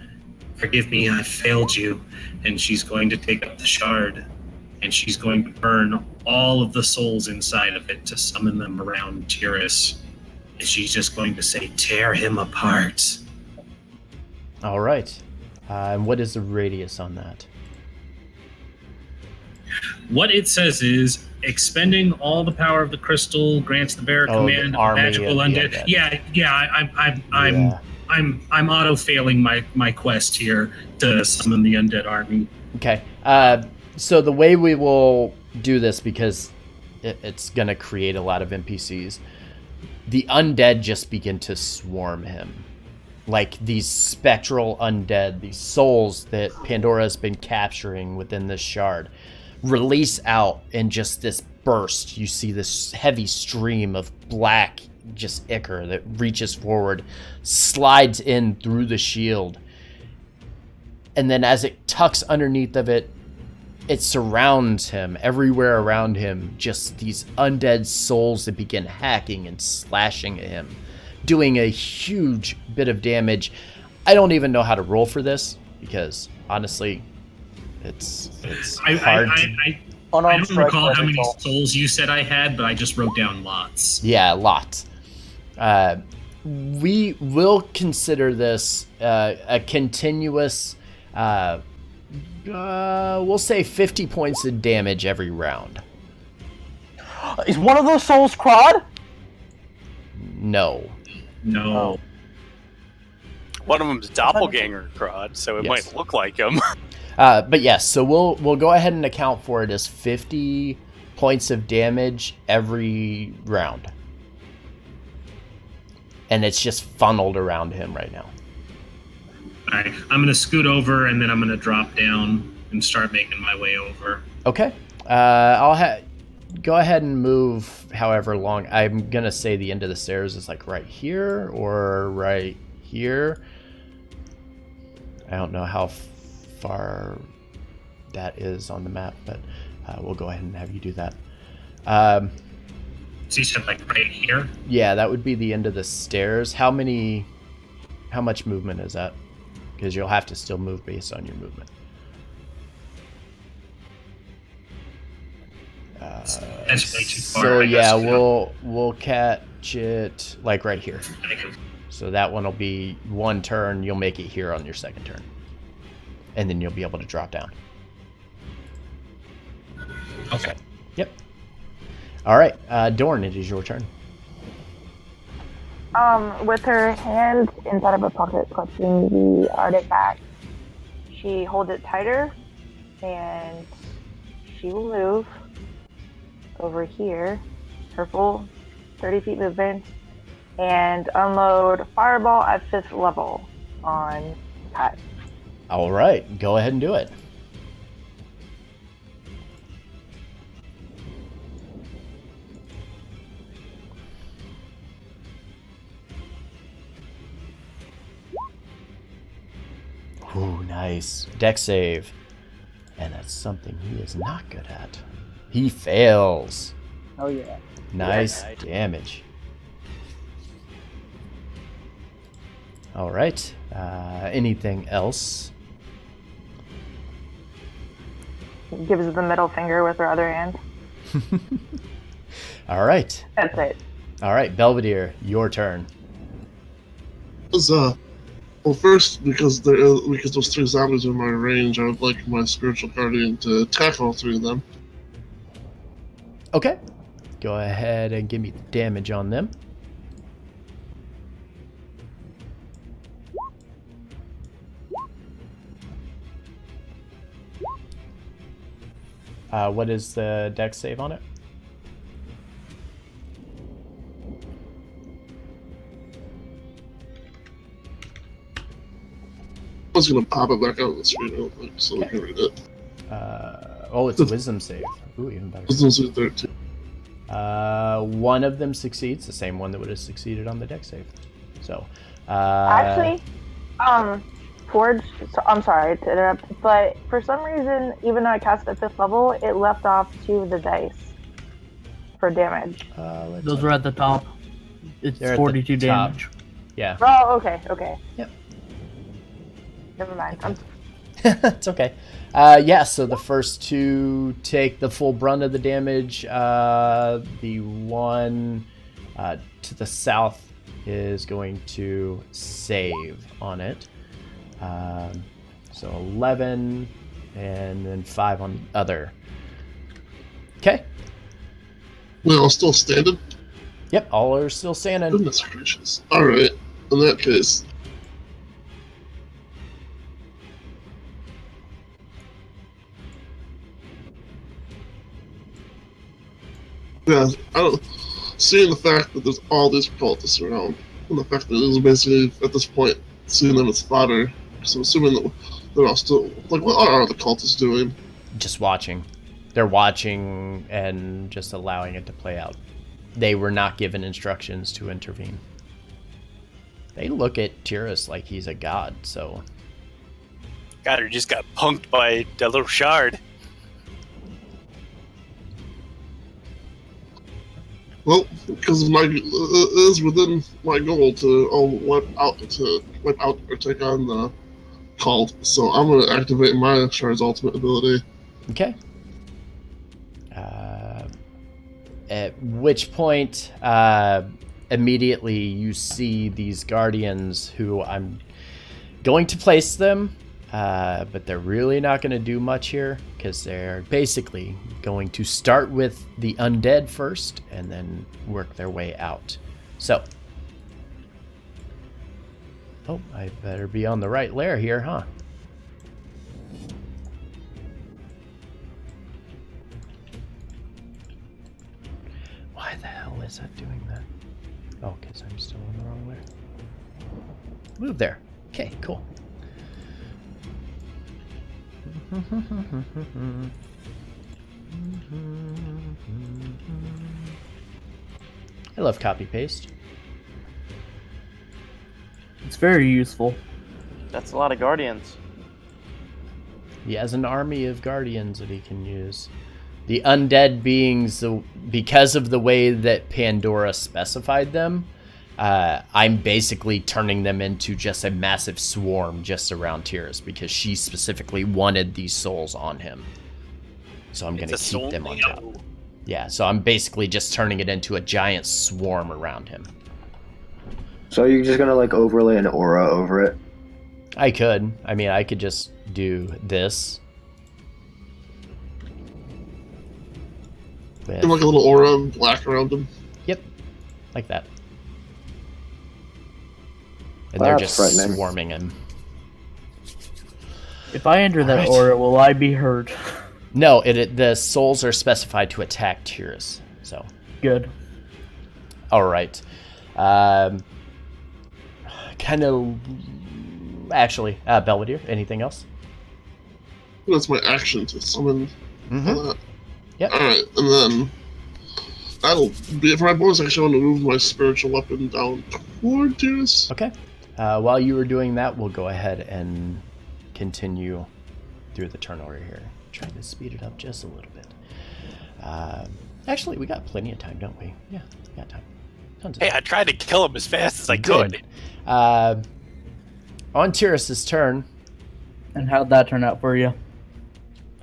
forgive me, I failed you. And she's going to take up the shard, and she's going to burn all of the souls inside of it to summon them around Tyris. And she's just going to say, tear him apart. All right. And what is the radius on that? What it says is, expending all the power of the crystal grants the bearer command of magical undead. I'm auto failing my quest here to summon the undead army. Okay. So the way we will do this, because it's going to create a lot of NPCs, the undead just begin to swarm him. Like these spectral undead, these souls that Pandora has been capturing within this shard, release out in just this burst. You see this heavy stream of black just ichor that reaches forward, slides in through the shield, and then as it tucks underneath of it, it surrounds him. Everywhere around him, just these undead souls that begin hacking and slashing at him, doing a huge bit of damage. I don't even know how to roll for this, because honestly, it's hard. I don't recall how many souls you said I had, but I just wrote down lots. Yeah, lots. We will consider this a continuous, we'll say 50 points of damage every round. Is one of those souls Crod? No. No. One of them's doppelganger Crod, so it might look like him. But yes, so we'll go ahead and account for it as 50 points of damage every round. And it's just funneled around him right now. Alright, I'm going to scoot over, and then I'm going to drop down and start making my way over. Okay. I'll go ahead and move however long. I'm going to say the end of the stairs is like right here or right here. I don't know how far that is on the map, but we'll go ahead and have you do that. So you said like right here? Yeah, that would be the end of the stairs. How much movement is that? Because you'll have to still move based on your movement. That's way too far. So yeah, we'll catch it like right here. So that one will be one turn. You'll make it here on your second turn, and then you'll be able to drop down. Okay. Yep. All right, Dorn, it is your turn. With her hand inside of her pocket clutching the artifact, she holds it tighter, and she will move over here, her full 30 feet movement, and unload Fireball at 5th level on Kai. All right, go ahead and do it. Ooh, nice. Dex save. And that's That's something he is not good at. He fails. Oh yeah. Nice damage. All right. Anything else? Gives the middle finger with her other hand. All right. That's it. All right, Belvedere, your turn. Well, first, because those 3 zombies are in my range, I would like my spiritual guardian to attack all 3 of them. Okay. Go ahead and give me the damage on them. What is the dex save on it? I was going to pop it back out on the screen real quick so we can read it. It's a wisdom save. Ooh, even better. Wisdom save 13. One of them succeeds, the same one that would have succeeded on the dex save. So, Actually, Forge, I'm sorry to interrupt, but for some reason, even though I cast at 5th level, it left off 2 of the dice for damage. Those were at the top. It's They're at 42 the top. damage. Yeah. Oh, okay. Yep. Never mind. It's okay. So the first 2 take the full brunt of the damage. The one to the south is going to save on it. So 11 and then 5 on the other. Okay. We all still standing? Yep, all are still standing. Goodness gracious. Alright, in that case. Yeah, seeing the fact that there's all these cultists around, and the fact that it is basically, at this point, seeing them as fodder, so I'm assuming that they're all still, like, what are the cultists doing? Just watching. They're watching and just allowing it to play out. They were not given instructions to intervene. They look at Tyris like he's a god, so... God, he just got punked by a little shard. Well, because it is within my goal to wipe out or take on the cult, so I'm going to activate my shard's ultimate ability. Okay. At which point, immediately you see these guardians who I'm going to place them, but they're really not going to do much here because they're basically going to start with the undead first and then work their way out. So, I better be on the right layer here, huh? Why the hell is that doing that? Oh, because I'm still on the wrong layer. Move there. Okay, cool. I love copy paste. It's very useful. That's a lot of guardians. He has an army of guardians that he can use. The undead beings, because of the way that Pandora specified them, I'm basically turning them into just a massive swarm just around Tyris because she specifically wanted these souls on him. So I'm going to keep them on top. Yeah, so I'm basically just turning it into a giant swarm around him. So you're just going to overlay an aura over it? I could. I mean, I could just do this. Like a little aura of black around him? Yep, like that. And they're just swarming him. If I enter that aura, will I be hurt? No, the souls are specified to attack Tyris. So good. All right. Belvedere. Anything else? That's my action to summon all that. Yep. Alright, and then that'll be it for my bonus action. I want to move my spiritual weapon down toward Tyris. Okay. While you were doing that, we'll go ahead and continue through the turn order here. try to speed it up just a little bit. Actually, we got plenty of time, don't we? Yeah, we got time. Tons of Hey, time. I tried to kill him as fast as I You could. did. On Tyris' turn. And how'd that turn out for you?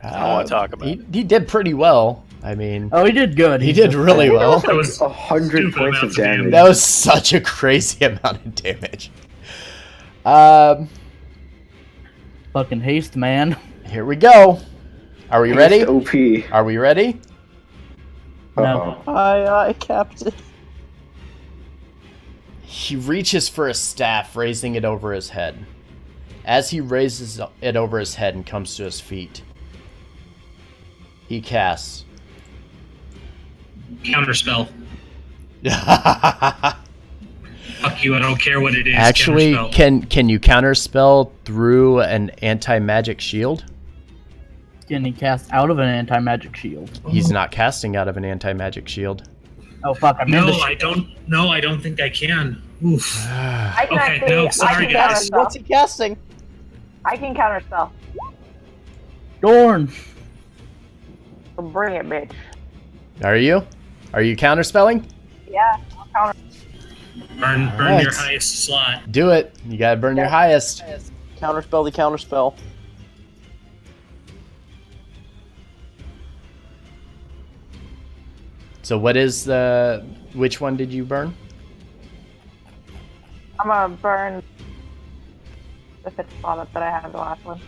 I don't want to talk about it. He did pretty well. I mean, Oh, he did good. he did really well. That was 100 stupid points of amounts of damage. That was such a crazy amount of damage. Fucking haste, man. Here we go. Are we ready? OP. Are we ready? No. Aye, Captain. He reaches for a staff, raising it over his head. As he raises it over his head and comes to his feet, he casts. Counterspell. Fuck you, I don't care what it is. Actually, Counterspell. can you counterspell through an anti-magic shield? Can he cast out of an anti-magic shield? He's not casting out of an anti-magic shield. Oh fuck! I'm No, in the I don't. No, I don't think I can. Oof. I can Okay, actually, no, sorry, I can guys. counterspell. What's he casting? I can counterspell. Dorn. So bring it, bitch. Are you? Are you counterspelling? Yeah, I'll counter. Burn Alright. your highest slot. Do it. You gotta burn your highest. Counterspell the counterspell. So what is the... Which one did you burn? I'm gonna burn the fifth spot up that I had the last one.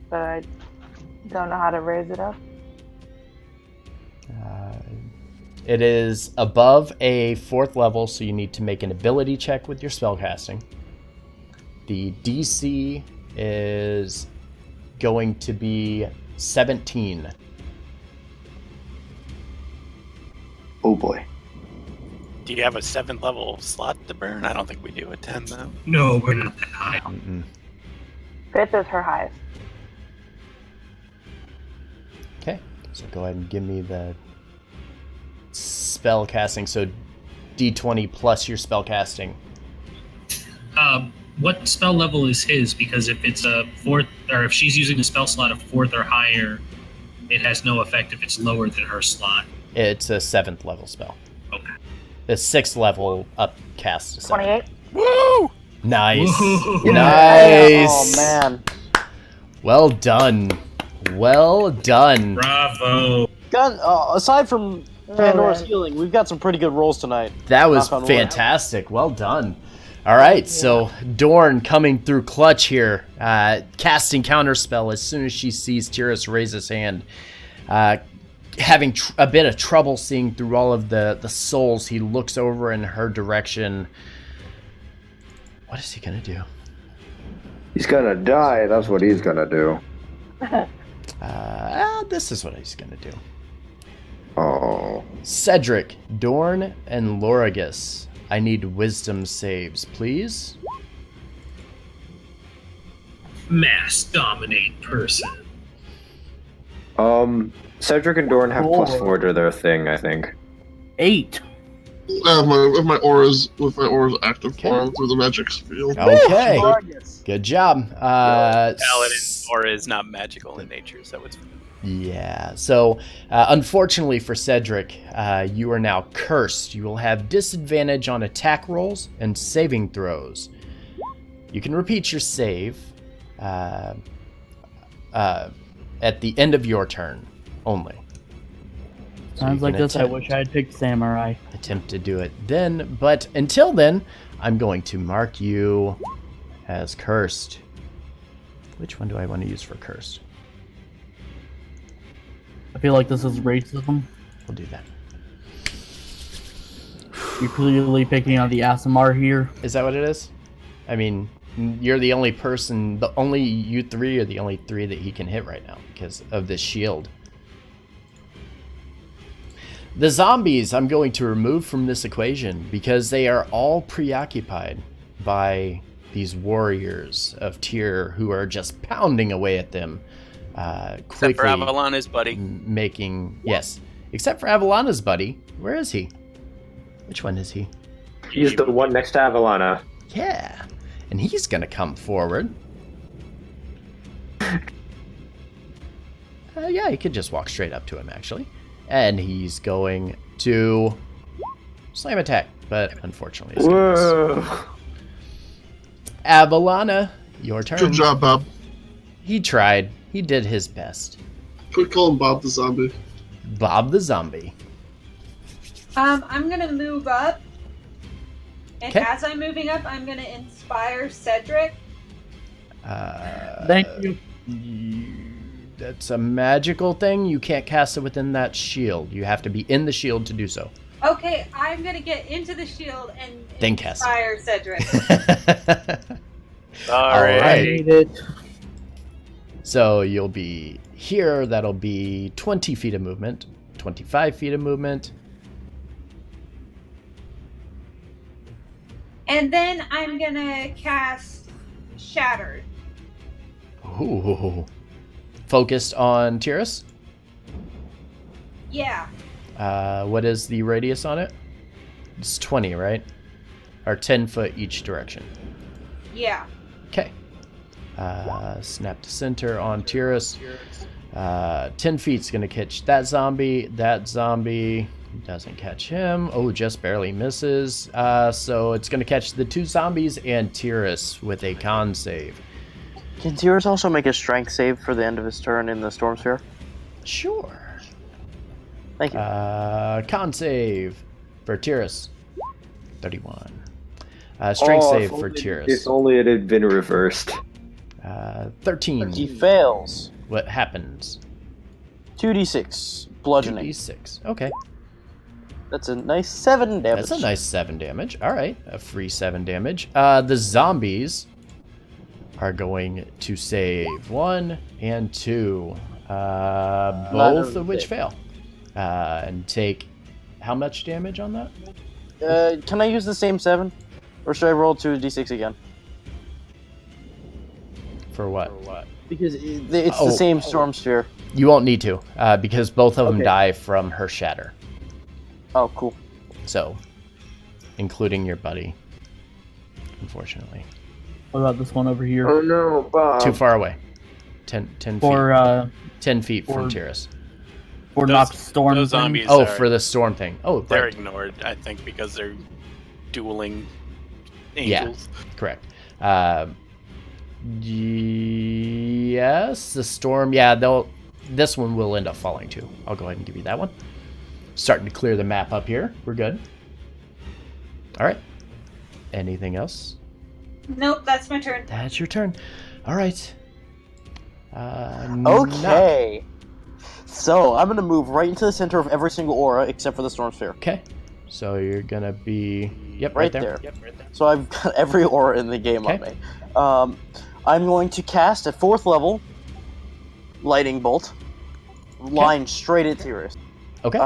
But I don't know how to raise it up. It is above a 4th level, so you need to make an ability check with your spellcasting. The DC is going to be 17. Oh boy. Do you have a 7th level slot to burn? I don't think we do a 10 though. No, we're not that high. Mm-mm. Fifth is her highest. Okay, so go ahead and give me the spell casting. So D20 plus your spell casting. What spell level is his? Because if it's a 4th, or if she's using a spell slot of 4th or higher, it has no effect if it's lower than her slot. It's a 7th level spell. Okay. The 6th level upcast. To 28. Woo! Nice. Woo! Nice. Oh man. Well done. Well done. Bravo. Aside from Pandora's healing, we've got some pretty good rolls tonight. That was Knock on wood. fantastic. Well done. All right, so Dorn coming through clutch here, casting counterspell as soon as she sees Tyris raise his hand. Having a bit of trouble seeing through all of the souls, he looks over in her direction. What is he going to do? He's gonna die, that's what he's gonna do. This is what he's going to do. Oh. Cedric, Dorn, and Lorigus. I need wisdom saves, please. Mass dominate person. Cedric and Dorn have Four. +4 to their thing, I think. 8. With my auras active for him through the magic field. Okay, Targets. good job. Paladin aura is not magical in nature, so it's Yeah, so unfortunately for Cedric, you are now cursed. You will have disadvantage on attack rolls and saving throws. You can repeat your save at the end of your turn only. So Sounds you like can this. I attempt- wish I had picked Samurai. Attempt to do it then, but until then, I'm going to mark you as cursed. Which one do I want to use for cursed? I feel like this is racism. We'll do that. You're clearly picking on the ASMR here. Is that what it is? I mean, you're the only person, only you three are the only 3 that he can hit right now because of this shield. The zombies I'm going to remove from this equation because they are all preoccupied by these warriors of Tyr who are just pounding away at them. Quickly except for Avalana's buddy. Yes, except for Avalana's buddy. Where is he? Which one is he? He's the one next to Avalana. Yeah. And he's going to come forward. Yeah, he could just walk straight up to him, actually. And he's going to slam attack, but unfortunately it's going to miss. Avalana, your turn. Good job, Bob. He tried. He did his best. Quit calling Bob the zombie. Bob the zombie. I'm gonna move up, and 'Kay. as I'm moving up, I'm gonna inspire Cedric. Thank you. That's a magical thing. You can't cast it within that shield. You have to be in the shield to do so. Okay, I'm gonna get into the shield and Then cast it. inspire Cedric. All right. I need it. So you'll be here. That'll be 20 feet of movement, 25 feet of movement. And then I'm gonna cast Shattered. Ooh. Focused on Tyris. Yeah. What is the radius on it? It's 20, right? Or 10 foot each direction. Yeah. Okay. Snap to center on Tyris. 10 feet's gonna catch that zombie. That zombie doesn't catch him. Oh, just barely misses. So it's gonna catch the two zombies and Tyris with a con save. Can Tyris also make a strength save for the end of his turn in the Storm Sphere? Sure. Thank you. Con save for Tyris. 31. Strength save for Tyris. If only it had been reversed. 13. He fails. What happens? 2d6 bludgeoning. 2d6. Okay. That's a nice 7 damage. That's a nice 7 damage. All right. A free 7 damage. The zombies are going to save 1 and 2. Both of which fail. And take how much damage on that? Can I use the same 7? Or should I roll 2d6 again? For what? Because it's the same Storm Sphere. You won't need to, because both of them Okay. die from her shatter. Oh, cool. So, including your buddy, unfortunately. What about this one over here? Oh no, Bob. Too far away. 10 feet. For 10 feet from for- Tyris. for Those- knocked storm. those thing? zombies Oh, are, for the storm thing. Oh, they're right. ignored, I think, because they're dueling Yeah. angels. Correct. Yes, the storm. Yeah, this one will end up falling too. I'll go ahead and give you that one. Starting to clear the map up here. We're good. All right. Anything else? Nope, that's my turn. That's your turn. All right. Okay. So, I'm going to move right into the center of every single aura except for the Storm Sphere. Okay. So you're going to be... Yep, Right right there. there. So I've got every aura in the game on Okay. me. I'm going to cast at 4th level, Lightning Bolt, line straight at Tyris. Okay.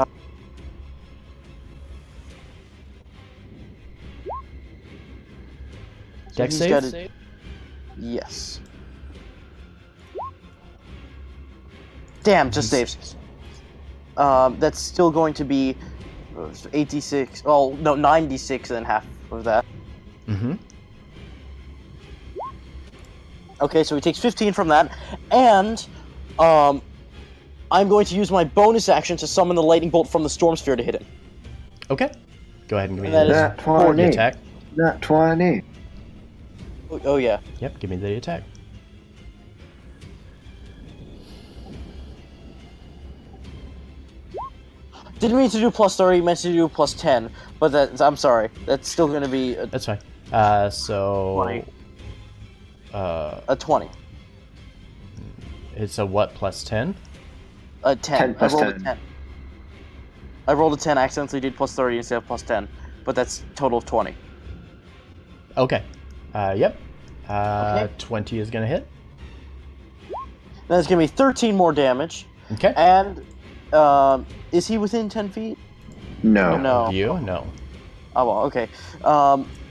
Dex he's save? gotta- Yes. Damn, just saves. That's still going to be 86. Oh, no, 96 and then half of that. Mm-hmm. Okay, so he takes 15 from that, and I'm going to use my bonus action to summon the lightning bolt from the storm sphere to hit him. Okay. Go ahead and give me And that the is 20. attack. Not 20. Oh yeah. Yep, give me the attack. Didn't mean to do plus 30, meant to do plus 10, but I'm sorry. That's still going to be That's fine. So... 20. A 20. It's a what plus 10? A 10. 10 plus I rolled 10. a 10. I rolled a 10, accidentally did plus 30 instead of plus 10, but that's total of 20. Okay. Yep. Okay. 20 is going to hit. That's going to be 13 more damage, Okay. and is he within 10 feet? No. No. You? No. Oh, well, okay.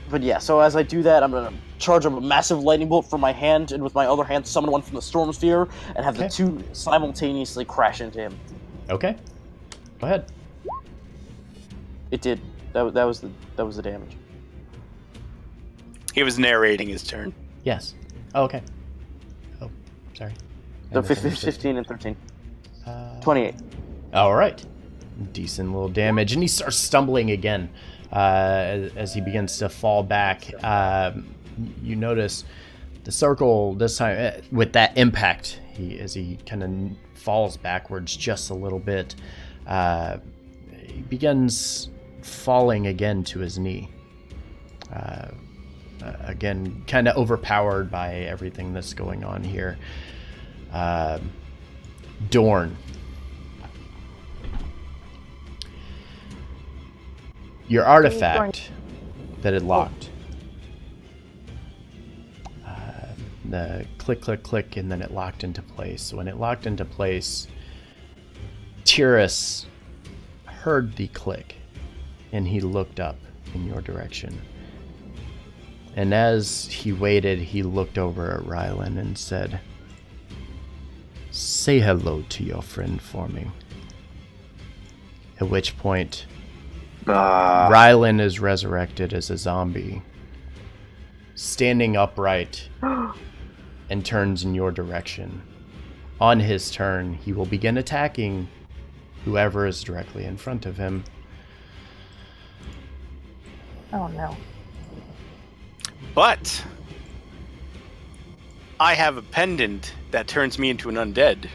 But yeah, so as I do that, I'm going to charge up a massive lightning bolt from my hand, and with my other hand summon one from the storm sphere, and have the Okay. two simultaneously crash into him. Okay. Go ahead. It did. That was the damage. He was narrating his turn. Yes. Oh, okay. Oh, sorry. So 15 and 13. 28. All right. Decent little damage. And he starts stumbling again as he begins to fall back. You notice the circle this time, with that impact, as he kind of falls backwards just a little bit, he begins falling again to his knee. Again, kind of overpowered by everything that's going on here. Dorn. Your artifact that had locked. The click, click, click, and then it locked into place. When it locked into place, Tyris heard the click, and he looked up in your direction. And as he waited, he looked over at Rylan and said, "Say hello to your friend for me." At which point, Rylan is resurrected as a zombie, standing upright, and turns in your direction. On his turn, he will begin attacking whoever is directly in front of him. Oh no. But I have a pendant that turns me into an undead.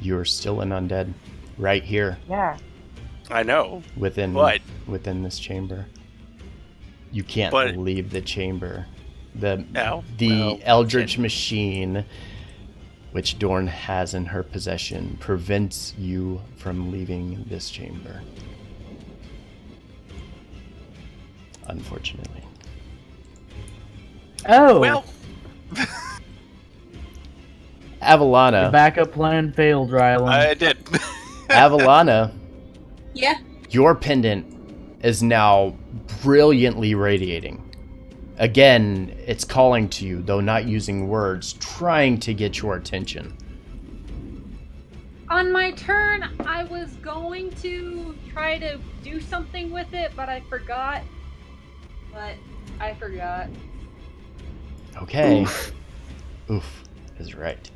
You're still an undead, right here. Yeah. I know. Within this chamber. You can't leave the chamber. The Eldritch machine, which Dorn has in her possession, prevents you from leaving this chamber. Unfortunately. Oh. Well. Avalana. Your backup plan failed, Rylan. I did. Avalana. Yeah. Your pendant is now brilliantly radiating. Again, it's calling to you, though not using words, trying to get your attention. On my turn, I was going to try to do something with it, but I forgot. Okay. Oof is right.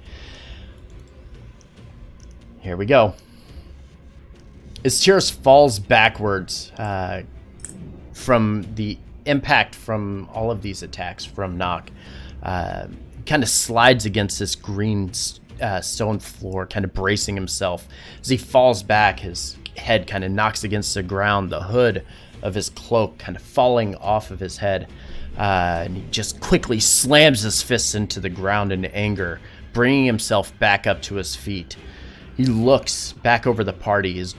Here we go. As Tyris falls backwards from the impact from all of these attacks from Nock, kind of slides against this green stone floor, kind of bracing himself. As he falls back, his head kind of knocks against the ground, the hood of his cloak kind of falling off of his head, and he just quickly slams his fists into the ground in anger, bringing himself back up to his feet. He looks back over the party, his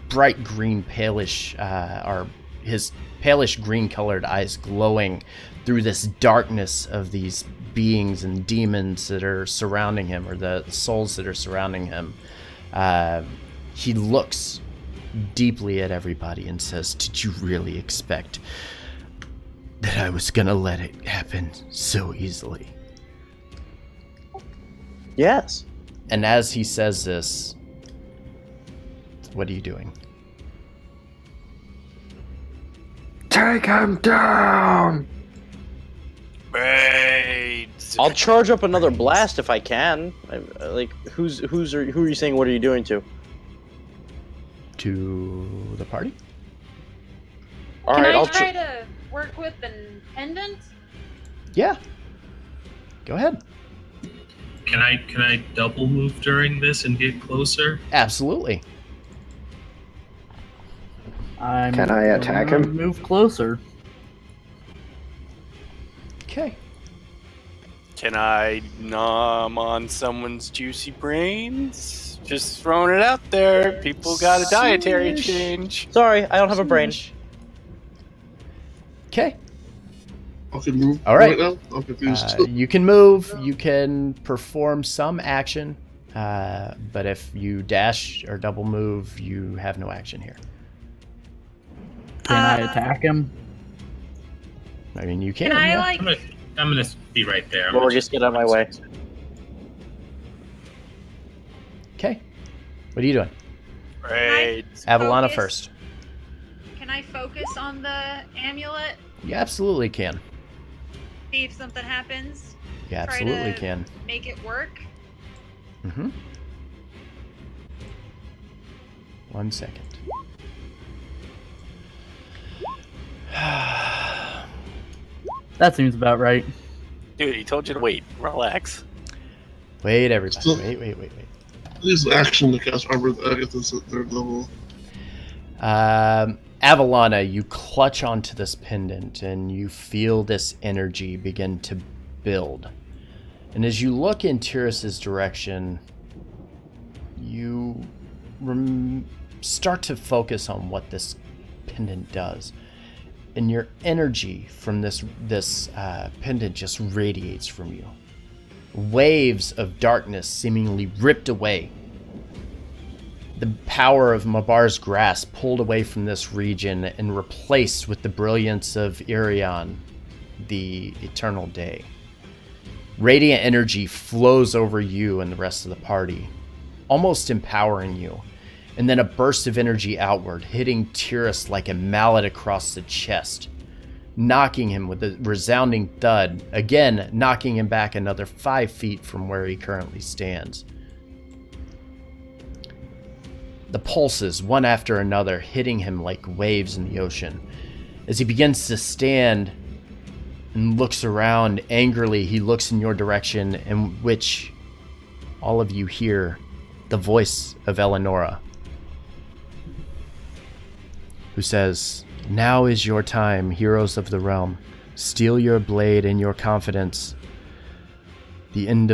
bright green palish, or his palish green colored eyes glowing through this darkness of these beings and demons that are surrounding him, or the souls that are surrounding him. He looks deeply at everybody and says, "Did you really expect that I was gonna let it happen so easily?" Yes. And as he says this, what are you doing? Take him down! Right. I'll charge up another blast if I can. Who are you saying? What are you doing to? To the party? All Can right, I I'll try to work with the pendant? Yeah. Go ahead. Can I double move during this and get closer? Absolutely. Can I attack him? Move closer. Okay. Can I nom on someone's juicy brains? Just throwing it out there. People got a dietary change. Sorry, I don't have a brain. Okay. I can move All right. now? I'm confused. You can move. You can perform some action. But if you dash or double move, you have no action here. Can I attack him? I mean, you can. Can I yeah. like? I'm gonna be right there. Or just get out of my way. Okay. What are you doing? Right. Avalana Focus? first. Can I focus on the amulet? You absolutely can. See if something happens. You absolutely Try to can. make it work. Mm-hmm. 1 second. That seems about right. Dude, he told you to wait. Relax. Wait, everybody. Still- Wait. Use action to cast Arbor at this at third level. Avalana, you clutch onto this pendant and you feel this energy begin to build. And as you look in Tyris's direction, you start to focus on what this pendant does. And your energy from this pendant just radiates from you. Waves of darkness seemingly ripped away. The power of Mabar's grasp pulled away from this region and replaced with the brilliance of Irion, the eternal day. Radiant energy flows over you and the rest of the party, almost empowering you. And then a burst of energy outward, hitting Tyris like a mallet across the chest, knocking him with a resounding thud, again knocking him back another 5 feet from where he currently stands. The pulses, one after another, hitting him like waves in the ocean. As he begins to stand and looks around angrily, he looks in your direction, in which all of you hear the voice of Eleonora, who says, "Now is your time, heroes of the realm. Steel your blade and your confidence. End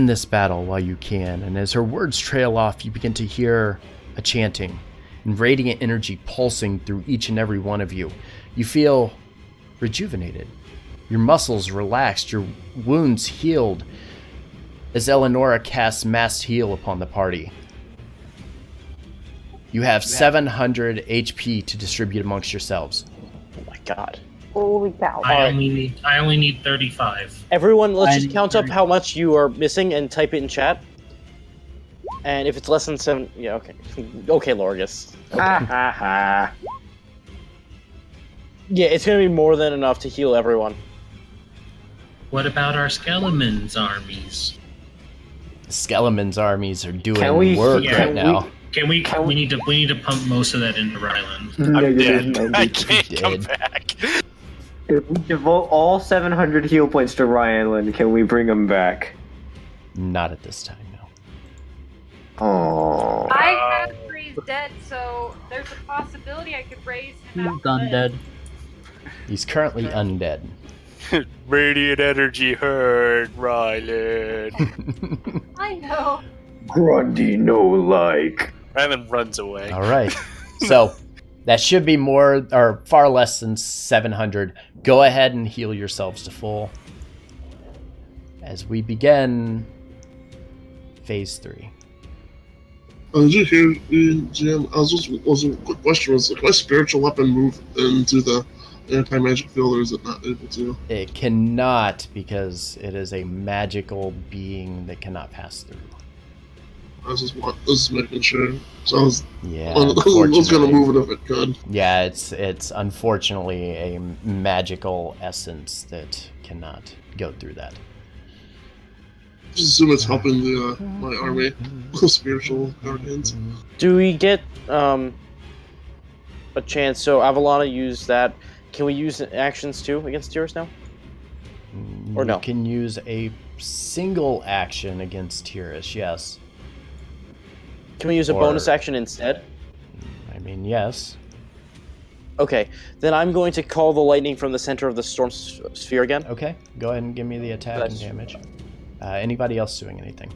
this battle while you can." And as her words trail off, you begin to hear a chanting and radiant energy pulsing through each and every one of you. You feel rejuvenated. Your muscles relaxed, your wounds healed, as Eleonora casts Mass Heal upon the party. You have 700 HP to distribute amongst yourselves. Oh my god. Holy cow. I only need 35. Everyone, let's I just count up 30. how much you are missing and type it in chat. And if it's less than 7, yeah, okay. Okay, Lorgus. Ha. Yeah, it's gonna be more than enough to heal everyone. What about our Skeletons armies? Skeleton's armies are doing Can we- work yeah, right now. We need to pump most of that into Ryland. I'm dead. Negative I 90. can't come Dead. back. If we devote all 700 heal points to Ryanland, can we bring him back? Not at this time, no. Oh. I have Freeze dead, so there's a possibility I could raise him He's out. of bed. undead. He's currently undead. Radiant energy hurt, Ryland. I know. Grundy no like. Ryland runs away. All right. So that should be more or far less than 700. Go ahead and heal yourselves to full as we begin phase 3. Did you hear, Jim? Was a quick question. Was my spiritual weapon move into the anti-magic field, or is it not able to? It cannot, because it is a magical being that cannot pass through. I was just making sure. So I was Yeah. going to unfortunately. move it if it could. Yeah, it's unfortunately a magical essence that cannot go through that. Just assume it's helping the my army of spiritual guardians. Do we get a chance? So Avalana used that. Can we use actions too against Tyris now? Or no? You can use a single action against Tyris, yes. Can we use a Or- bonus action instead? I mean, yes. Okay, then I'm going to call the lightning from the center of the storm sphere again. Okay, go ahead and give me the attack and That's- damage. Anybody else doing anything?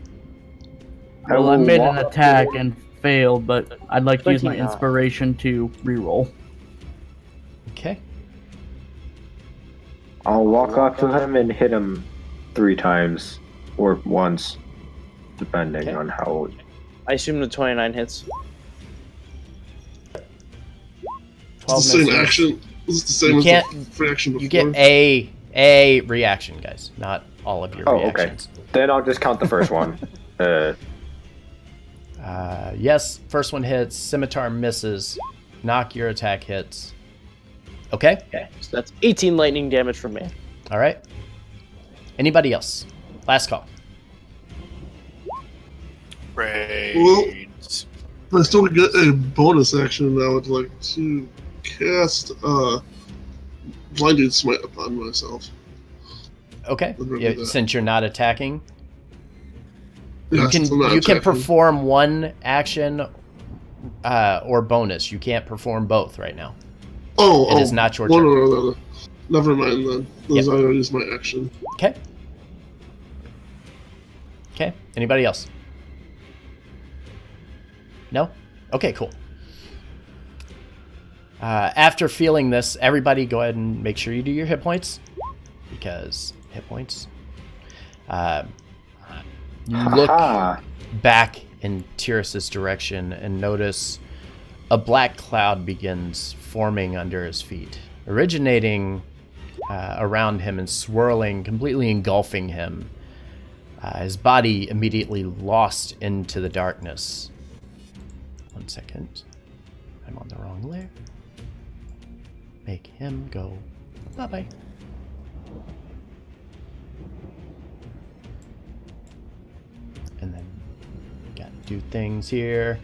Well, I will made walk an up attack to- and failed, but I'd like to use my 29. inspiration to reroll. Okay. I'll walk up to him and hit him 3 times, or once, depending Okay. on how. I assume the 29 hits. It's 12 the same misses. action. Is it the same You as can't- the free action before? You get a reaction, guys, not all of your Oh, okay. reactions. Then I'll just count the first one. Yes, first one hits, scimitar misses, knock your attack hits. Okay. So that's 18 lightning damage from me. All right. Anybody else? Last call. Raids. I still get a bonus action. I would like to cast Blinding Smite upon myself. Okay. Remember Yeah, that. since you're not attacking, Yes, I'm not you can attacking. perform one action or bonus. You can't perform both right now. It is not your turn. No. Never mind then. Because I already used my action. Okay. Okay. Anybody else? No? Okay, cool. After feeling this, everybody go ahead and make sure you do your hit points. Because hit points. You look back in Tyris' direction and notice a black cloud begins forming under his feet, originating around him and swirling, completely engulfing him. His body immediately lost into the darkness. 1 second. I'm on the wrong layer. Make him go. Bye-bye. And then gotta do things here.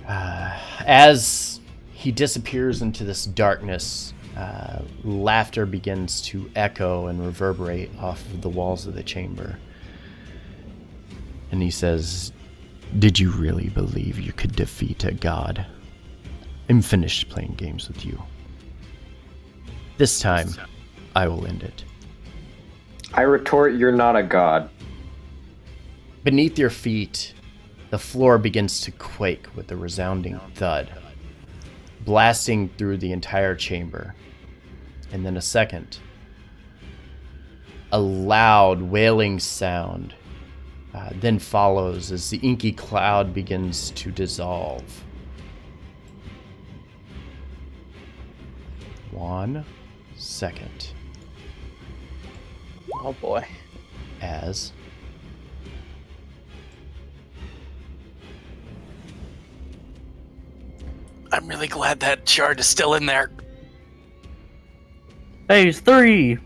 As he disappears into this darkness, laughter begins to echo and reverberate off of the walls of the chamber. And he says, "Did you really believe you could defeat a god? I'm finished playing games with you. This time, I will end it." I retort, "You're not a god." Beneath your feet, the floor begins to quake with a resounding thud, blasting through the entire chamber. And then a second, a loud wailing sound then follows as the inky cloud begins to dissolve. 1 second. Oh boy. As I'm really glad that shard is still in there. Phase 3.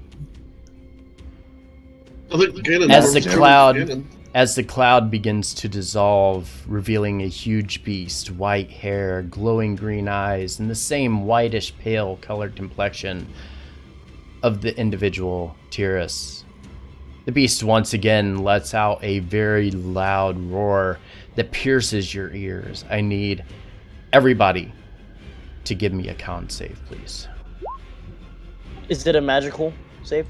I think Ganon As the never cloud Ganon. As the cloud begins to dissolve, revealing a huge beast, white hair, glowing green eyes, and the same whitish pale colored complexion of the individual Tyris. The beast once again lets out a very loud roar that pierces your ears. I need everybody to give me a con save, please. Is it a magical save?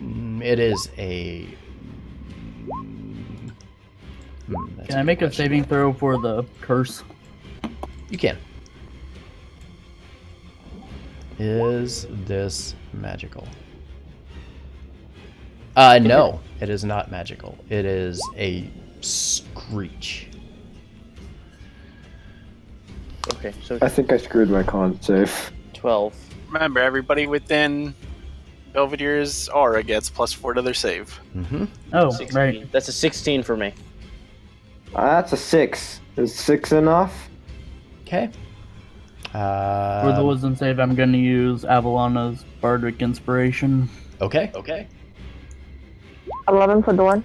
It is a... Can I make a saving throw for the curse? You can. Is this magical? No, it is not magical. It is a screech. Okay, so I think I screwed my con save. 12. Remember, everybody within Belvedere's aura gets +4 to their save. Mm-hmm. Oh, 16. right. That's a 16 for me. That's a 6. Is 6 enough? Okay. For the wisdom save, I'm going to use Avalana's Bardic Inspiration. Okay. 11 for Dorn.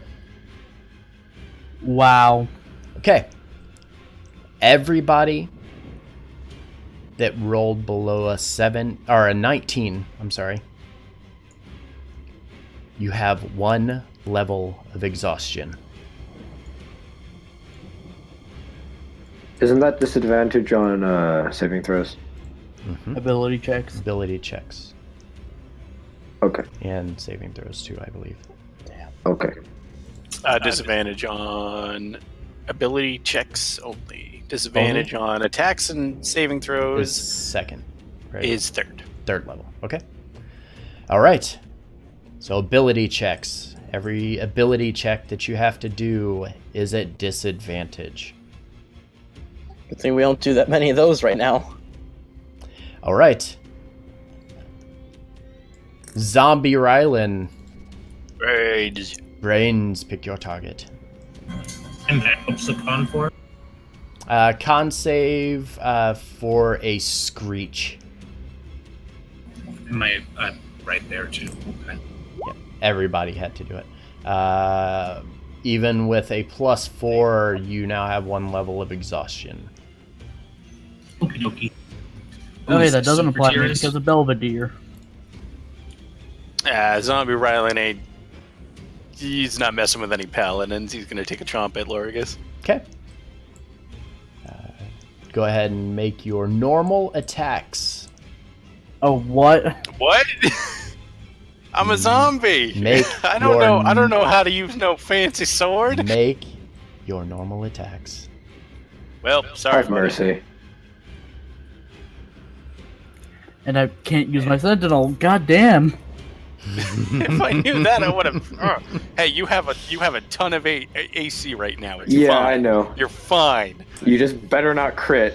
Wow. Okay. Everybody that rolled below a 7 or a 19, I'm sorry. You have 1 level of exhaustion. Isn't that disadvantage on saving throws? Mm-hmm. Ability checks. Ability checks. Okay. And saving throws too, I believe. Okay. Disadvantage on ability checks only. Disadvantage on attacks and saving Is throws second, right? is third. Third level. Okay. All right. So ability checks. Every ability check that you have to do is at disadvantage. Good thing we don't do that many of those right now. All right. Zombie Rylan. Raids. Brains, pick your target. And that helps the con for it? Con save for a screech. Am I right there too? Okay. Yeah, everybody had to do it. Even with a +4, you now have 1 level of exhaustion. Okie dokie. Okay, that doesn't Super apply to me Tyris? because of Belvedere. Zombie Rylan, he's not messing with any paladins. He's going to take a chomp at Lorgus. Okay. Go ahead and make your normal attacks. Oh, what? What? I'm a zombie. Make I don't know how to use no fancy sword. Make your normal attacks. Well, sorry, Have buddy. mercy. And I can't use my sentinel. God damn. If I knew that, I would have. Hey, you have a ton of AC right now. It's Yeah, fine. I know. You're fine. You just better not crit.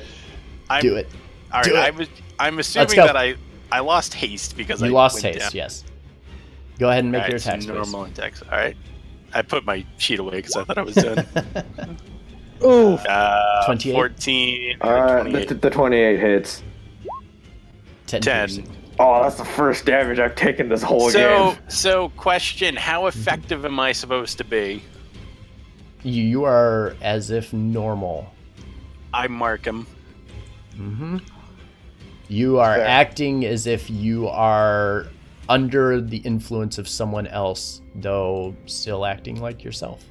Do it. All Do right, it. I'm assuming go. that I lost haste because You I lost went haste, down. yes. Go ahead and make All your right, so attacks, please. normal attacks. All right. I put my sheet away because I thought I was done. Ooh. 28. 14. The 28. the 28 hits. 10. 10. Oh, that's the first damage I've taken this whole game. So question: how effective am I supposed to be? You are as if normal. I mark him. Mm-hmm. You are Fair. acting as if you are under the influence of someone else, though still acting like yourself.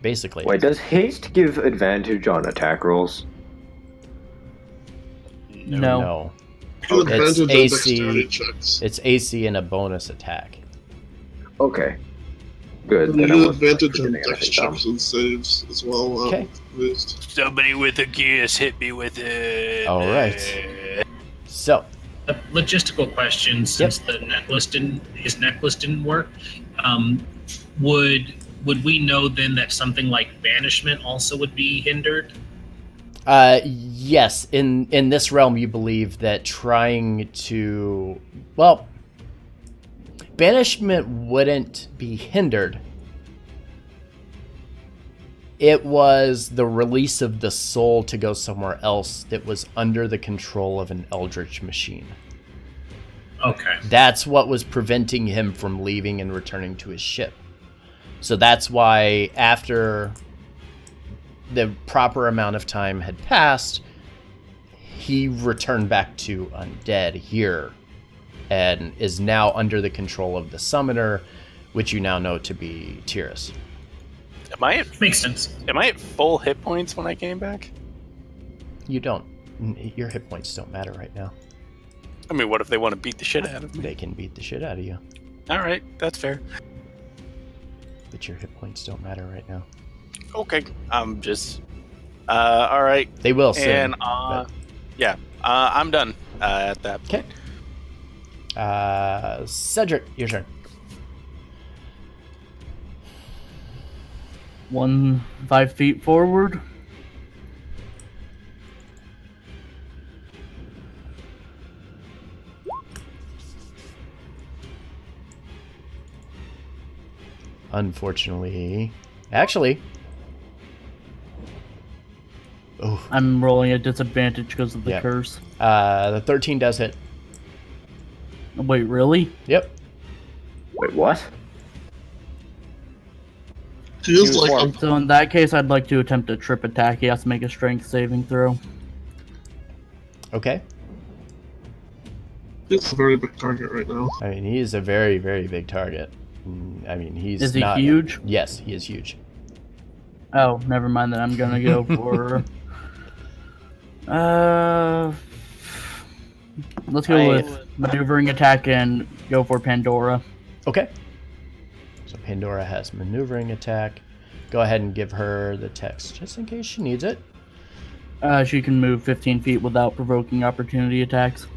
Basically. Wait, does haste give advantage on attack rolls? No. No. Give advantage on AC. dexterity checks. It's AC and a bonus attack. Okay. Good. And you then I get wasn't advantage on forgetting dex anything dumb. checks and saves as well. Okay. Somebody with a gears hit me with it. All right. So, A logistical question: since the necklace didn't work, would we know then that something like banishment also would be hindered? yes, in this realm, you believe that trying to, well, banishment wouldn't be hindered. It was the release of the soul to go somewhere else that was under the control of an eldritch machine. Okay. That's what was preventing him from leaving and returning to his ship. So that's why after the proper amount of time had passed, he returned back to undead here and is now under the control of the summoner, which you now know to be Tyris. Makes sense. Am I at full hit points when I came back? You don't. Your hit points don't matter right now. I mean, what if they want to beat the shit out of me? They can beat the shit out of you, All right, that's fair. but your hit points don't matter right now. Okay, I'm just. All right. They will soon. And but- yeah, I'm done at that point. Okay. Cedric, your turn. 5 feet forward. Unfortunately, actually, I'm rolling at disadvantage because of the Yeah. curse. the 13 does hit. Wait, really? Yep. Wait, what? So in that case, I'd like to attempt a trip attack. He has to make a strength saving throw. Okay. He's a very big target right now. I mean, he is a very, very big target. I mean, he's Is he not huge? Yes, he is huge. Oh, never mind. Then I'm gonna go for. Let's go with maneuvering attack and go for Pandora. Okay. So Pandora has maneuvering attack. Go ahead and give her the text just in case she needs it. She can move 15 feet without provoking opportunity attacks.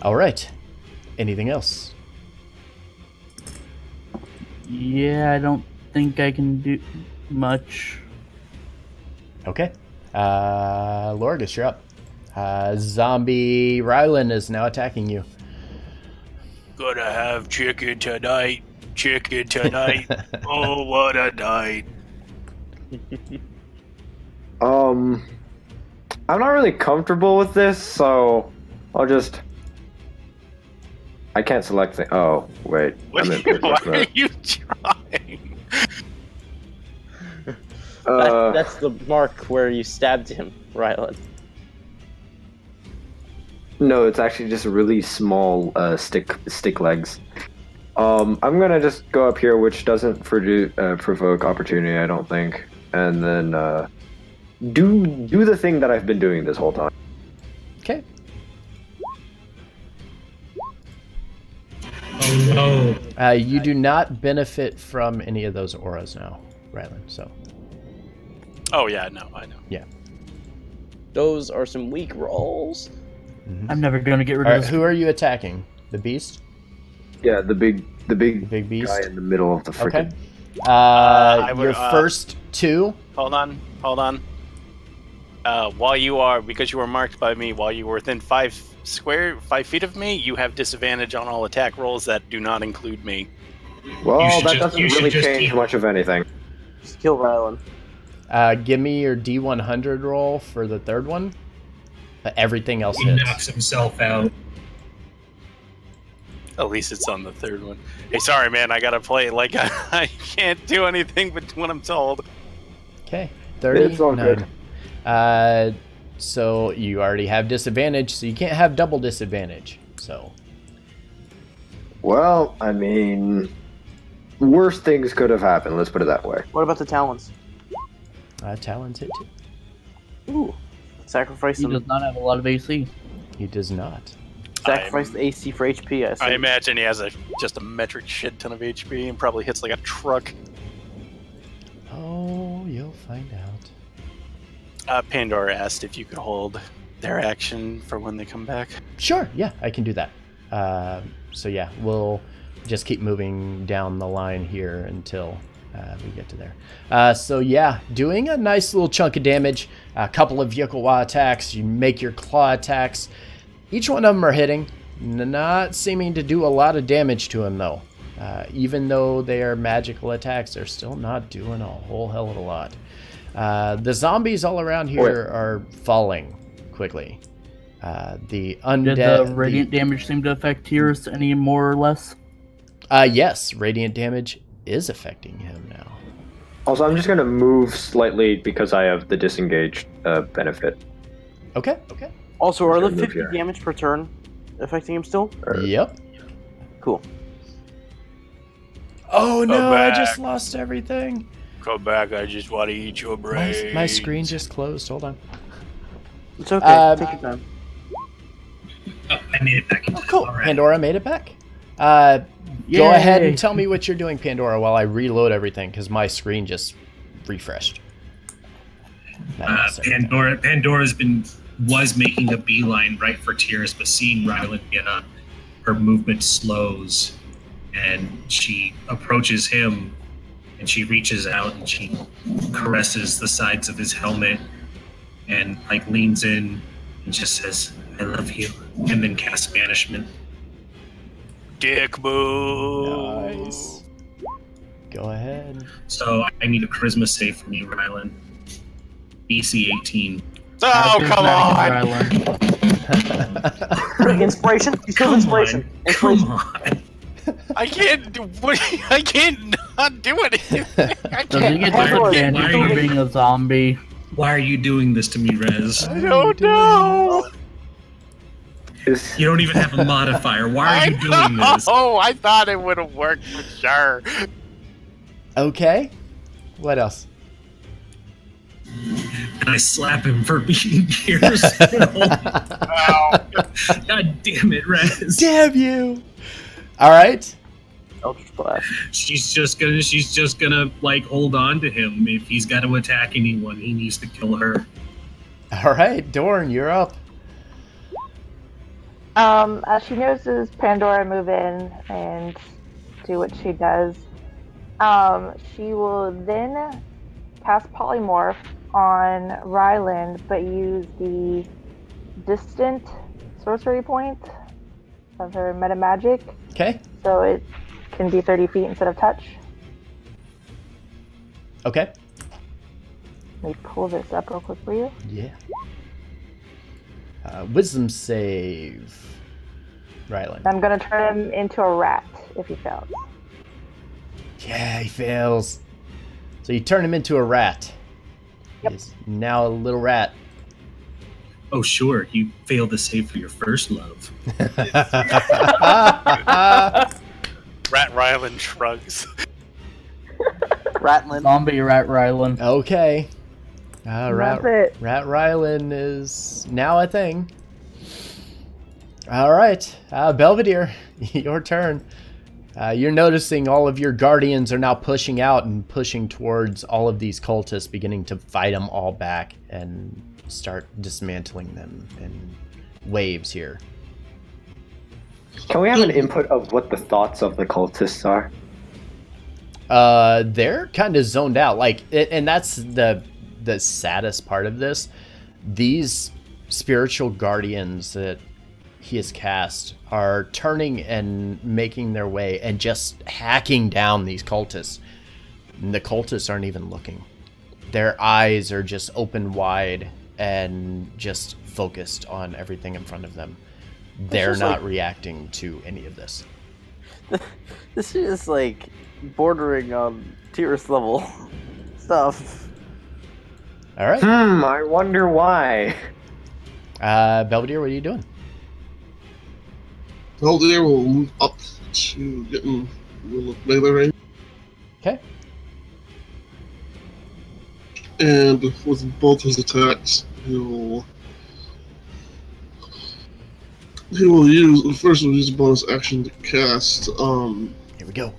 All right. Anything else? Yeah, I don't think I can do much. Okay. Lorgus, you're up. Zombie Rylan is now attacking you. Gonna have chicken tonight. Chicken tonight. Oh, what a night. I'm not really comfortable with this, so I'll just. I can't select the. Oh wait, What I'm are in you, why business are mode. you trying? That's the mark where you stabbed him, Rylan. No, it's actually just really small stick legs. I'm gonna just go up here, which doesn't provoke opportunity, I don't think, and then do the thing that I've been doing this whole time. Okay. Oh no. You do not benefit from any of those auras now, Rylan. So. Oh yeah, no, I know. Yeah. Those are some weak rolls. Mm-hmm. I'm never gonna get rid All of right, this. who are you attacking? The beast? Yeah, the big beast guy in the middle of the frickin'. Okay. I would, your first two. Hold on. Because you were marked by me, while you were within 5 feet of me, you have disadvantage on all attack rolls that do not include me. Well, that doesn't really change much of anything. Just kill Rylan. Give me your D100 roll for the third one. Everything else He hits. knocks himself out. At least it's on the third one. Hey, sorry, man. I gotta play. Like, I can't do anything but when I'm told. Okay. 30. It's all good. So you already have disadvantage, so you can't have double disadvantage. So. Well, I mean, worse things could have happened. Let's put it that way. What about the Talons? Talons hit too. Ooh. Sacrifice He them. does not have a lot of AC. He does not. Sacrifice the AC for HP, I I see. imagine he has just a metric shit ton of HP and probably hits like a truck. Oh, you'll find out. Pandora asked if you could hold their action for when they come back. Sure, yeah, I can do that. So yeah, we'll just keep moving down the line here until we get to there. So yeah, doing a nice little chunk of damage. A couple of Yokowa attacks. You make your claw attacks. Each one of them are hitting. Not seeming to do a lot of damage to him though. Even though they are magical attacks, they're still not doing a whole hell of a lot. The zombies all around here are falling quickly. The undead. Did the radiant damage seem to affect Tyris any more or less? Yes, radiant damage is affecting him now. Also, I'm just gonna move slightly because I have the disengaged benefit. Okay. Also, are the Move 50 here. damage per turn affecting him still? Yep. Cool. Oh no, I back. just lost everything. Come back, I just want to eat your brain. My screen just closed. Hold on. It's okay. Take your time. Oh, I made it back. Oh, cool. All right. Pandora made it back. Go ahead Yay. and tell me what you're doing, Pandora, while I reload everything, because my screen just refreshed. Pandora's was making a beeline right for Tyris, but seeing Rylan get up, her movement slows, and she approaches him, and she reaches out and she caresses the sides of his helmet, and like leans in and just says, "I love you," and then casts banishment. Dick move. Nice. Go ahead. So I need a charisma save from you, Rylan. DC 18. Oh, come on! Inspiration? You still have inspiration. Come on. I can't do I can't not do anything. I Does he get Why- disadvantage why- for being a zombie? Why are you doing this to me, Rez? I don't know. You don't even have a modifier. Why are you doing this? Oh, I thought it would have worked for sure. Okay. What else? And I slap him for being here. God damn it, Rez. Damn you! All right. Eldritch Blast. She's just gonna like hold on to him. If he's got to attack anyone, he needs to kill her. All right, Dorn, you're up. As she notices Pandora move in and do what she does, she will then cast Polymorph on Ryland, but use the distant sorcery point of her meta magic, Okay. so it can be 30 feet instead of touch. Okay. Let me pull this up real quick for you. Yeah. Wisdom save. Rylan. I'm gonna turn him into a rat if he fails. Yeah, he fails. So you turn him into a rat. Yep. He's now a little rat. Oh, sure. You failed to save for your first love. Rat Rylan shrugs. Ratlin. Zombie Rat Rylan. Okay. That's Rat it. Rylan is now a thing. All right, Belvedere, your turn. You're noticing all of your guardians are now pushing out and pushing towards all of these cultists, beginning to fight them all back and start dismantling them in waves here. Can we have an input of what the thoughts of the cultists are? They're kind of zoned out, and that's the saddest part of this. These spiritual guardians that he has cast are turning and making their way and just hacking down these cultists. And the cultists aren't even looking. Their eyes are just open wide and just focused on everything in front of them. They're not reacting to any of this. This is like bordering on Tyris level stuff. All right. I wonder why. Belvedere, what are you doing? Belvedere will move up to getting melee range. Okay. And with both his attacks, he will use a bonus action to cast. Here we go.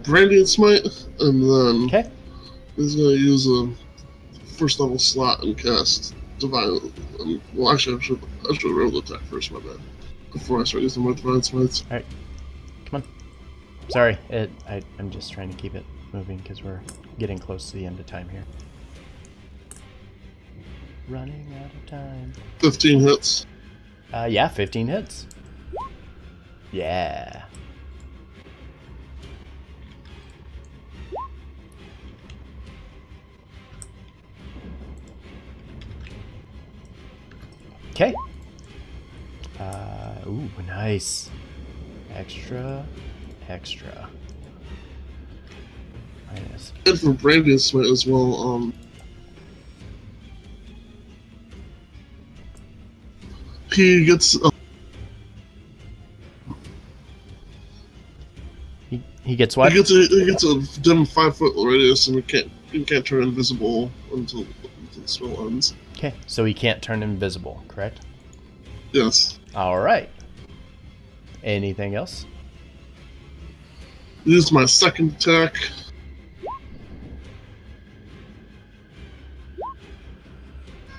Brandian Smite, and then he's going to use a first level slot and cast Divine. Well, actually, I should roll the attack first, my bad. Before I start using my Divine Smites. Alright. Come on. Sorry, I'm just trying to keep it moving because we're getting close to the end of time here. Running out of time. 15 hits. Yeah, 15 hits. Yeah. Okay. Ooh, nice. Extra. Minus. And for Brandian Smite as well, he gets He gets what? He gets a dim 5-foot radius, and he can't turn invisible until the spell ends. Okay, so he can't turn invisible, correct? Yes. All right. Anything else? Use my second attack.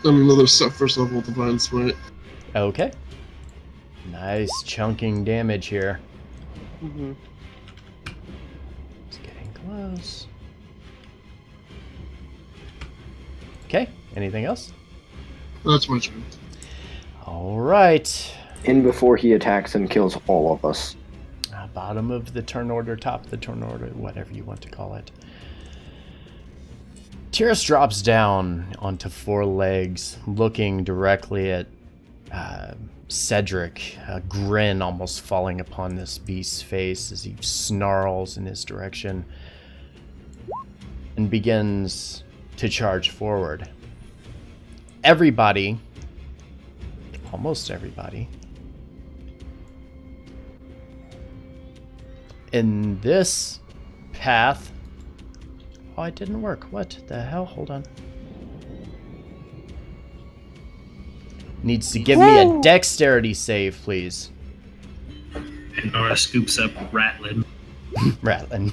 And another first level Divine Smite. Okay. Nice chunking damage here. Mm-hmm. It's getting close. Okay, anything else? That's my turn. All right. In before he attacks and kills all of us. Bottom of the turn order, top of the turn order, whatever you want to call it. Tyris drops down onto 4 legs, looking directly at Cedric, a grin almost falling upon this beast's face as he snarls in his direction and begins to charge forward. Everybody, almost everybody, in this path. Oh, it didn't work. What the hell? Hold on. Needs to give me a dexterity save, please. Pandora scoops up Ratlin. Ratlin.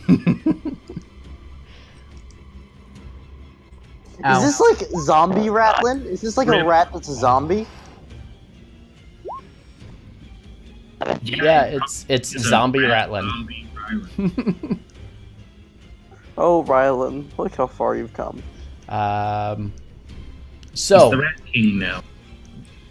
Is this like zombie Ratlin? Is this like a rat that's a zombie? Yeah, it's zombie Ratlin. Zombie Rylan. Oh, Rylan, look how far you've come. He's So the Rat King now.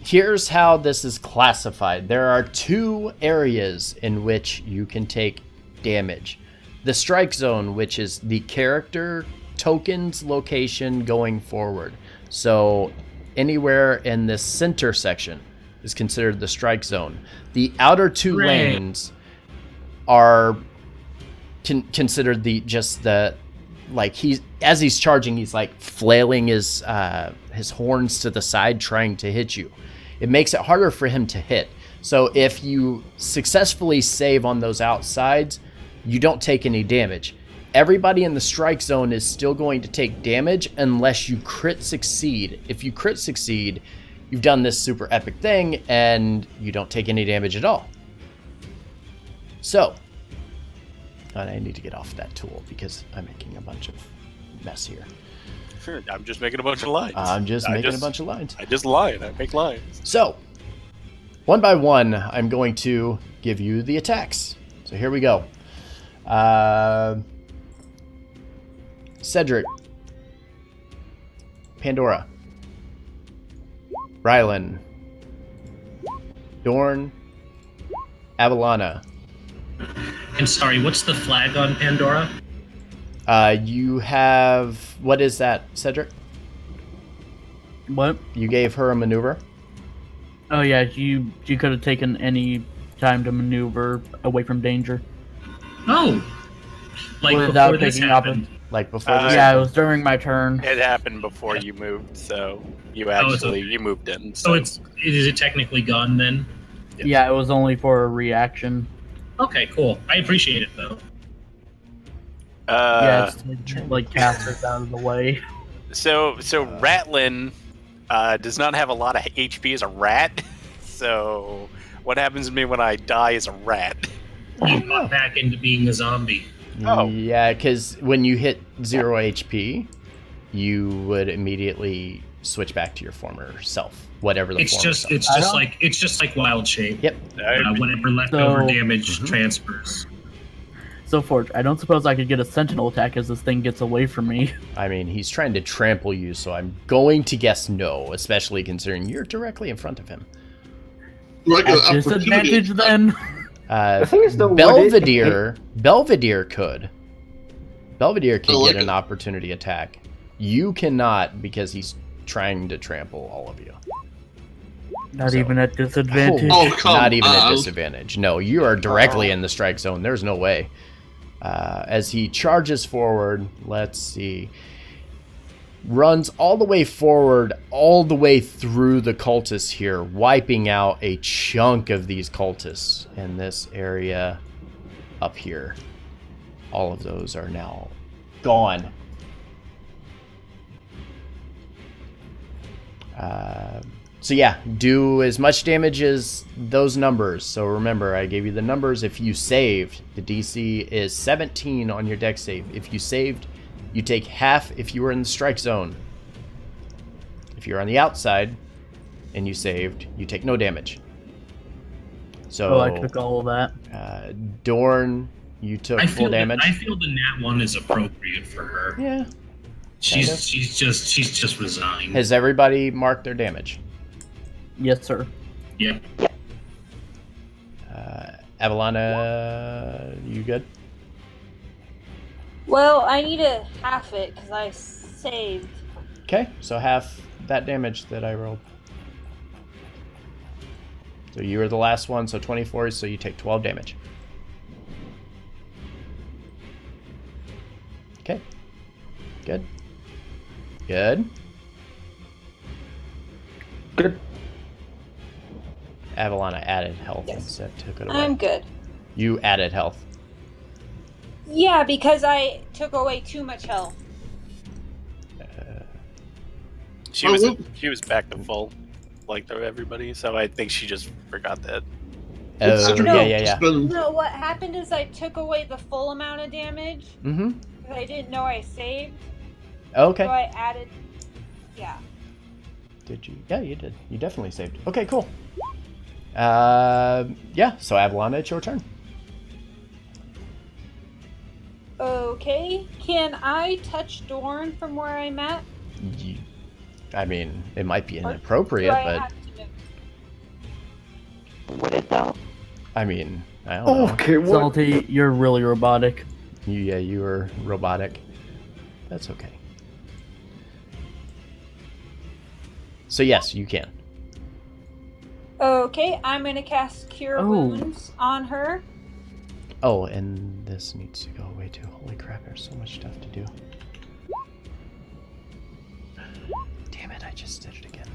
here's how this is classified. There are 2 areas in which you can take damage. The strike zone, which is the character token's location going forward. So anywhere in this center section is considered the strike zone. The outer two lanes are considered as he's charging, he's like flailing his horns to the side, trying to hit you. It makes it harder for him to hit. So if you successfully save on those outsides, you don't take any damage. Everybody in the strike zone is still going to take damage unless you crit succeed. If you crit succeed, you've done this super epic thing and you don't take any damage at all. So, I need to get off that tool because I'm making a bunch of mess here. Sure, I'm just making a bunch of lines. I'm just making a bunch of lines. I just lie and I make lines. So, one by one, I'm going to give you the attacks. So here we go. Cedric, Pandora, Rylan, Dorn, Avalana. And sorry, what's the flag on Pandora? You have... What is that, Cedric? What? You gave her a maneuver? Oh yeah, you could have taken any time to maneuver away from danger. Oh! Like without before this taking happened. Like before this Yeah, it was during my turn. It happened before you moved, so you you moved in. So is it technically gone then? Yeah, it was only for a reaction. Okay, cool. I appreciate it though. Yeah, it's like casters out of the way. So Ratlin does not have a lot of HP as a rat. So what happens to me when I die as a rat? You got back into being a zombie. Oh. Yeah, because when you hit 0 HP, you would immediately switch back to your former self, whatever the former self. It's just like wild shape. Yep. Whatever leftover damage transfers. So Forge, I don't suppose I could get a sentinel attack as this thing gets away from me. I mean, he's trying to trample you, so I'm going to guess no, especially considering you're directly in front of him. Like At disadvantage then. Belvedere could. Belvedere can get an opportunity attack. You cannot because he's trying to trample all of you. Not even at disadvantage. Not even at disadvantage. No, you are directly in the strike zone. There's no way. As he charges forward, let's see. Runs all the way forward, all the way through the cultists here, wiping out a chunk of these cultists in this area up here. All of those are now gone. So yeah, do as much damage as those numbers. So remember, I gave you the numbers. If you saved, the DC is 17 on your dex save. If you saved, you take half if you were in the strike zone. If you're on the outside and you saved, you take no damage. So I took all of that. Dorn, you took full damage. I feel the nat 1 is appropriate for her. Yeah. She's just resigned. Has everybody marked their damage? Yes, sir. Yeah. Avalana, you good? Well, I need to half it because I saved. Okay, so half that damage that I rolled. So you were the last one, so 24, so you take 12 damage. Okay. Good. Good. Good. Avalana added health instead, took it away. I'm good. You added health. Yeah, because I took away too much health. She was back to full, like everybody. So I think she just forgot that. Yeah. No, what happened is I took away the full amount of damage. Mm-hmm. Because I didn't know I saved. Okay. So I added. Yeah. Did you? Yeah, you did. You definitely saved. Okay, cool. Yeah. So Avalana, it's your turn. Okay. Can I touch Dorn from where I'm at? I mean, it might be inappropriate, but would it though? I mean, I don't know. Okay, what? Salty, you're really robotic. You were robotic. That's okay. So yes, you can. Okay, I'm gonna cast Cure Wounds on her. Oh, and this needs to go away too. Holy crap, there's so much stuff to do. Damn it, I just did it again.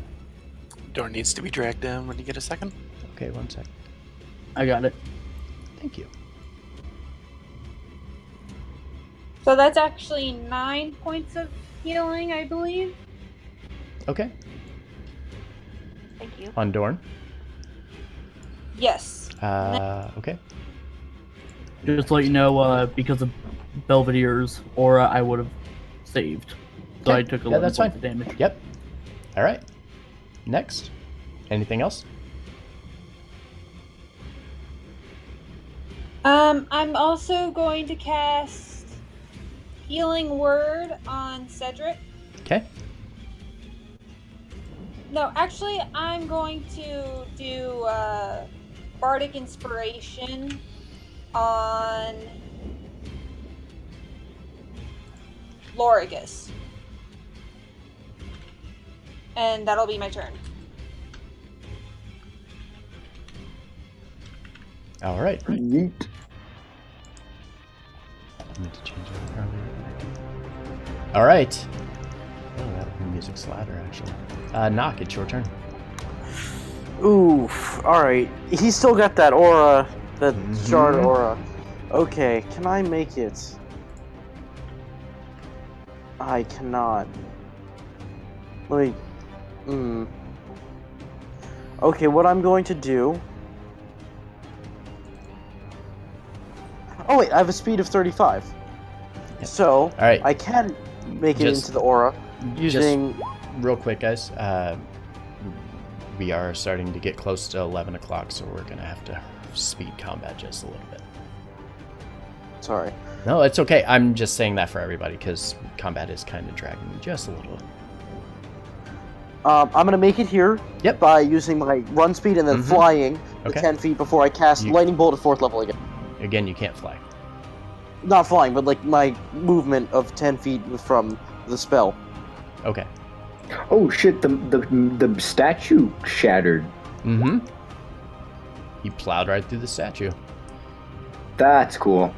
Door needs to be dragged down when you get a second. Okay, 1 sec. I got it. Thank you. So that's actually 9 points of healing, I believe. Okay. Thank you. On Dorn. Yes. Okay. Just to let you know, because of Belvedere's aura, I would have saved. So Okay. I took 11 Yeah, that's points fine. of damage. Yep. All right. Next. Anything else? I'm also going to cast Healing Word on Cedric. Okay. No, actually, I'm going to do Bardic Inspiration on Lorigus. And that'll be my turn. All right. Yeet. I need to change it earlier. All right. Oh, that music's louder, actually. Knock, it's your turn. Oof. Alright. He's still got that aura, that shard Mhm. aura. Okay, can I make it? I cannot. Let me... Okay, what I'm going to do... Oh wait, I have a speed of 35. Yep. So, All right. I can make it Just- into the aura using... Just real quick, guys. We are starting to get close to 11 o'clock, so we're going to have to speed combat just a little bit. Sorry. No, it's okay. I'm just saying that for everybody, because combat is kind of dragging me just a little. I'm gonna make it here Yep. by using my run speed and then flying the Okay. 10 feet before I cast Lightning Bolt at 4th level again. Again, you can't fly. Not flying, but like my movement of 10 feet from the spell. Okay. Oh shit! The statue shattered. Mm-hmm. He plowed right through the statue. That's cool.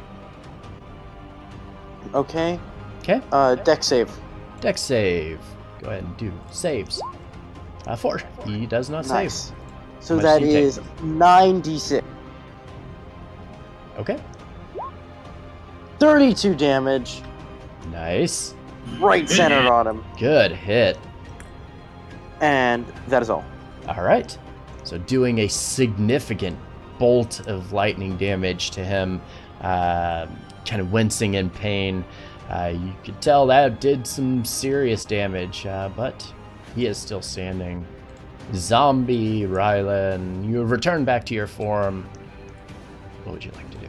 Okay. Okay. Deck save. Dex save. Go ahead and do saves. 4. He does not Nice. save. So How much that do you take? is 9d6. Okay. 32 damage. Nice. Right centered on him. Good hit. And that is all. All right. So doing a significant bolt of lightning damage to him, kind of wincing in pain. You could tell that did some serious damage, but he is still standing. Zombie Rylan, you have returned back to your form. What would you like to do?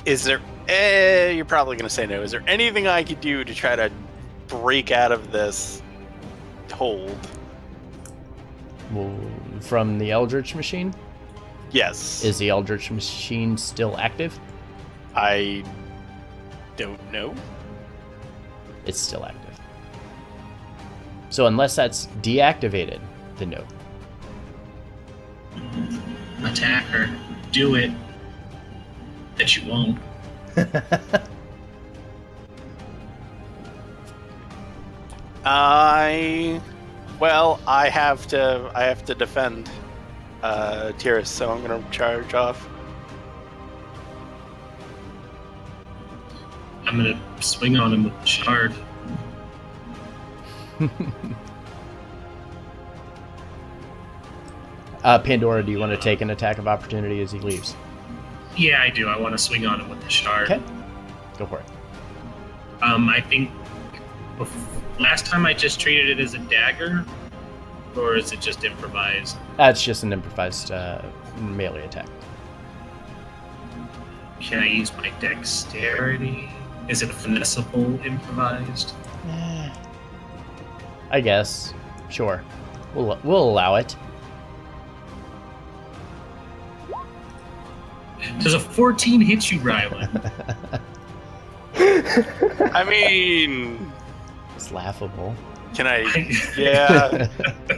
Is there... you're probably going to say no. Is there anything I could do to try to break out of this hold? Well, from the Eldritch Machine? Yes. Is the Eldritch Machine still active? I don't know. It's still active. So unless that's deactivated, then no. Attack her. Do it. That you won't. I have to defend Tyris, so I'm gonna charge off. I'm gonna swing on him with the shard. Pandora, do you want to take an attack of opportunity as he leaves? Yeah, I do. I want to swing on him with the shard. Okay. Go for it. I think last time I just treated it as a dagger, or is it just improvised? That's just an improvised melee attack. Can I use my dexterity? Is it a finessable improvised? I guess. Sure. We'll allow it. Does a 14 hit you, Rylan? I mean, It's laughable. can I? Yeah.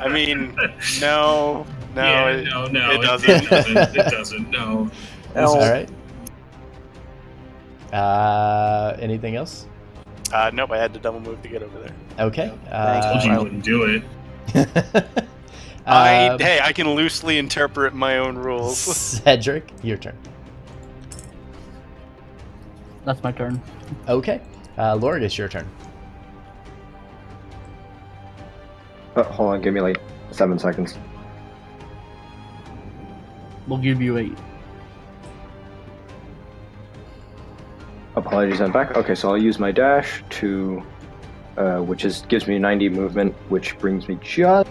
I mean, no. Yeah, it doesn't. It doesn't. No. All right. Anything else? Nope. I had to double move to get over there. Okay. I told you wouldn't do it. Hey, I can loosely interpret my own rules. Cedric, your turn. That's my turn. Okay. Lord, it's your turn. Hold on, give me like 7 seconds. We'll give you 8. Apologies, I'm back. Okay, so I'll use my dash to, which gives me 90 movement, which brings me just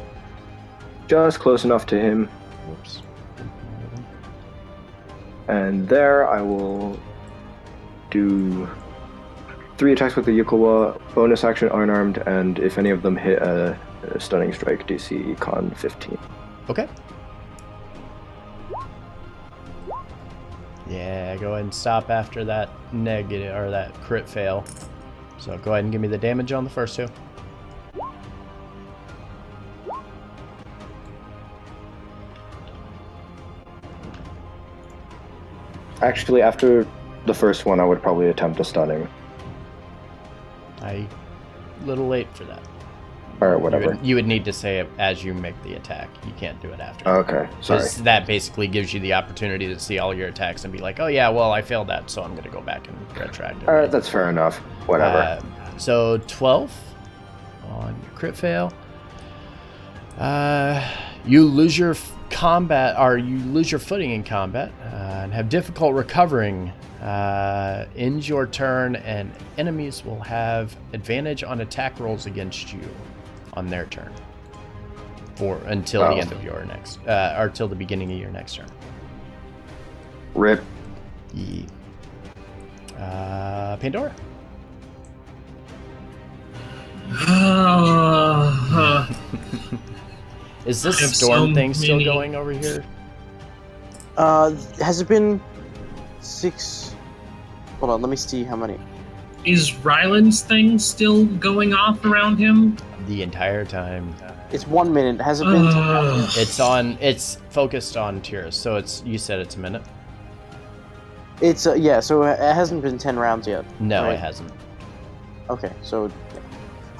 close enough to him. Whoops. And there I will do 3 attacks with the Yukawa, bonus action unarmed, and if any of them hit a stunning strike, DC con 15. Okay. Yeah, go ahead and stop after that negative or that crit fail. So go ahead and give me the damage on the first 2. Actually, after the first one, I would probably attempt a stunning. A little late for that. Or whatever. You would need to say it as you make the attack. You can't do it after. Okay, sorry. 'Cause that basically gives you the opportunity to see all your attacks and be like, oh yeah, well, I failed that, so I'm going to go back and retract it. Alright, that's fair enough. Whatever. So 12 on your crit fail. You lose your combat, or you lose your footing in combat, and have difficult recovering. Ends your turn, and enemies will have advantage on attack rolls against you on their turn until the end of your next, or till the beginning of your next turn. Rip. Yeah. Pandora. Is this storm thing still going over here? Has it been 6? Hold on, let me see how many. Is Ryland's thing still going off around him? The entire time. It's 1 minute. Has it been 10 rounds? It's focused on Tyris, so you said it's a minute? It's, yeah, so it hasn't been 10 rounds yet. No, right? it hasn't. Okay, so...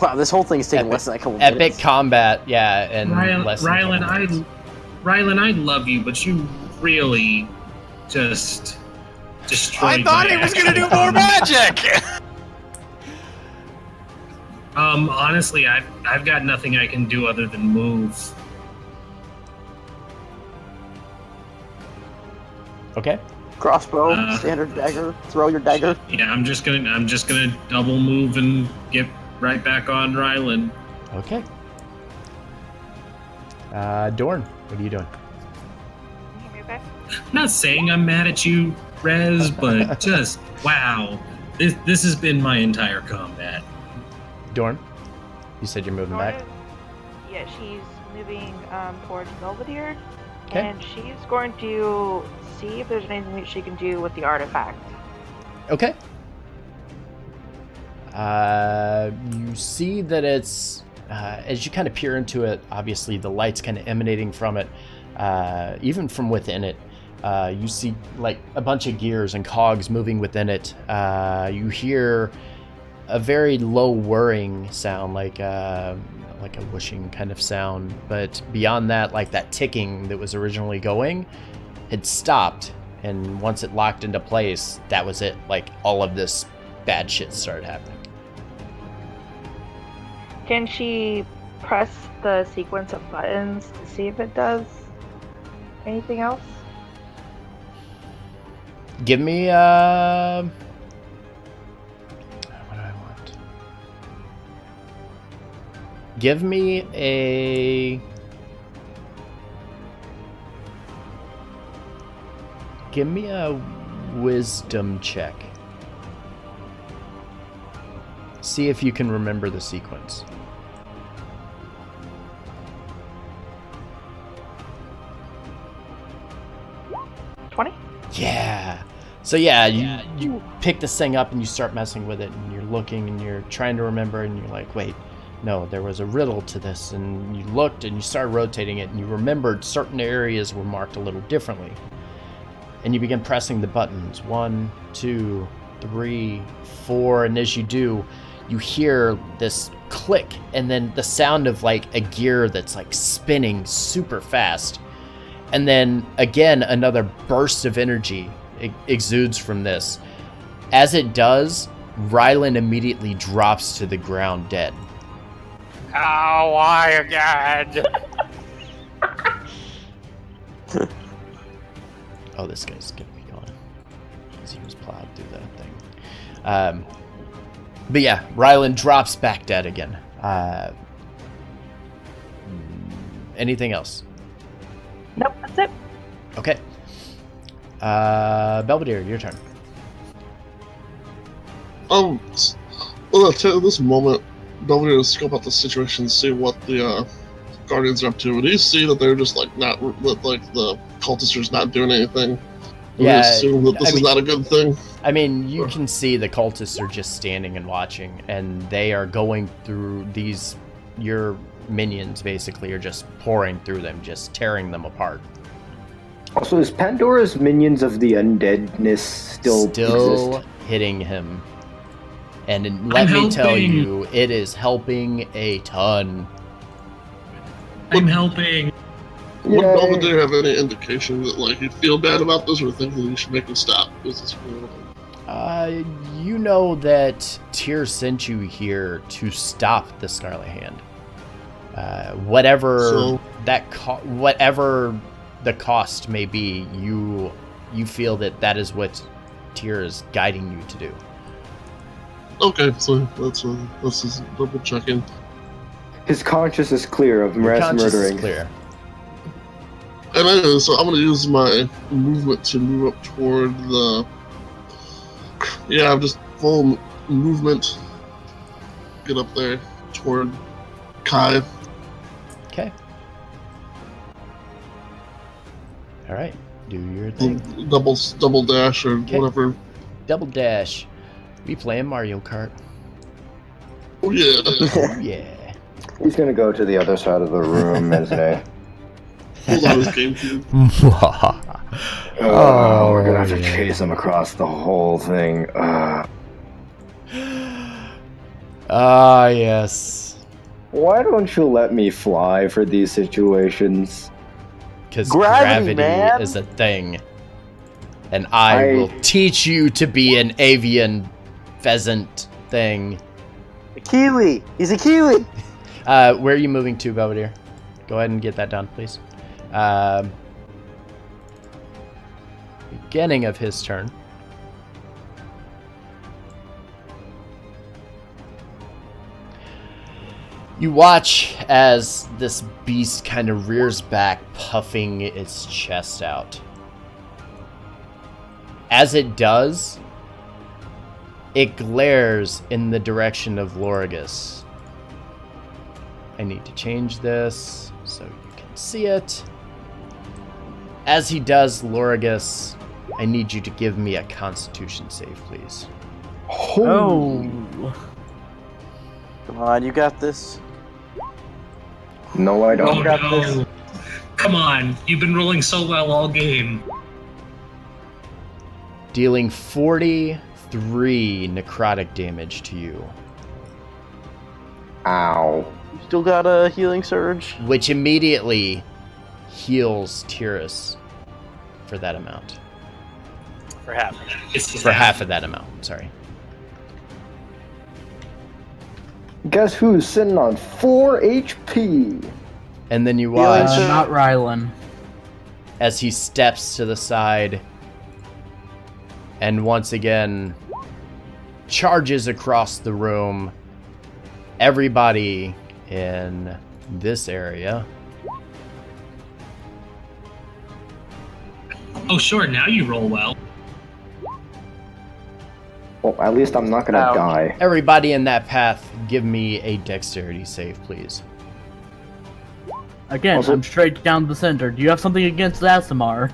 Wow, this whole thing's taking less than a couple Epic minutes. combat, yeah, and less than Ryland, I love you, but you really just destroyed I thought my he was going to do action more combat. magic! Honestly, I've got nothing I can do other than move. Okay. Crossbow, standard dagger, throw your dagger. Yeah, I'm just gonna double move and get right back on Ryland. Okay. Dorn, what are you doing? I'm not saying I'm mad at you, Rez, but just wow. This has been my entire combat. Dorn, you said you're moving back. Yeah, she's moving towards Belvedere, Okay. and she's going to see if there's anything that she can do with the artifact. Okay. You see that it's as you kind of peer into it, obviously the light's kind of emanating from it, even from within it. You see like a bunch of gears and cogs moving within it. You hear a very low whirring sound, like a whooshing kind of sound. But beyond that, like that ticking that was originally going had stopped, and once it locked into place, that was it. Like all of this bad shit started happening. Can she press the sequence of buttons to see if it does anything else? Give me what do I want? Give me a wisdom check. See if you can remember the sequence. 20? Yeah. So yeah, you pick this thing up and you start messing with it, and you're looking and you're trying to remember, and you're like, wait, no, there was a riddle to this. And you looked and you started rotating it, and you remembered certain areas were marked a little differently. And you begin pressing the buttons, 1, 2, 3, 4, and as you do, you hear this click, and then the sound of like a gear that's like spinning super fast. And then again, another burst of energy exudes from this. As it does, Rylan immediately drops to the ground dead. How why again? Oh, this guy's gonna be gone because he was plowed through that thing. But yeah, Rylan drops back dead again. Anything else? Nope, that's it. Okay. Belvedere, your turn. Well, I'll tell you this moment, Belvedere to scope out the situation and see what the Guardians are up to. And you see that they're just like not, like the cultists are just not doing anything. Yeah, I assume that this is not a good thing. I mean, you can see the cultists are just standing and watching, and they are going through these. Your minions basically are just pouring through them, just tearing them apart. Also, is Pandora's minions of the undeadness still exist? Hitting him. And let me tell you, it is helping a ton. I'm helping. Would Belvedere have any indication that like he'd feel bad about this, or think that he should make him stop? Is this you know that Tyr sent you here to stop the Scarlet Hand. Whatever whatever the cost may be, you feel that is what Tyr is guiding you to do. Okay, so that's just double checking. His conscience is clear of mass murdering. Is clear. And anyway, so I'm gonna use my movement to move up toward the. Yeah, just full movement. Get up there toward Kai. Okay. All right, do your thing. Double dash or whatever. Double dash. We playing Mario Kart. Oh yeah. Oh yeah. He's gonna go to the other side of the room, isn't he? Hold on, his GameCube. We're gonna have to chase him across the whole thing. Yes. Why don't you let me fly for these situations? Because gravity is a thing. And I will teach you to be an avian pheasant thing. A kiwi! He's a kiwi! Where are you moving to, Belvedere? Go ahead and get that done, please. Beginning of his turn. You watch as this beast kind of rears back, puffing its chest out. As it does, it glares in the direction of Lorigus. I need to change this so you can see it. As he does, Lorigus, I need you to give me a Constitution save, please. Oh. Come on, you got this. No, I don't. Oh, no. Come on, you've been rolling so well all game. Dealing 43 necrotic damage to you. Ow. You still got a healing surge? Which immediately heals Tyris for that amount. For half. For half of that amount, sorry. Guess who's sitting on 4 HP? And then you watch not Rylan. as he steps to the side and once again charges across the room. Everybody in this area. Oh, sure, now you roll well. Well, at least I'm not gonna die. Everybody in that path, give me a dexterity save, please. Again, I'm straight down the center. Do you have something against Asimar?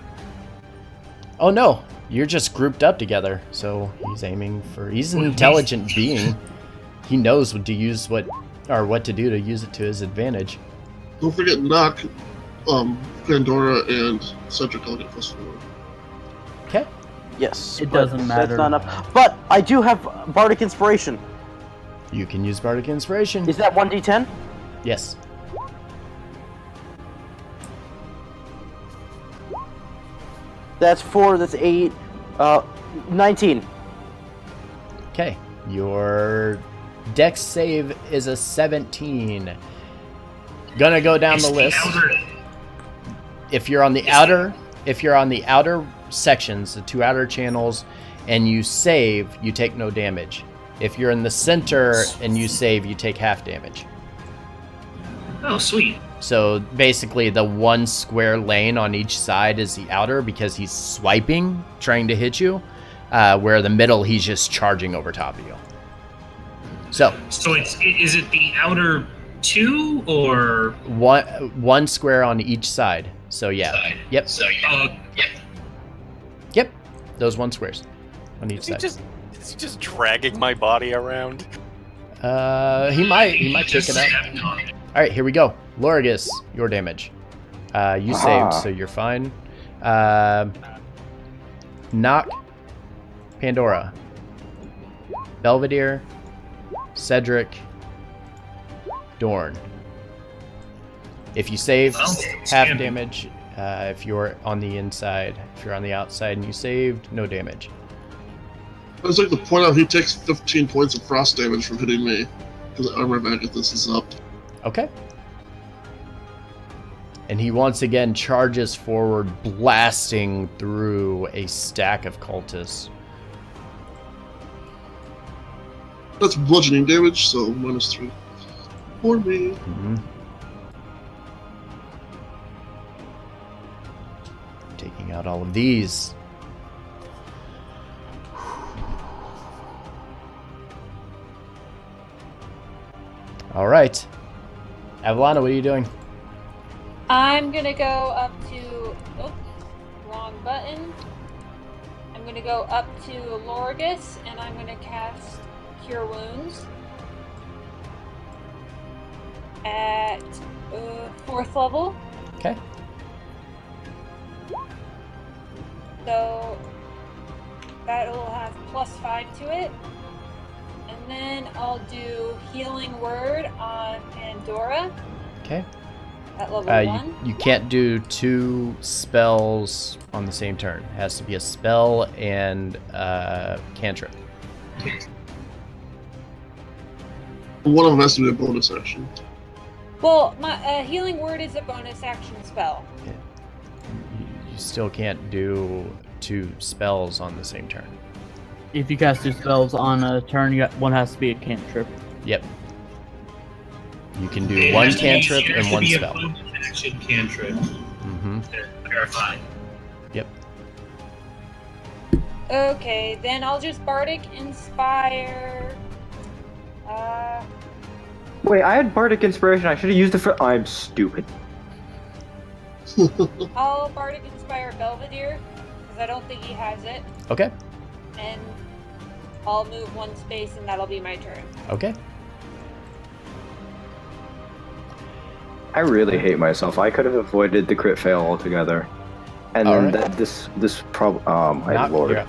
Oh no, You're just grouped up together, so he's aiming for. He's an intelligent being. He knows what to use, what to do to use it to his advantage. Don't forget knock. Pandora and Cedric all get +4. Okay. Yes. It but doesn't matter. That's not enough. But I do have Bardic Inspiration. You can use Bardic Inspiration. Is that 1d10? Yes. That's 4, that's 8, 19. Okay. Your Dex save is a 17. Gonna go down the list. If you're on the outer sections, the 2 outer channels, and you save, you take no damage. If you're in the center and you save, you take half damage. Oh, sweet. So basically the 1 square lane on each side is the outer because he's swiping, trying to hit you, where the middle he's just charging over top of you. So is it the outer 2 or one square on each side? So yeah. Yep. Yep. Those 1 squares on each side. Is he just dragging my body around? He might check it out. All right, here we go. Lorgus, your damage. You saved, so you're fine. Knock, Pandora, Belvedere, Cedric, Dorn. If you save, half damage. If you're on the inside, if you're on the outside and you saved, no damage. I was like to point out he takes 15 points of frost damage from hitting me, because the armor Agathis is up. Okay. And he once again charges forward, blasting through a stack of cultists. That's bludgeoning damage, so -3 for me. Mm-hmm. Taking out all of these. All right. Avalana, what are you doing? I'm gonna go up to. Oops, wrong button. I'm gonna go up to Lorgus and I'm gonna cast Cure Wounds at 4th level. Okay. So that will have +5 to it. And then I'll do Healing Word on Pandora Okay. at level 1. You can't do 2 spells on the same turn. It has to be a spell and cantrip. One of them has to be a bonus action. Well, my Healing Word is a bonus action spell. You still can't do 2 spells on the same turn. If you cast 2 spells on a turn, one has to be a cantrip. Yep. You can do 1 cantrip and 1 spell. Action cantrip. Mm-hmm. Verify. Yep. Okay, then I'll just Bardic Inspire. Wait, I had Bardic Inspiration. I should have used it for. I'm stupid. I'll Bardic Inspire Belvedere, because I don't think he has it. Okay. And I'll move 1 space, and that'll be my turn. Okay. I really hate myself. I could have avoided the crit fail altogether. And then Alright. this problem. Oh my Knock, lord. you're up.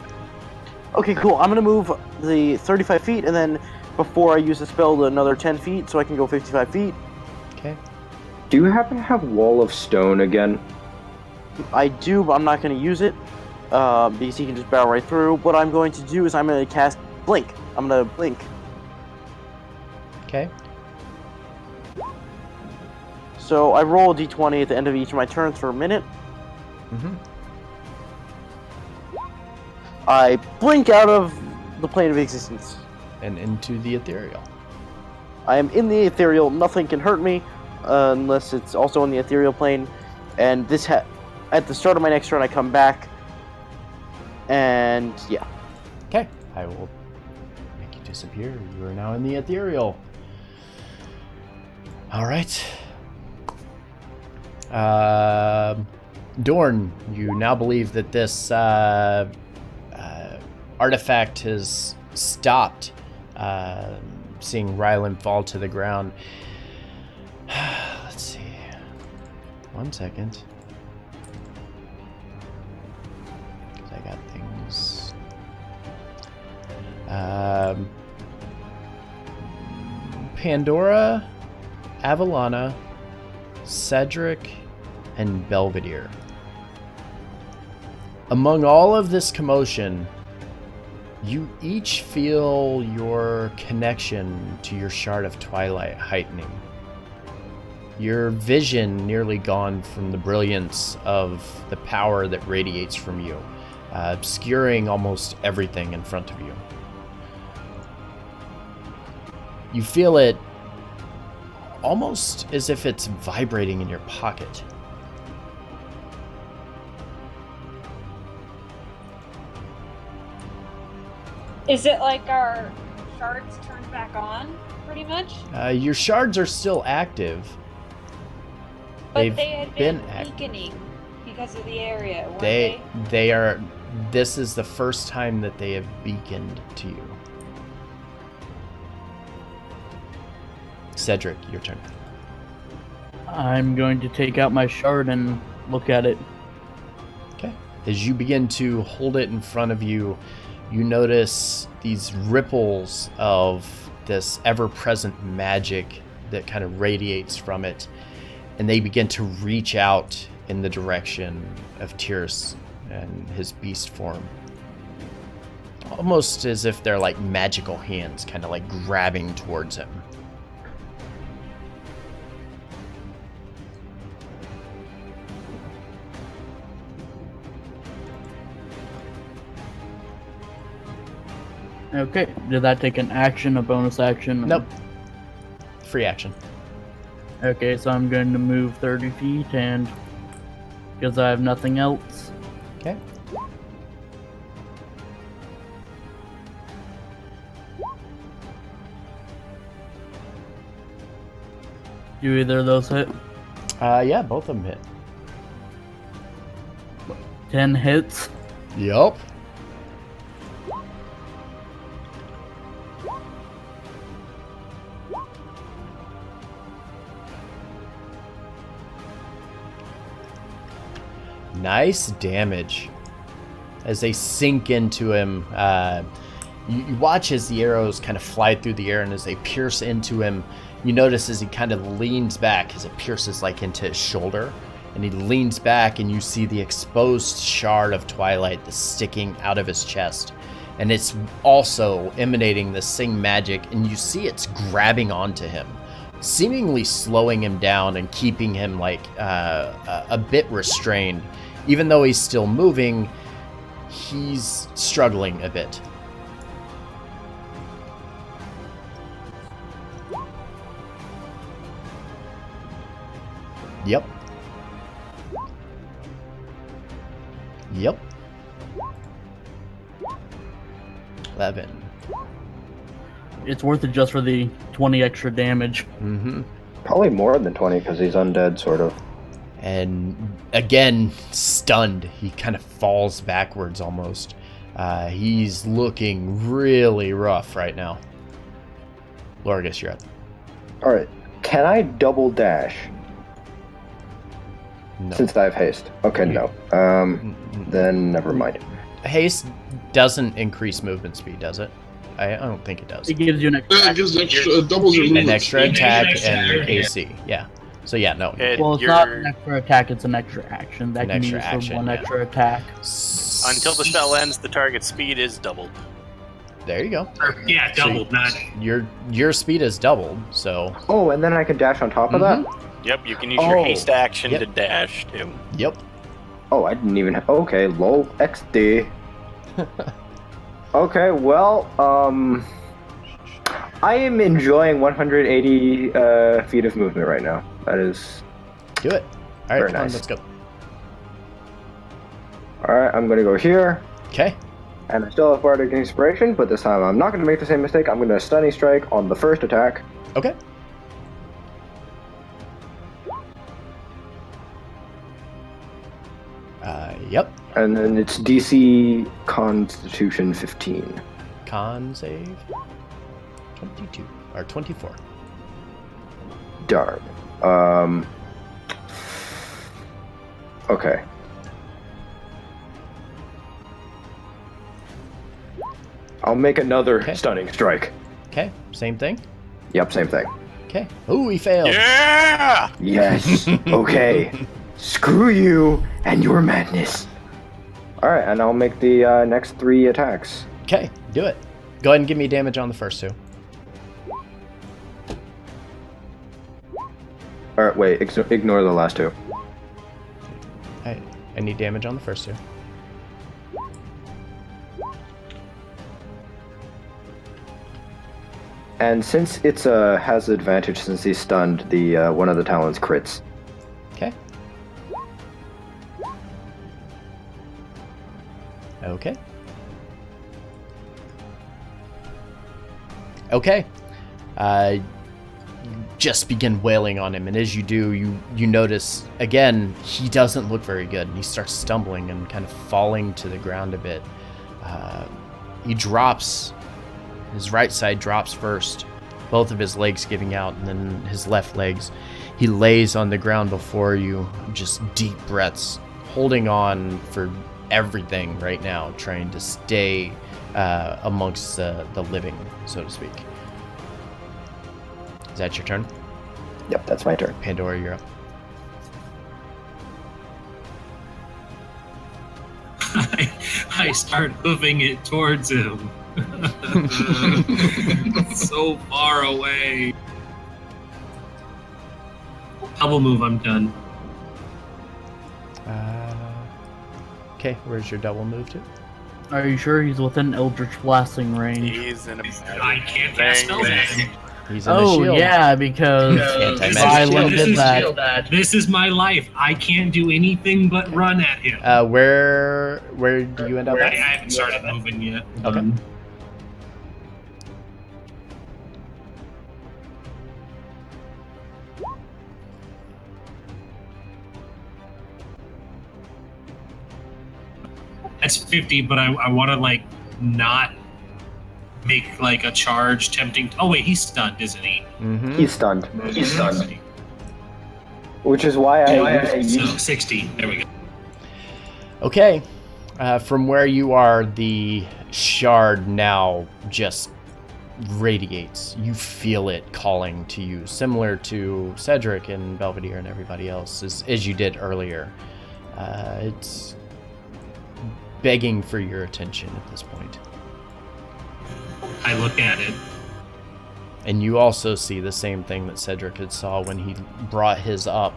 Okay, cool. I'm gonna move the 35 feet, and then before I use the spell, to another 10 feet, so I can go 55 feet. Okay. Do you happen to have Wall of Stone again? I do, but I'm not gonna use it, because he can just barrel right through. What I'm going to do is I'm gonna cast Blink. I'm gonna blink. Okay. So I roll a d20 at the end of each of my turns for a minute. Mm-hmm. I blink out of the plane of existence. And into the ethereal. I am in the ethereal. Nothing can hurt me unless it's also in the ethereal plane. And this at the start of my next turn, I come back. And yeah. Okay. I will make you disappear. You are now in the ethereal. All right. Dorn, you now believe that this artifact has stopped, seeing Rylan fall to the ground. Let's see. 1 second. 'Cause I got things. Pandora, Avalana, Cedric, and Belvedere. Among all of this commotion, you each feel your connection to your Shard of Twilight heightening. Your vision nearly gone from the brilliance of the power that radiates from you, obscuring almost everything in front of you. You feel it almost as if it's vibrating in your pocket. Is it like our shards turned back on, pretty much? Your shards are still active. But they had been weakening because of the area, weren't they? They are. This is the first time that they have beaconed to you. Cedric, your turn. I'm going to take out my shard and look at it. Okay. As you begin to hold it in front of you, you notice these ripples of this ever-present magic that kind of radiates from it, and they begin to reach out in the direction of Tyris and his beast form. Almost as if they're like magical hands, kind of like grabbing towards him. Okay, did that take an action, a bonus action? Nope. Free action. Okay, so I'm going to move 30 feet, and because I have nothing else. Okay. Do either of those hit? Yeah, both of them hit. 10 hits. Yup. Nice damage. As they sink into him, you watch as the arrows kind of fly through the air, and as they pierce into him, you notice as he kind of leans back, as it pierces like into his shoulder, and he leans back, and you see the exposed shard of Twilight that's sticking out of his chest, and it's also emanating the same magic, and you see it's grabbing onto him, seemingly slowing him down and keeping him like a bit restrained. Even though he's still moving, he's struggling a bit. Yep. Yep. 11. It's worth it just for the 20 extra damage. Mm-hmm. Probably more than 20 because he's undead, sort of. And again, stunned, he kind of falls backwards almost. He's looking really rough right now. Lorgus, you're up. Alright. Can I double dash? No. Since I have haste. Okay, no. Then never mind. Haste doesn't increase movement speed, does it? I don't think it does. It gives you an extra. Yeah, it gives extra, doubles your movement. An extra speed. attack and AC. Yeah. So yeah, no. Well, it's not an extra attack, it's an extra action. That can be used for one extra attack. Until the spell ends, the target's speed is doubled. There you go. Yeah, doubled, not... Your speed is doubled, so... Oh, and then I can dash on top of that? Yep, you can use your haste action to dash, too. Yep. Oh, I didn't even have... Okay, lol, XD. Okay, well, I am enjoying 180 feet of movement right now. That is... Do it. Alright, very come on, nice. let's go. Alright, I'm gonna go here. Okay. And I still have Bardic Inspiration, but this time I'm not gonna make the same mistake. I'm gonna Stunning Strike on the first attack. Okay. Yep. And then it's DC Constitution 15. Con save. 22 or 24. Darn. Okay. I'll make another stunning strike. Okay, same thing. Yep, same thing. Okay. Oh, he failed. Yeah! Yes. Okay. Screw you and your madness. Alright, and I'll make the next 3 attacks. Okay, do it. Go ahead and give me damage on the first 2. Alright, wait, ignore the last 2. I need damage on the first 2. And since it's has advantage since he's stunned, the one of the talons crits. Okay. Okay. Okay. Just begin wailing on him, and as you do, you notice again he doesn't look very good, and he starts stumbling and kind of falling to the ground a bit. He drops. His right side drops first, both of his legs giving out, and then his left legs. He lays on the ground before you, just deep breaths, holding on for everything right now, trying to stay amongst the living, so to speak. Is that your turn? Yep, that's my turn. Pandora, you're up. I start hoofing it towards him. It's so far away. Double move, I'm done. Okay, where's your double move to? Are you sure he's within Eldritch Blasting range? He's in a I can't cast spells at him. He's in a shield. Yeah, because Ryland did that. This is my life. I can't do anything but run at him. Where do you end up I at? haven't started moving yet. Okay. That's 50, but I want to like not make like a charge tempting. Oh wait, he's stunned, isn't he? Mm-hmm. He's stunned. He's stunned. Which is why I So 60. There we go. Okay. From where you are, the shard now just radiates. You feel it calling to you, similar to Cedric and Belvedere and everybody else, as you did earlier. It's begging for your attention at this point. I look at it. And you also see the same thing that Cedric had saw when he brought his up.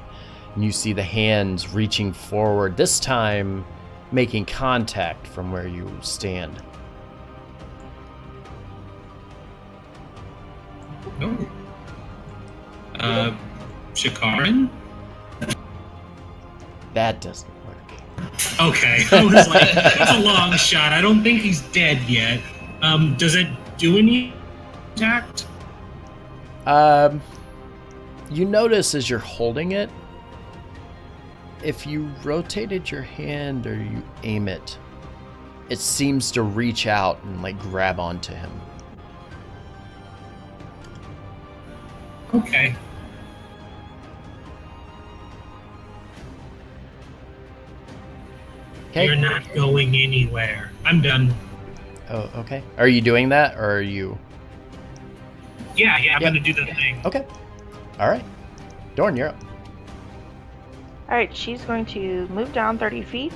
And you see the hands reaching forward, this time making contact from where you stand. Oh. Shikaran? That doesn't work. Okay, I was like, that's a long shot. I don't think he's dead yet. Does it do any attack? You notice as you're holding it, if you rotated your hand or you aim it, it seems to reach out and like grab onto him. Okay. Okay. You're not going anywhere. I'm done. Oh, okay. Are you doing that, or are you? Yeah, I'm gonna do the thing. Okay. All right. Dorn, you're up. Alright, she's going to move down 30 feet.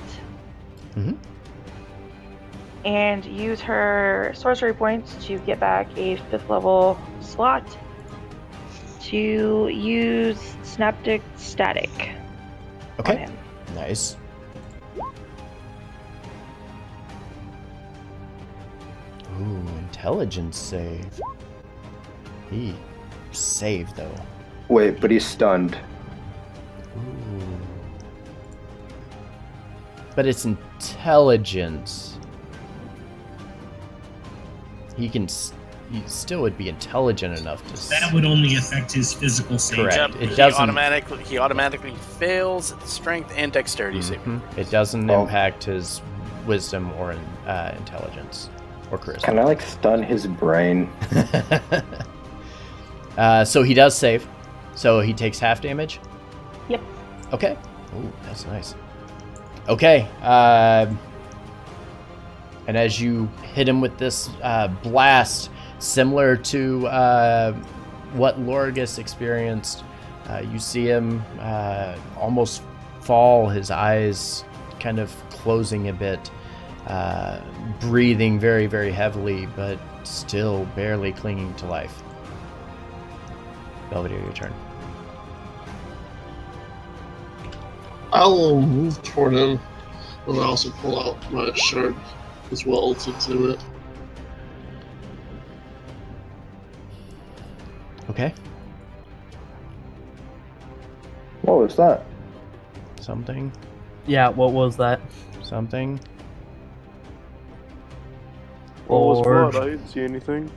Mm-hmm. And use her sorcery points to get back a 5th level slot to use Synaptic Static. Okay. Nice. Ooh, intelligence save. He saved though. Wait, but he's stunned. Ooh. But it's intelligence. He can he still would be intelligent enough to. That would only affect his physical save. Correct. Yep, It he doesn't- automatically fails strength and dexterity saving. It doesn't Oh. impact his wisdom or intelligence or charisma. Can I like stun his brain? So he does save. So he takes half damage. Yep. Okay. Ooh, that's nice. Okay. And as you hit him with this blast, similar to what Lorgus experienced, you see him almost fall, his eyes kind of closing a bit, breathing very, very heavily, but still barely clinging to life. Belvedere, your turn. I'll move toward him, but I also pull out my shard as well to do it. Okay. What was that? Something. Yeah, what was that? Something. Forge. I didn't see anything.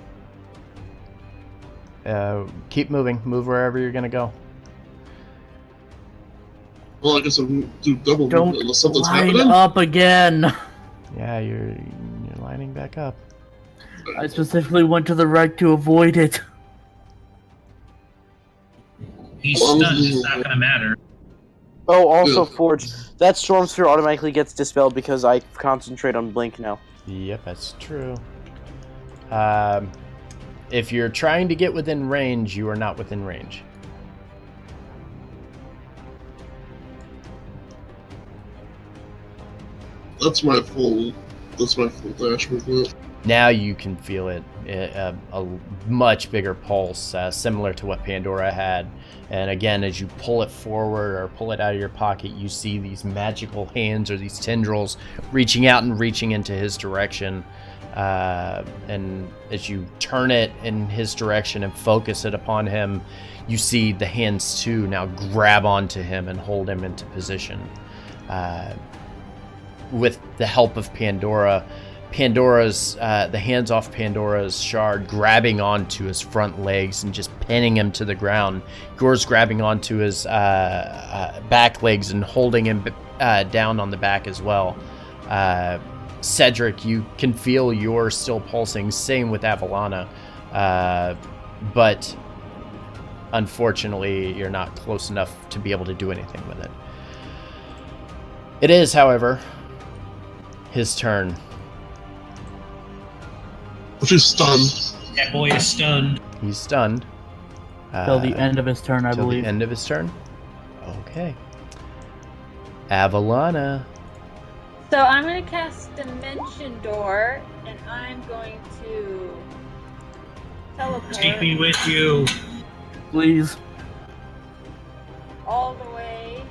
Keep moving. Move wherever you're gonna go. Well, I guess I'll do double Don't movement unless something's line happening. up again. Yeah, you're lining back up. I specifically went to the right to avoid it. He's stunned. It's not gonna matter. Oh, also, Yeah. Forge, that storm sphere automatically gets dispelled because I concentrate on blink now. Yep, that's true. If you're trying to get within range, you are not within range. That's my full dash movement. Now you can feel it, a much bigger pulse, similar to what Pandora had. And again, as you pull it forward or pull it out of your pocket, you see these magical hands or these tendrils reaching out and reaching into his direction. And as you turn it in his direction and focus it upon him, you see the hands too now grab onto him and hold him into position. With the help of Pandora's the hands off Pandora's shard grabbing onto his front legs and just pinning him to the ground. Gore's grabbing onto his back legs and holding him down on the back as well. Cedric, you can feel you're still pulsing. Same with Avalana, but unfortunately, you're not close enough to be able to do anything with it. It is, however, his turn. Which is stunned. That boy is stunned. He's stunned. Till the end of his turn, I till believe. the end of his turn? Okay. Avalana. So I'm going to cast Dimension Door, and I'm going to teleport Take me with you. Please. all the way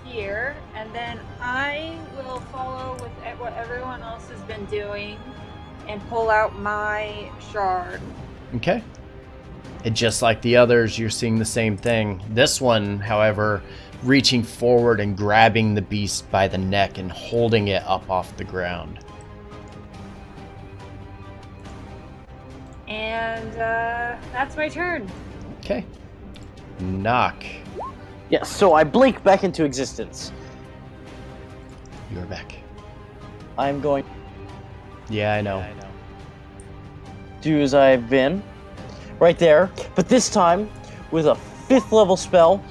here, and then I will follow with what everyone else has been doing and pull out my shard. Okay. And just like the others, you're seeing the same thing. This one, however, reaching forward and grabbing the beast by the neck and holding it up off the ground. And that's my turn. Okay. Knock. Yes, so I blink back into existence. You're back. I'm going Yeah, I know. to do as I've been. Right there. But this time, with a 5th level spell,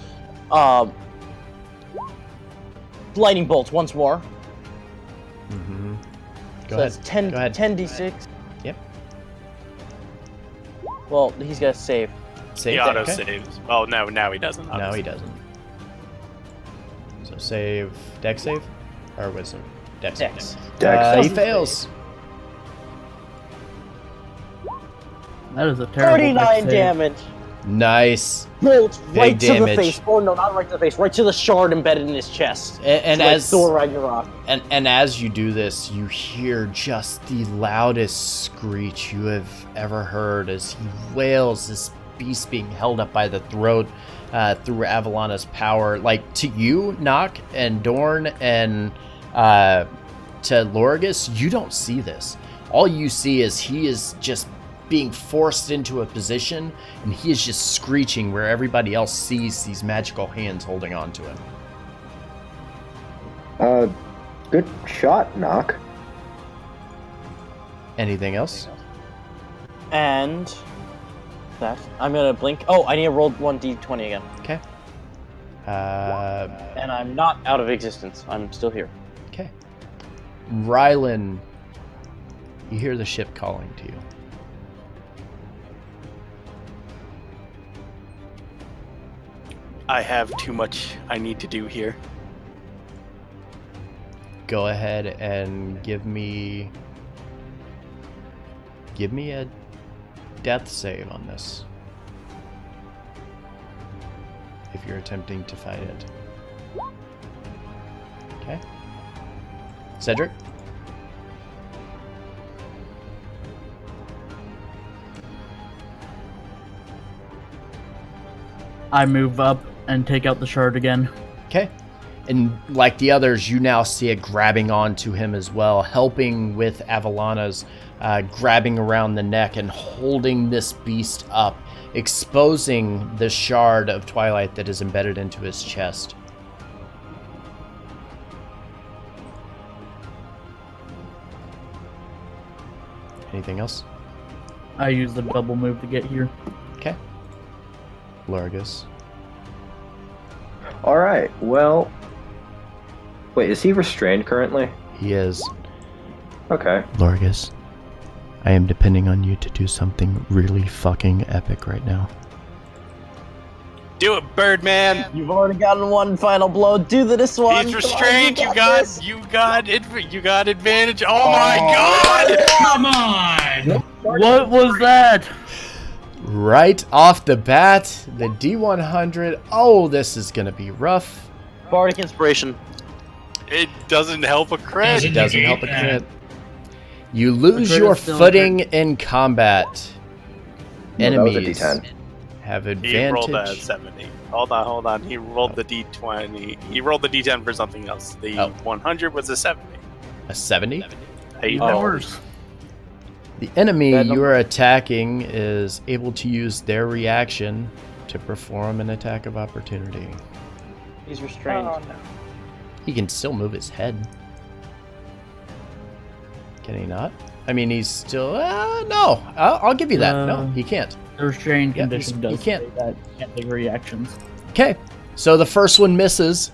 Lightning Bolt once more. Mm-hmm. Go So ahead. that's 10, Go ahead. 10d6. Yep. Well, he's got to save. Save He that, auto okay. saves. Oh no, now he doesn't. No, he doesn't. So save, dex save, or wisdom? Dex. Dex. Dex. He fails. That is a terrible 39 dex save. damage. Nice. Bolt right to the damage. face. Oh no, not right to the face. Right to the shard embedded in his chest. And Like as Thor Ragnarok. and as you do this, you hear just the loudest screech you have ever heard as he wails, this beast being held up by the throat through Avalana's power. Like, to you, Nock and Dorn and to Lorgus, you don't see this. All you see is he is just being forced into a position, and he is just screeching where everybody else sees these magical hands holding on to him. Good shot, Knock. Anything else? And that I'm gonna blink. Oh, I need to roll 1d20 again. Okay. And I'm not out of existence. I'm still here. Okay. Rylan, you hear the ship calling to you. I have too much I need to do here. Go ahead and give me a death save on this. If you're attempting to fight it. Okay. Cedric? I move up and take out the shard again. Okay. And like the others, you now see it grabbing onto him as well, helping with Avalana's grabbing around the neck and holding this beast up, exposing the shard of Twilight that is embedded into his chest. Anything else? I use the double move to get here. Okay. Lorgus. Alright, well... Wait, is he restrained currently? He is. Okay. Lorgus, I am depending on you to do something really fucking epic right now. Do it, Birdman! You've already gotten one final blow. Do this one. He's Come on, restrained. you got You got advantage. Oh my god! Come on! What was that? Right off the bat, the D100. Oh, this is gonna be rough. Bardic Inspiration. It doesn't help a crit. It doesn't help a crit. You lose your footing in combat. Enemies have advantage. He rolled a 70. Hold on. He rolled the D20. He rolled the D10 for something else. The 100 was a 70. A 70? Worse. The enemy you are attacking is able to use their reaction to perform an attack of opportunity. He's restrained. Oh, no. He can still move his head. Can he not? I mean, he's still... no. I'll give you that. No, he can't. The restrained Yeah, condition he does can't. say that you can't take reactions. Okay. So the first one misses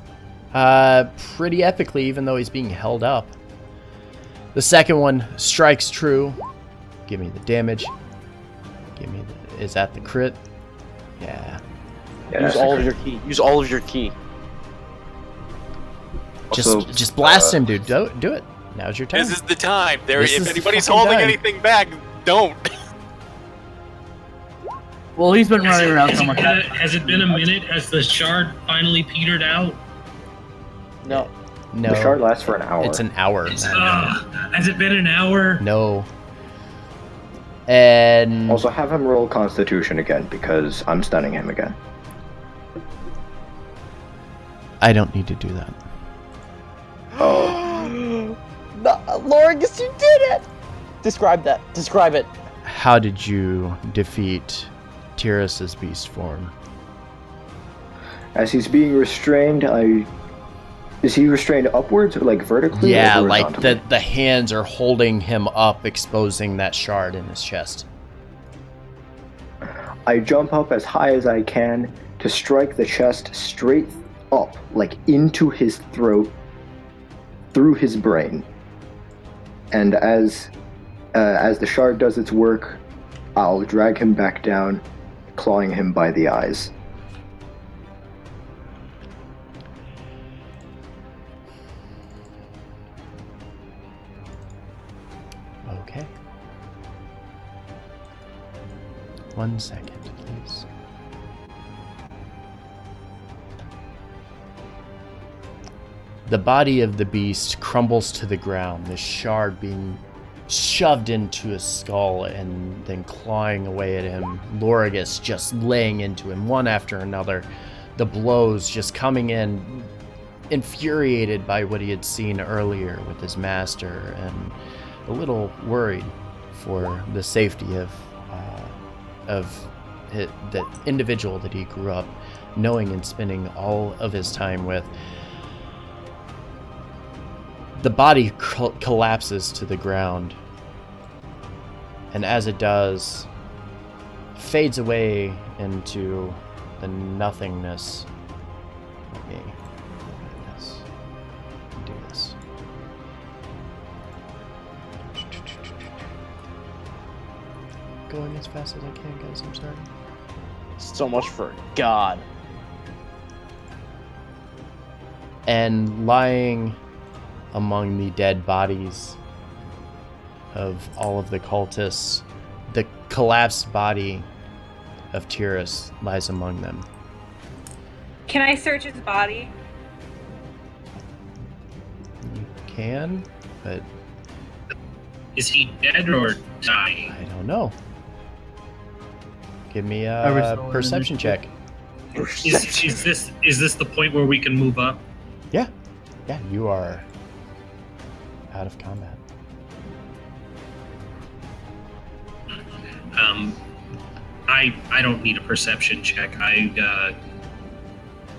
pretty epically, even though he's being held up. The second one strikes true. Give me the damage. Is that the crit? Yeah. Use all of your key. Use all of your key. Just blast him, dude. Do it. Now's your time. This is the time. This If is anybody's the fucking holding time. anything back, don't. Well, he's been running around so much. Has it been a minute? Has the shard finally petered out? No. No. The shard lasts for an hour. It's an hour. Has it been an hour? No. And Also, have him roll Constitution again, because I'm stunning him again. I don't need to do that. Oh. Lorgus, you did it! Describe that. Describe it. How did you defeat Tyris's beast form? As he's being restrained, Is he restrained upwards, or like vertically? Yeah, or like horizontally? the hands are holding him up, exposing that shard in his chest. I jump up as high as I can to strike the chest straight up, like into his throat, through his brain. And as the shard does its work, I'll drag him back down, clawing him by the eyes. Okay. 1 second, please. The body of the beast crumbles to the ground, the shard being shoved into his skull and then clawing away at him. Lorgus just laying into him one after another. The blows just coming in, infuriated by what he had seen earlier with his master, and a little worried for the safety of the individual that he grew up knowing and spending all of his time with. The body collapses to the ground, and as it does, fades away into the nothingness. Let me do this. Going as fast as I can, guys. I'm sorry. So much for God. And lying among the dead bodies of all of the cultists, the collapsed body of Tyris lies among them. Can I search his body? You can, but Is he dead or dying? I don't know. Give me Are we a still in perception check. Is this the point where we can move up? Yeah, you are out of combat. I don't need a perception check.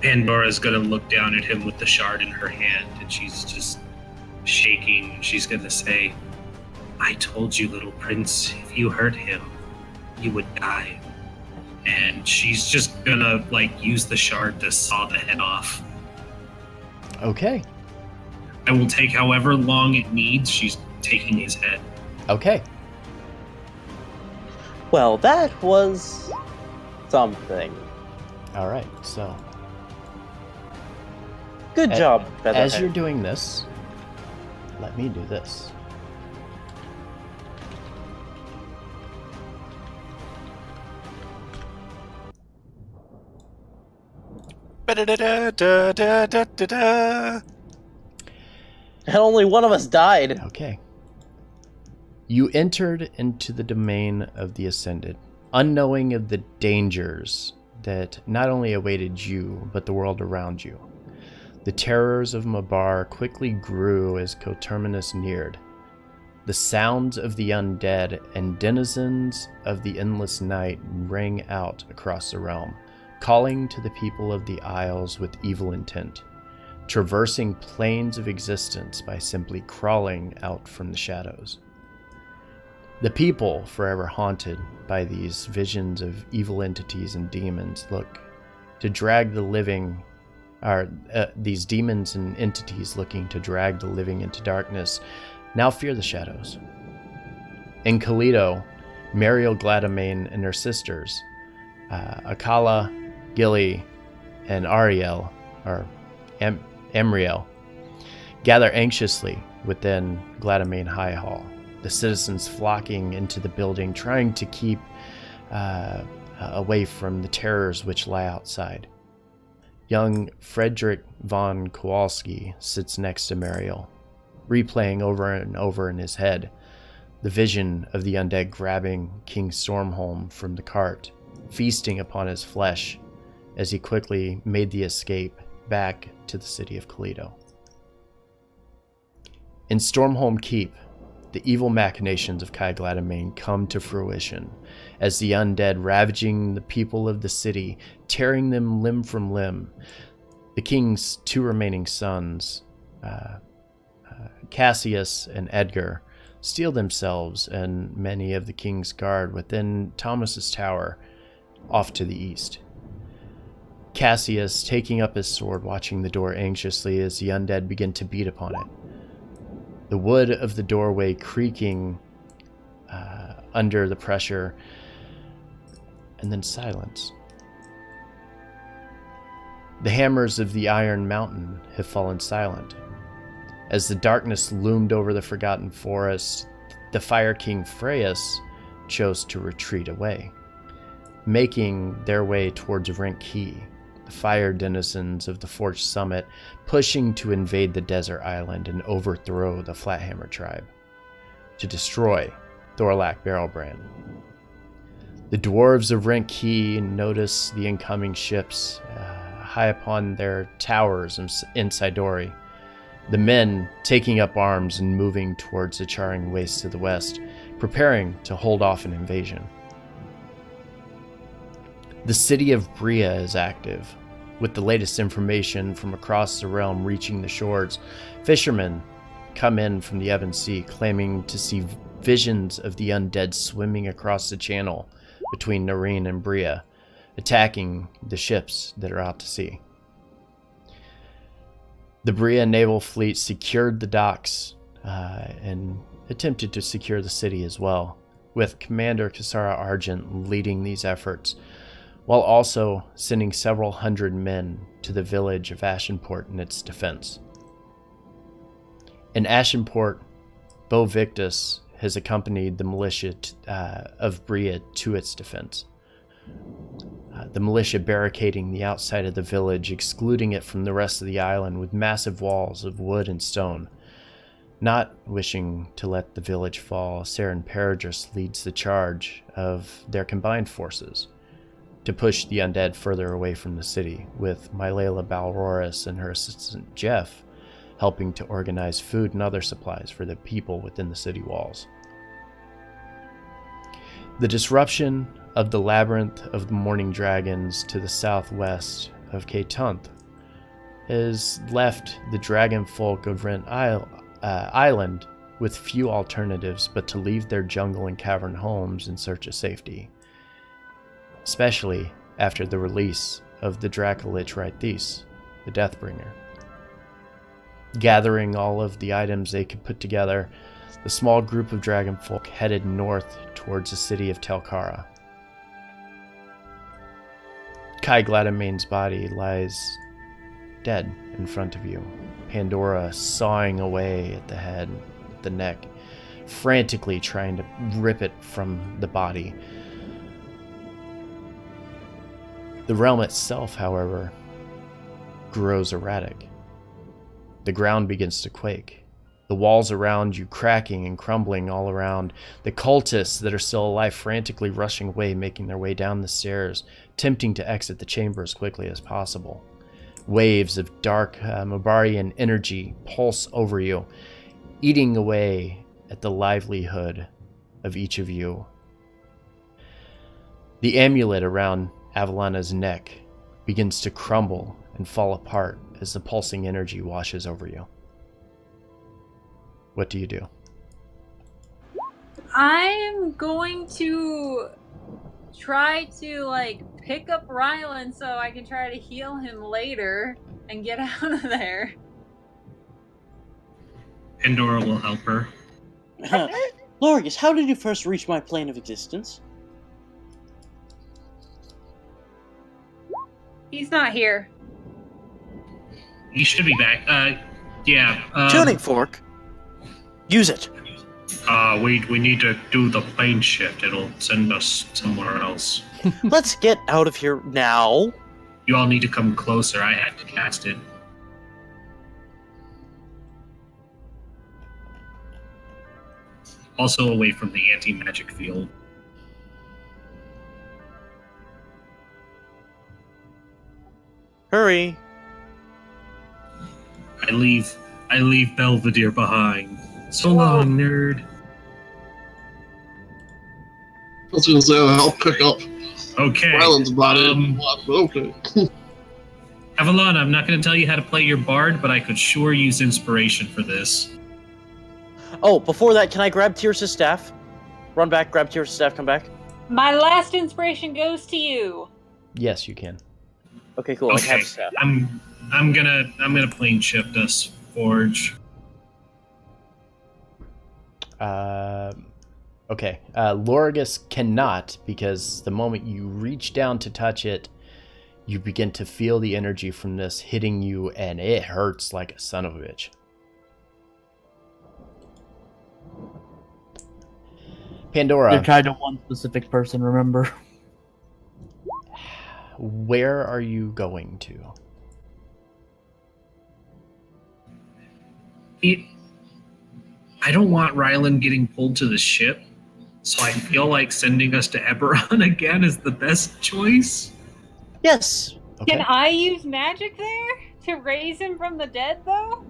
Pandora's gonna look down at him with the shard in her hand, and she's just shaking. She's gonna say, "I told you, little prince, if you hurt him, you would die." And she's just gonna use the shard to saw the head off. Okay. I will take however long it needs. She's taking his head. Okay. Well, that was something. All right. So Good job, Featherhead. as you're doing this, let me do this. Ba-da-da-da-da-da-da-da. And only one of us died. Okay. You entered into the domain of the Ascended, unknowing of the dangers that not only awaited you, but the world around you. The terrors of Mabar quickly grew as Coterminus neared. The sounds of the undead and denizens of the endless night rang out across the realm, calling to the people of the Isles with evil intent, traversing planes of existence by simply crawling out from the shadows. The people, forever haunted by these visions of evil entities and demons, look to drag the living, these demons and entities looking to drag the living into darkness, now fear the shadows. In Kalido, Mariel Gladomain and her sisters, Akala, Gilly, and Ariel, or Emriel, gather anxiously within Gladomain High Hall, the citizens flocking into the building, trying to keep away from the terrors which lie outside. Young Frederick von Kowalski sits next to Mariel, replaying over and over in his head the vision of the undead grabbing King Stormholm from the cart, feasting upon his flesh as he quickly made the escape back to the city of Kalido. In Stormholm Keep, the evil machinations of Kai Gladomain come to fruition as the undead ravaging the people of the city, tearing them limb from limb. The king's two remaining sons, Cassius and Edgar, steel themselves and many of the king's guard within Thomas's tower off to the east. Cassius taking up his sword, watching the door anxiously as the undead begin to beat upon it. The wood of the doorway creaking under the pressure, and then silence. The hammers of the Iron Mountain have fallen silent. As the darkness loomed over the forgotten forest, the Fire King Freyas chose to retreat away, making their way towards Rink Key, the fire denizens of the Forged Summit pushing to invade the desert island and overthrow the Flathammer tribe, to destroy Thorlak Barrelbrand. The dwarves of Rink Key notice the incoming ships high upon their towers in Sidori, the men taking up arms and moving towards the charring waste to the west, preparing to hold off an invasion. The city of Bria is active, with the latest information from across the realm reaching the shores. Fishermen come in from the Ebon Sea, claiming to see visions of the undead swimming across the channel between Nareen and Bria, attacking the ships that are out to sea. The Bria naval fleet secured the docks and attempted to secure the city as well, with Commander Kasara Argent leading these efforts, while also sending several hundred men to the village of Ashenport in its defense. In Ashenport, Bo Victus has accompanied the militia of Bria to its defense. The militia barricading the outside of the village, excluding it from the rest of the island with massive walls of wood and stone. Not wishing to let the village fall, Saren Paradris leads the charge of their combined forces to push the undead further away from the city, with Mylela Balroris and her assistant Jeff helping to organize food and other supplies for the people within the city walls. The disruption of the labyrinth of the Morning Dragons to the southwest of Ketunth has left the dragon folk of Rent Island with few alternatives but to leave their jungle and cavern homes in search of safety, especially after the release of the Dracolich Rithis, the Deathbringer. Gathering all of the items they could put together, the small group of dragonfolk headed north towards the city of Telkara. Kai Gladomain's body lies dead in front of you, Pandora sawing away at the head, the neck, frantically trying to rip it from the body. The realm itself, however, grows erratic. The ground begins to quake. The walls around you cracking and crumbling all around. The cultists that are still alive frantically rushing away, making their way down the stairs, attempting to exit the chamber as quickly as possible. Waves of dark Mabarian energy pulse over you, eating away at the livelihood of each of you. The amulet around Avalana's neck begins to crumble and fall apart as the pulsing energy washes over you. What do you do? I'm going to try to pick up Rylan so I can try to heal him later and get out of there. Pandora will help her. Lorgus, how did you first reach my plane of existence? He's not here. He should be back. Tuning fork. Use it. We need to do the plane shift. It'll send us somewhere else. Let's get out of here now. You all need to come closer. I had to cast it. Also away from the anti-magic field. Hurry. I leave Belvedere behind. So long, nerd. I was gonna say I'll pick up Okay. Ryland's body. Okay. Avalana, I'm not going to tell you how to play your bard, but I could sure use inspiration for this. Oh, before that, can I grab Tyris' staff? Run back, grab Tyris' staff, come back. My last inspiration goes to you. Yes, you can. Okay, cool. Okay. I have staff. I'm gonna plane shift us, Forge. Okay. Lorgus cannot, because the moment you reach down to touch it, you begin to feel the energy from this hitting you, and it hurts like a son of a bitch. Pandora. You're kind of one specific person, remember? Where are you going to? I don't want Rylan getting pulled to the ship, so I feel like sending us to Eberron again is the best choice. Yes. Okay. Can I use magic there to raise him from the dead, though?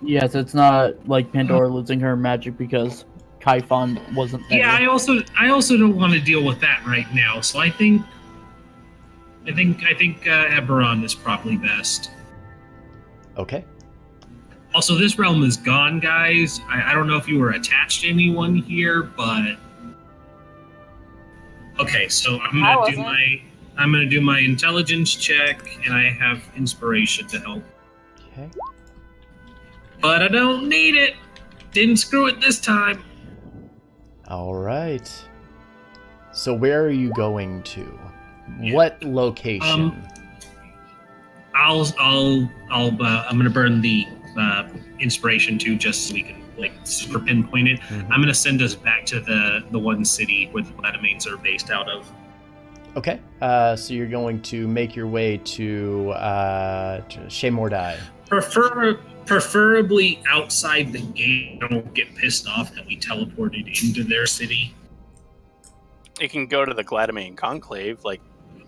Yes, it's not like Pandora losing her magic because Kaifon wasn't there. Yeah, I also don't want to deal with that right now. So I think Eberron is probably best. Okay. Also, this realm is gone, guys. I don't know if you were attached to anyone here, but okay. So I'm gonna do my intelligence check, and I have inspiration to help. Okay. But I don't need it. Didn't screw it this time. All right. So where are you going to? What location? I'm gonna burn the inspiration too, just so we can like super pinpoint it. Mhm. I'm gonna send us back to the one city where the Gladomains are based out of. Okay. So you're going to make your way to Shemordai. Preferably outside the gate. I don't get pissed off that we teleported into their city. You can go to the Gladomain Conclave, like.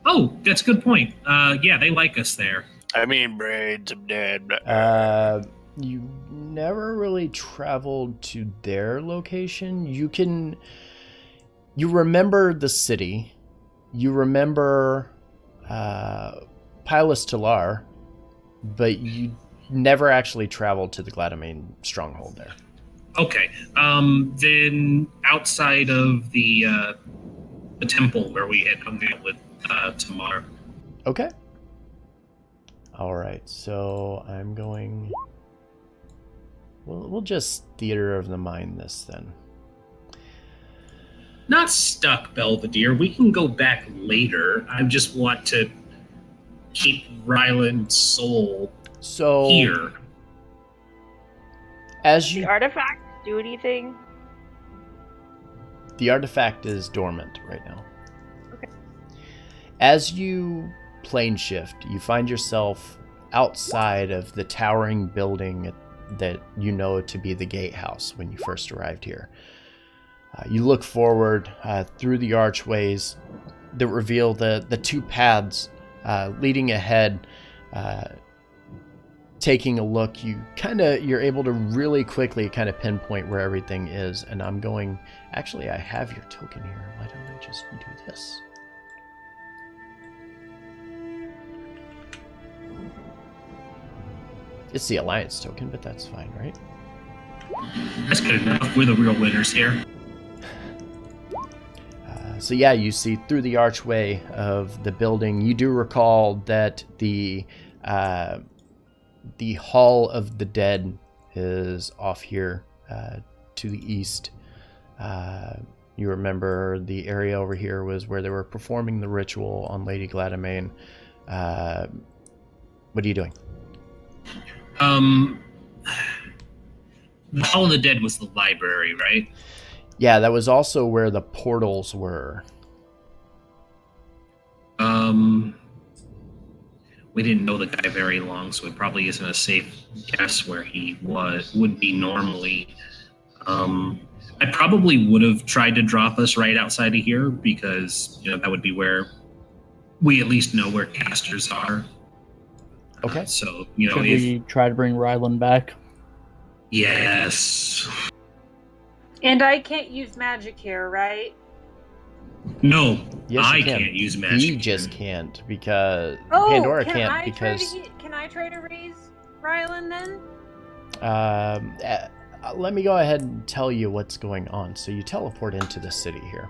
Oh, that's a good point. Yeah, they like us there. I mean, braids of dead. You never really traveled to their location. You remember the city. You remember Pilus Talar, but you never actually traveled to the Gladomain stronghold there. Okay. Then outside of the temple where we had hung out with Tamar. Okay. All right. So I'm going. We'll just theater of the mind this then. Not stuck, Belvedere. We can go back later. I just want to keep Ryland's soul here. As you, the artifacts do anything? The artifact is dormant right now. Okay. As you plane shift, you find yourself outside of the towering building that you know to be the gatehouse when you first arrived here. You look forward through the archways that reveal the two paths leading ahead. Taking a look, you're able to really quickly kind of pinpoint where everything is. And I'm going, actually, I have your token here. Why don't I just do this? It's the Alliance token, but that's fine, right? That's good enough. We're the real winners here. So yeah, you see through the archway of the building. You do recall that the Hall of the Dead is off here to the east. You remember the area over here was where they were performing the ritual on Lady Gladomain. What are you doing? The Hall of the Dead was the library, right? Yeah, that was also where the portals were. We didn't know the guy very long, so it probably isn't a safe guess where he would be normally. I probably would have tried to drop us right outside of here because that would be where we at least know where casters are. Okay. So Should we try to bring Ryland back? Yes. And I can't use magic here, right? No, yes, I can't use magic. He just can't because Oh, Pandora can can't I because. Can I try to raise Ryland then? Let me go ahead and tell you what's going on. So you teleport into the city here,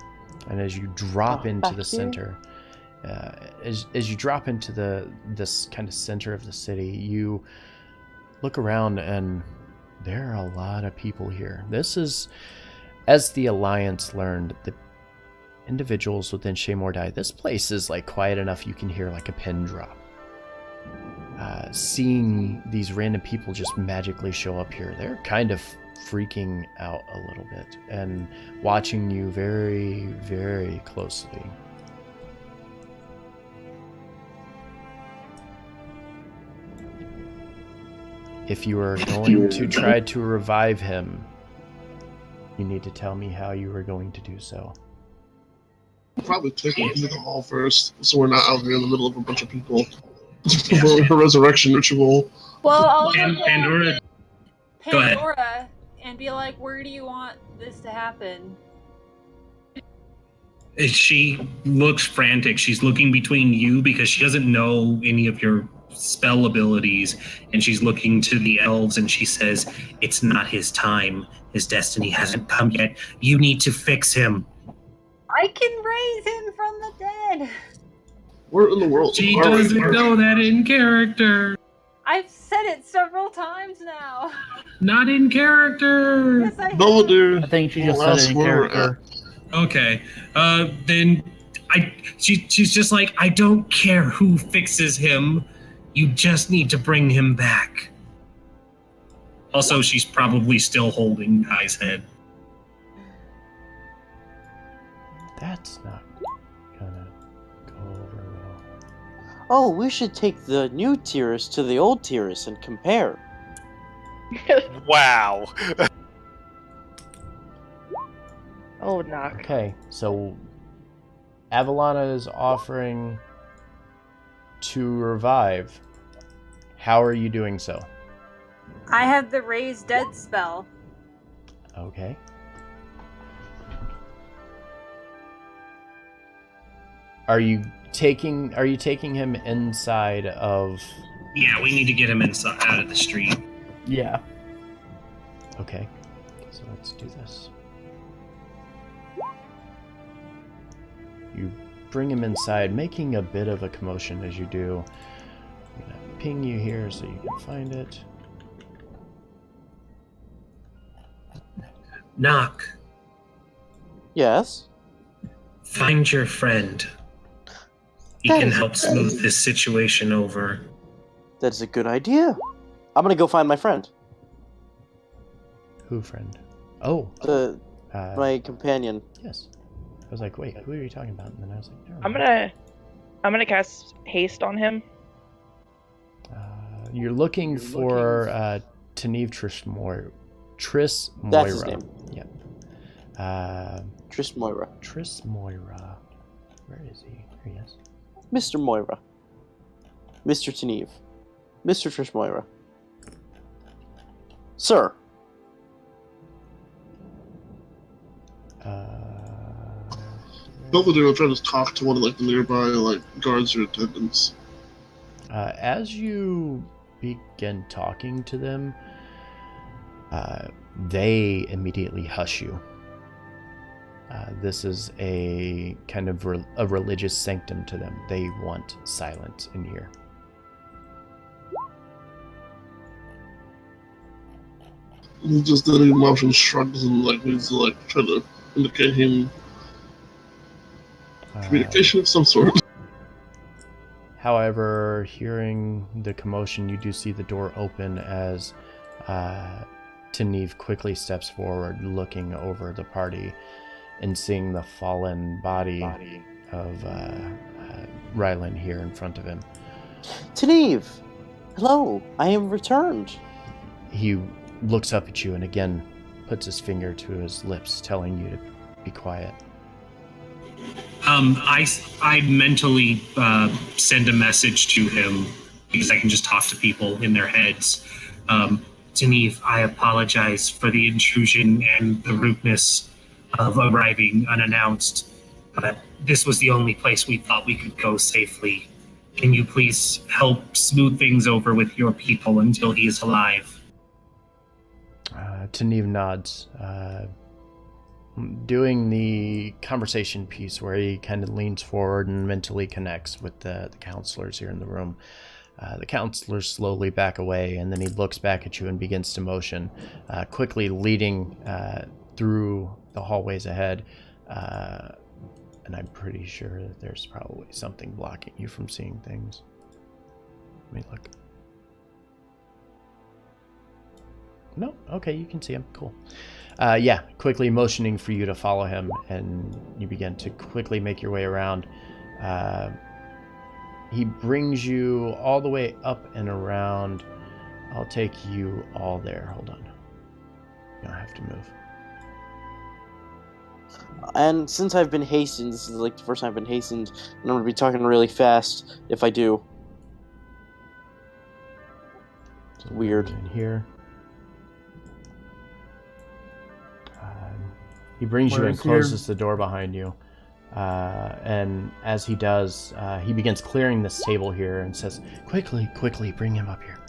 and as you drop into the center, as you drop into this kind of center of the city, you look around and there are a lot of people here. This is, as the Alliance learned, the individuals within Shemordai, this place is like quiet enough you can hear like a pin drop. Seeing these random people just magically show up here, they're kind of freaking out a little bit and watching you very, very closely. If you are going to try to revive him, you need to tell me how you are going to do so. Probably take him into the hall first, so we're not out here in the middle of a bunch of people. For a resurrection ritual. Well, Go ahead. Pandora and be like, where do you want this to happen? She looks frantic. She's looking between you because she doesn't know any of your spell abilities, and she's looking to the elves, and she says, "It's not his time. His destiny hasn't come yet. You need to fix him." I can raise him from the dead. Where in the world? She are we? doesn't know that in character. I've said it several times now. Not in character. Yes, I have. Belvedere. I think she just Well, said it in that's where we're character. Okay. Then she's just like, I don't care who fixes him. You just need to bring him back. Also, she's probably still holding Guy's head. That's not gonna go over well. Oh, we should take the new Tyris to the old Tyris and compare. Wow. Oh, knock. Okay, so Avalana is offering to revive. How are you doing so? I have the raise dead spell. Okay. Are you taking him inside of? Yeah, we need to get him inside out of the street. Yeah. Okay. So let's do this. You bring him inside, making a bit of a commotion as you do. I'm gonna ping you here so you can find it. Knock. Yes? Find your friend. He can help smooth this situation over. That's a good idea. I'm gonna go find my friend. Who friend? Oh. My companion. Yes. I was like, wait, who are you talking about? And then I was like, never I'm mind. gonna cast haste on him. You're looking for Taneve Tris Moira. That's his name. Yep. Tris Moira. Tris Moira. Where is he? Here he is. Mr. Moira. Mr. Taneve. Mr. Tris Moira. Sir. Belvedere will try to talk to one of the nearby guards or attendants. As you begin talking to them, they immediately hush you. This is a kind of a religious sanctum to them. They want silence in here. He just did a motion shrugs and needs to try to indicate him communication of some sort. However, hearing the commotion, you do see the door open as Taneve quickly steps forward, looking over the party and seeing the fallen body of Rylan here in front of him. Taneve! Hello, I am returned. He looks up at you and again puts his finger to his lips, telling you to be quiet. I mentally send a message to him because I can just talk to people in their heads. Taneve, I apologize for the intrusion and the rudeness of arriving unannounced, but this was the only place we thought we could go safely. Can you please help smooth things over with your people until he is alive? Taneve nods, doing the conversation piece where he kind of leans forward and mentally connects with the counselors here in the room. The counselors slowly back away, and then he looks back at you and begins to motion, quickly leading through the hallways ahead. And I'm pretty sure that there's probably something blocking you from seeing things. Let me look. No? Okay, you can see him. Cool. Yeah, quickly motioning for you to follow him, and you begin to quickly make your way around. He brings you all the way up and around. I'll take you all there. Hold on. You don't have to move. And since I've been hastened, this is the first time I've been hastened, and I'm going to be talking really fast if I do. So Weird. In here. He brings you Where and is here? closes the door behind you. And as he does, he begins clearing this table here and says, quickly, bring him up here.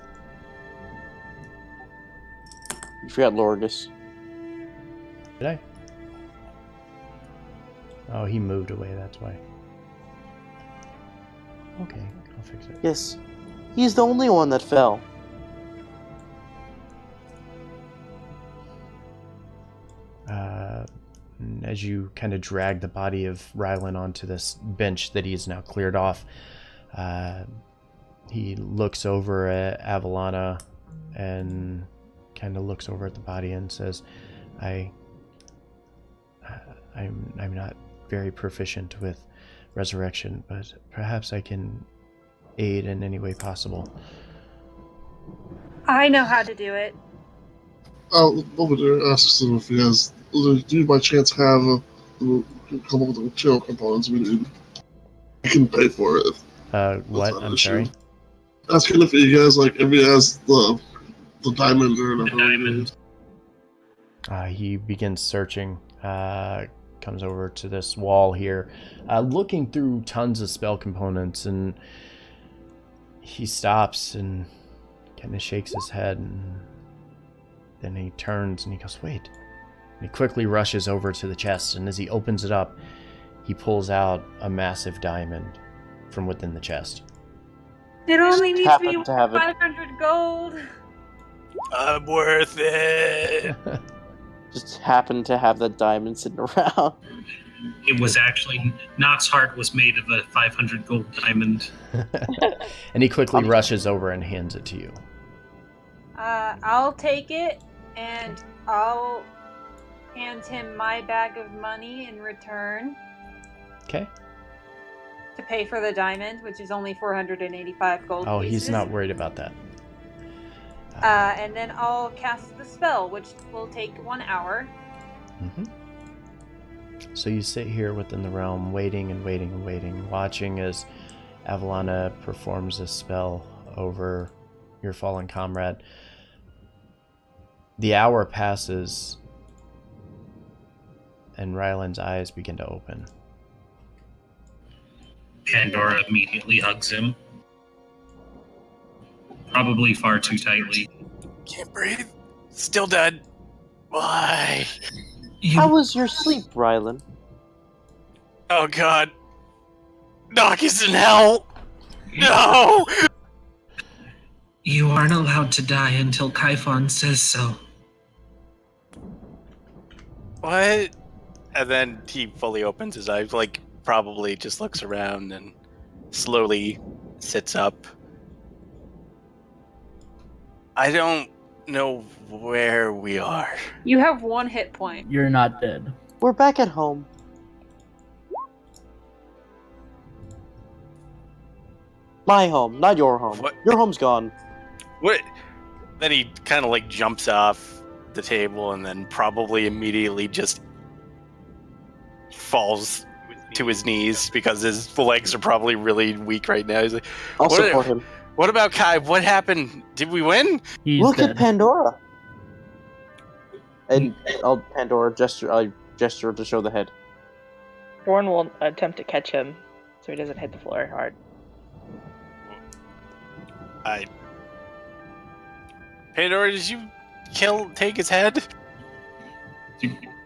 You forgot Lorgus. Did I? Oh, he moved away, that's why. Okay, I'll fix it. Yes, he's the only one that fell. As you kind of drag the body of Rylan onto this bench that he's now cleared off, he looks over at Avalana and kind of looks over at the body and says, I'm not very proficient with resurrection, but perhaps I can aid in any way possible. I know how to do it. Over there asks him if he has. Do you by chance have come up with the material components we need? You can pay for it. What? I'm sorry? Asking if he has, if he has the diamond or whatever. The diamond. He begins searching, comes over to this wall here, looking through tons of spell components, and he stops and kind of shakes his head, and then he turns and he goes, wait. And he quickly rushes over to the chest, and as he opens it up, he pulls out a massive diamond from within the chest. It only needs to be Happen to have it. 500 gold. I'm worth it. Just happened to have that diamond sitting around. It was actually Knott's heart was made of a 500 gold diamond. And he quickly rushes over and hands it to you. I'll take it, and I'll hand him my bag of money in return Okay. to pay for the diamond, which is only 485 gold Oh, pieces. he's not worried about that. And then I'll cast the spell, which will take 1 hour. Mm-hmm. So you sit here within the realm, waiting and waiting and waiting, watching as Avalana performs this spell over your fallen comrade. The hour passes, and Ryland's eyes begin to open. Pandora immediately hugs him. Probably far too tightly. Can't breathe. Still dead. Why? How was your sleep, Rylan? Oh god. Doc is in hell. No! You aren't allowed to die until Kaifon says so. What? And then he fully opens his eyes, probably just looks around and slowly sits up. I don't know where we are. You have 1 hit point. You're not dead. We're back at home. My home, not your home. What? Your home's gone. What? Then he kind of jumps off the table and then probably immediately just falls to his knees because his legs are probably really weak right now. He's like, I'll What- support him. "What about Kai? What happened? Did we win?" He's Look dead. at Pandora. And I'll Pandora gesture. I gesture to show the head. Dorn will attempt to catch him so he doesn't hit the floor hard. Pandora, did you take his head?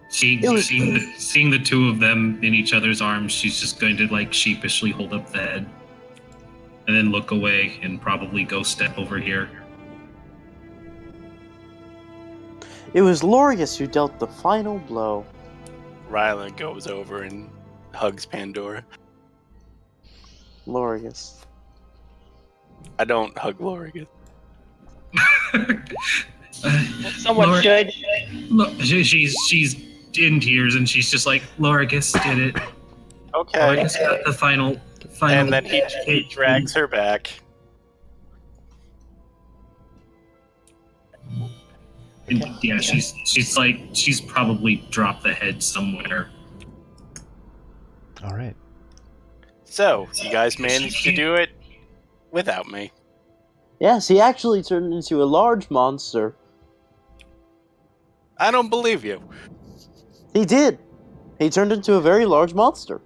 Seeing the two of them in each other's arms, she's just going to sheepishly hold up the head. And then look away and probably go step over here. It was Lorius who dealt the final blow. Rylan goes over and hugs Pandora. Lorius. I don't hug Lorigan. Someone Lor- should. Look, she's in tears and she's just like, Lorigus did it. Okay. Lorigus got the final. And then he drags her back. And, yeah, she's probably dropped the head somewhere. All right. So, you guys managed to do it without me. Yes, he actually turned into a large monster. I don't believe you. He did. He turned into a very large monster.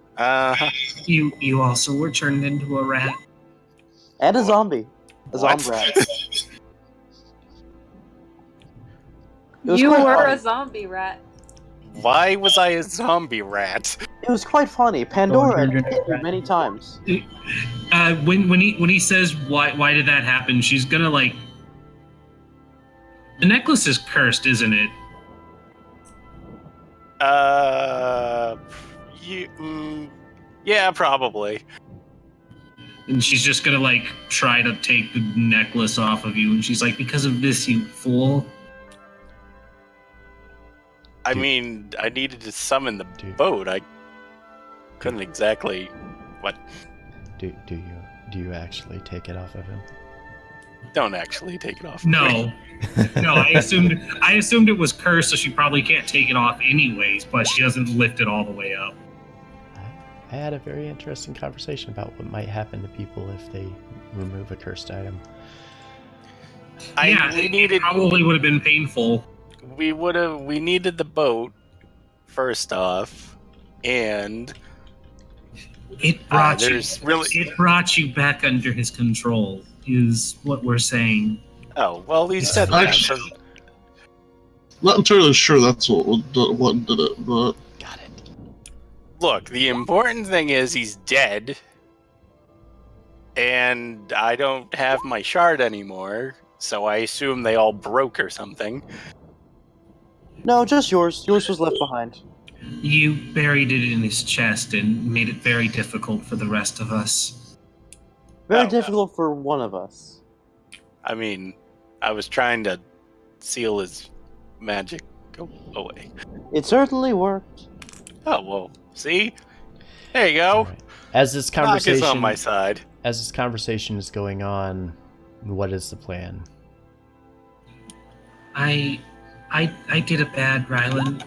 You also were turned into a rat. And a zombie. A What? zombie rat. It was You quite were funny. a zombie rat. Why was I a zombie rat? It was quite funny. Pandora had hit you many times. When he says why did that happen, she's gonna like. The necklace is cursed, isn't it? Yeah, probably. And she's just gonna like try to take the necklace off of you, and she's like, "Because of this, you fool." I mean, I needed to summon the boat. I couldn't exactly. What? Do you actually take it off of him? Don't actually take it off. No, no. I assumed it was cursed, so she probably can't take it off anyways. But she doesn't lift it all the way up. I had a very interesting conversation about what might happen to people if they remove a cursed item. It probably would have been painful. We needed the boat first off, and It brought you back under his control. Is what we're saying. Oh well, he said that. So... Not entirely sure that's what did it, but got it. Look, the important thing is he's dead, and I don't have my shard anymore. So I assume they all broke or something. No, just yours. Yours was left behind. You buried it in his chest and made it very difficult for the rest of us. Very difficult for one of us. I mean, I was trying to seal his magic away. It certainly worked. Oh, well, see? There you go. Right. As this conversation Knock is on my side. As this conversation is going on, what is the plan? I did a bad, Rylan.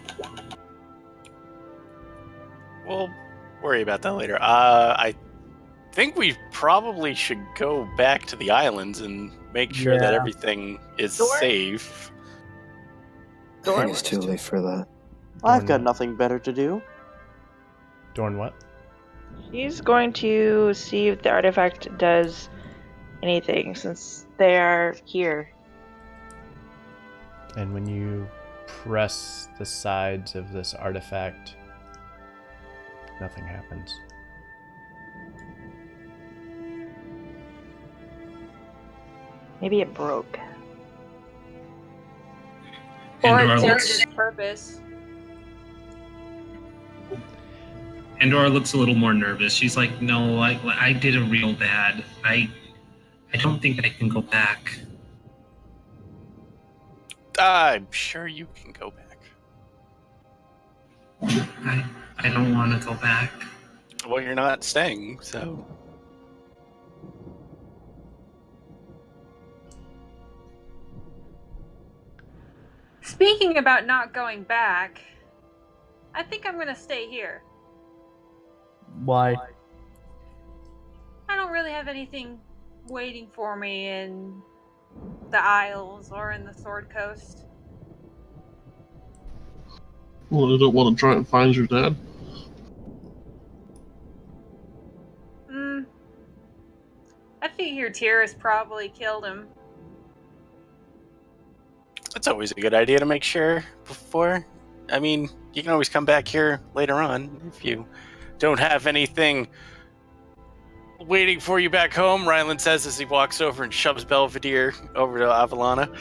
We'll worry about that later. I think we probably should go back to the islands and make sure that everything is safe. I think it's too late for that. I've got nothing better to do. Dorn, what? She's going to see if the artifact does anything since they are here. And when you press the sides of this artifact, nothing happens. Maybe it broke. Or Pandora it served looks, its purpose. Pandora looks a little more nervous. She's like, "No, I did a real bad. I don't think I can go back." I'm sure you can go back. I don't want to go back. Well, you're not staying, so... Speaking about not going back, I think I'm gonna stay here. Why? I don't really have anything waiting for me in the Isles or in the Sword Coast. well, you don't want to try and find your dad. I figure Tyris probably killed him. It's always a good idea to make sure before. I mean, you can always come back here later on if you don't have anything waiting for you back home, Rylan says as he walks over and shoves Belvedere over to Avalana.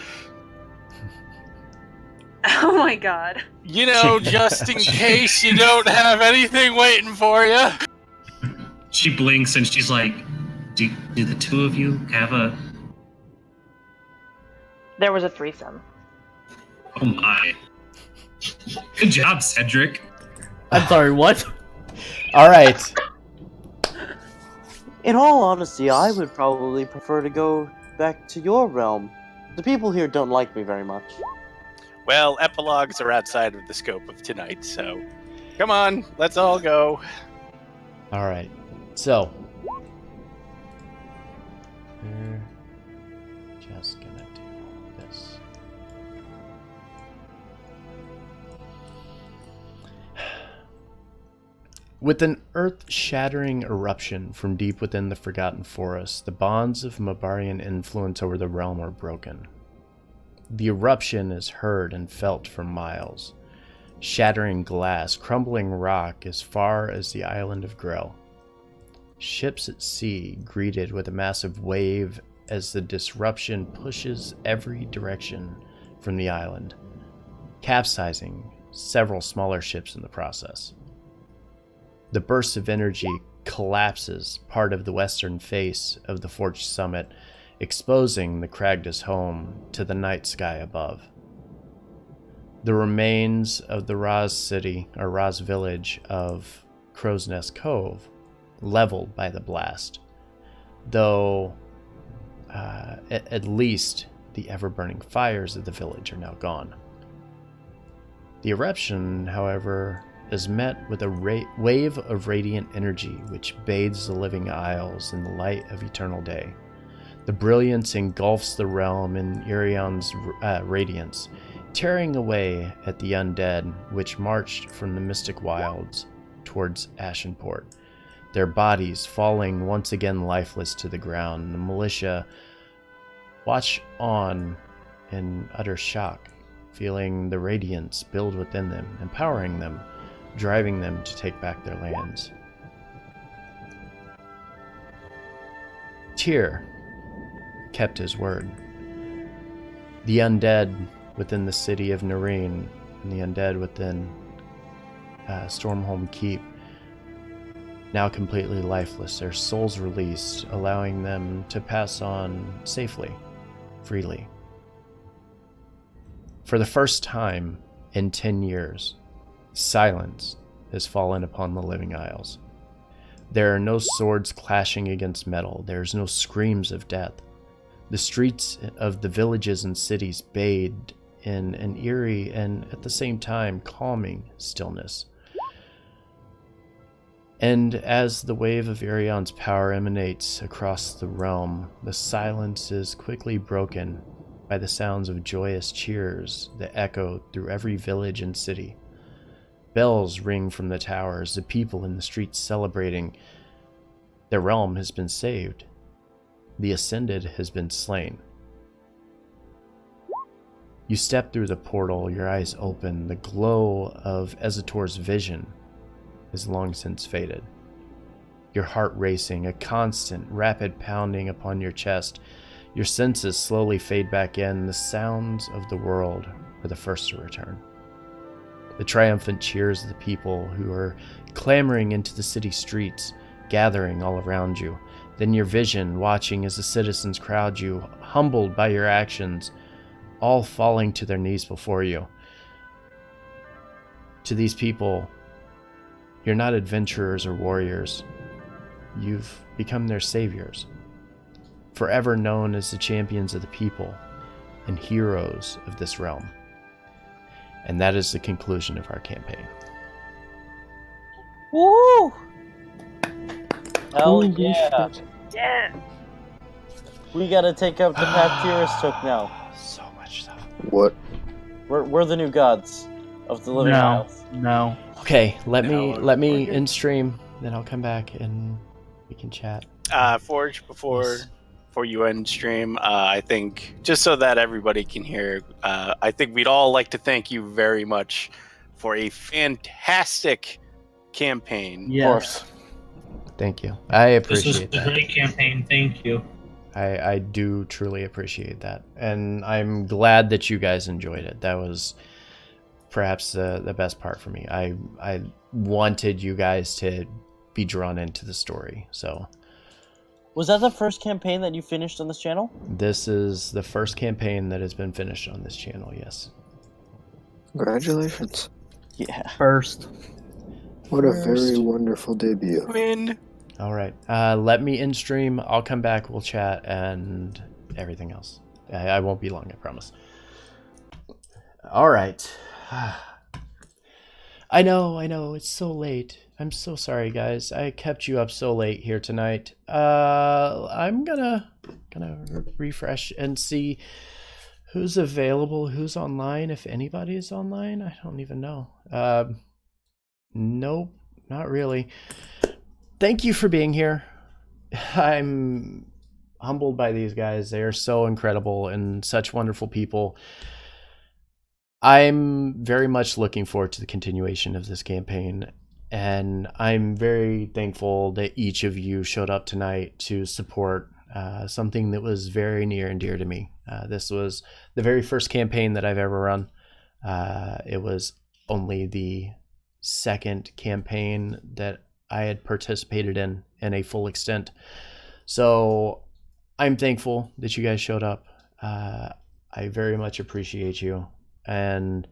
Oh my god. You know, just in case you don't have anything waiting for you. She blinks and she's like, do the two of you have a... There was a threesome. Oh my. Good job, Cedric. I'm sorry, what? All right. In all honesty, I would probably prefer to go back to your realm. The people here don't like me very much. Well, epilogues are outside of the scope of tonight, so come on, let's all go. All right. So, we're just gonna do this. With an earth-shattering eruption from deep within the Forgotten Forest, the bonds of Mabarian influence over the realm are broken. The eruption is heard and felt for miles, shattering glass, crumbling rock as far as the island of Grell. Ships at sea greeted with a massive wave as the disruption pushes every direction from the island, capsizing several smaller ships in the process. The burst of energy collapses part of the western face of the Forged Summit, exposing the Cragdus home to the night sky above. The remains of the Raz city, or Raz village of Crow's Nest Cove, leveled by the blast, though at least the ever-burning fires of the village are now gone. The eruption, however, is met with a wave of radiant energy which bathes the living isles in the light of eternal day. The brilliance engulfs the realm in Irion's radiance, tearing away at the undead which marched from the mystic wilds towards Ashenport, their bodies falling once again lifeless to the ground. The militia watch on in utter shock, feeling the radiance build within them, empowering them, driving them to take back their lands. Tyr kept his word. The undead within the city of Nareen and the undead within Stormholm Keep, now completely lifeless, their souls released, allowing them to pass on safely, freely. For the first time in 10 years, silence has fallen upon the living isles. There are no swords clashing against metal. There's no screams of death. The streets of the villages and cities bathed in an eerie and at the same time calming stillness. And as the wave of Irion's power emanates across the realm, the silence is quickly broken by the sounds of joyous cheers that echo through every village and city. Bells ring from the towers, the people in the streets celebrating. Their realm has been saved. The Ascended has been slain. You step through the portal, your eyes open. The glow of Ezator's vision is long since faded. Your heart racing, a constant, rapid pounding upon your chest. Your senses slowly fade back in. The sounds of the world are the first to return. The triumphant cheers of the people who are clamoring into the city streets, gathering all around you. Then your vision, watching as the citizens crowd you, humbled by your actions, all falling to their knees before you. To these people, you're not adventurers or warriors. You've become their saviors, forever known as the champions of the people and heroes of this realm. And that is the conclusion of our campaign. Woo! Hell Holy yeah! shit. Yeah. We gotta take up the path Tyris took now. So much stuff. What? We're the new gods of the living No, isles. no. Okay, let No, me we're good. in stream, then I'll come back and we can chat. Forge, before Yes. you end stream, I think just so that everybody can hear, I think we'd all like to thank you very much for a fantastic campaign. Yes. Of course. Thank you. I This was appreciate a that. great campaign. Thank you. I do truly appreciate that. And I'm glad that you guys enjoyed it. That was perhaps the best part for me. I wanted you guys to be drawn into the story. So Was that the first campaign that you finished on this channel? this is the first campaign that has been finished on this channel, yes. Congratulations. Yeah. First. What a very wonderful debut. Win. All right. Let me in stream. I'll come back. We'll chat and everything else. I won't be long, I promise. All right. I know. It's so late. I'm so sorry, guys. I kept you up so late here tonight. I'm gonna refresh and see who's available, who's online, if anybody is online. I don't even know. Nope. not really. Thank you for being here. I'm humbled by these guys. They are so incredible and such wonderful people. I'm very much looking forward to the continuation of this campaign, and I'm very thankful that each of you showed up tonight to support something that was very near and dear to me. This was the very first campaign that I've ever run. It was only the second campaign that I had participated in a full extent. So I'm thankful that you guys showed up. I very much appreciate you. And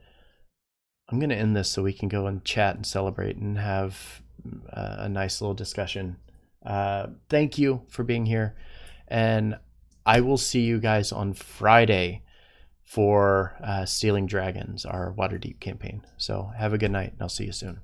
I'm going to end this so we can go and chat and celebrate and have a nice little discussion. Thank you for being here. And I will see you guys on Friday for Stealing Dragons, our Waterdeep campaign. So have a good night, and I'll see you soon.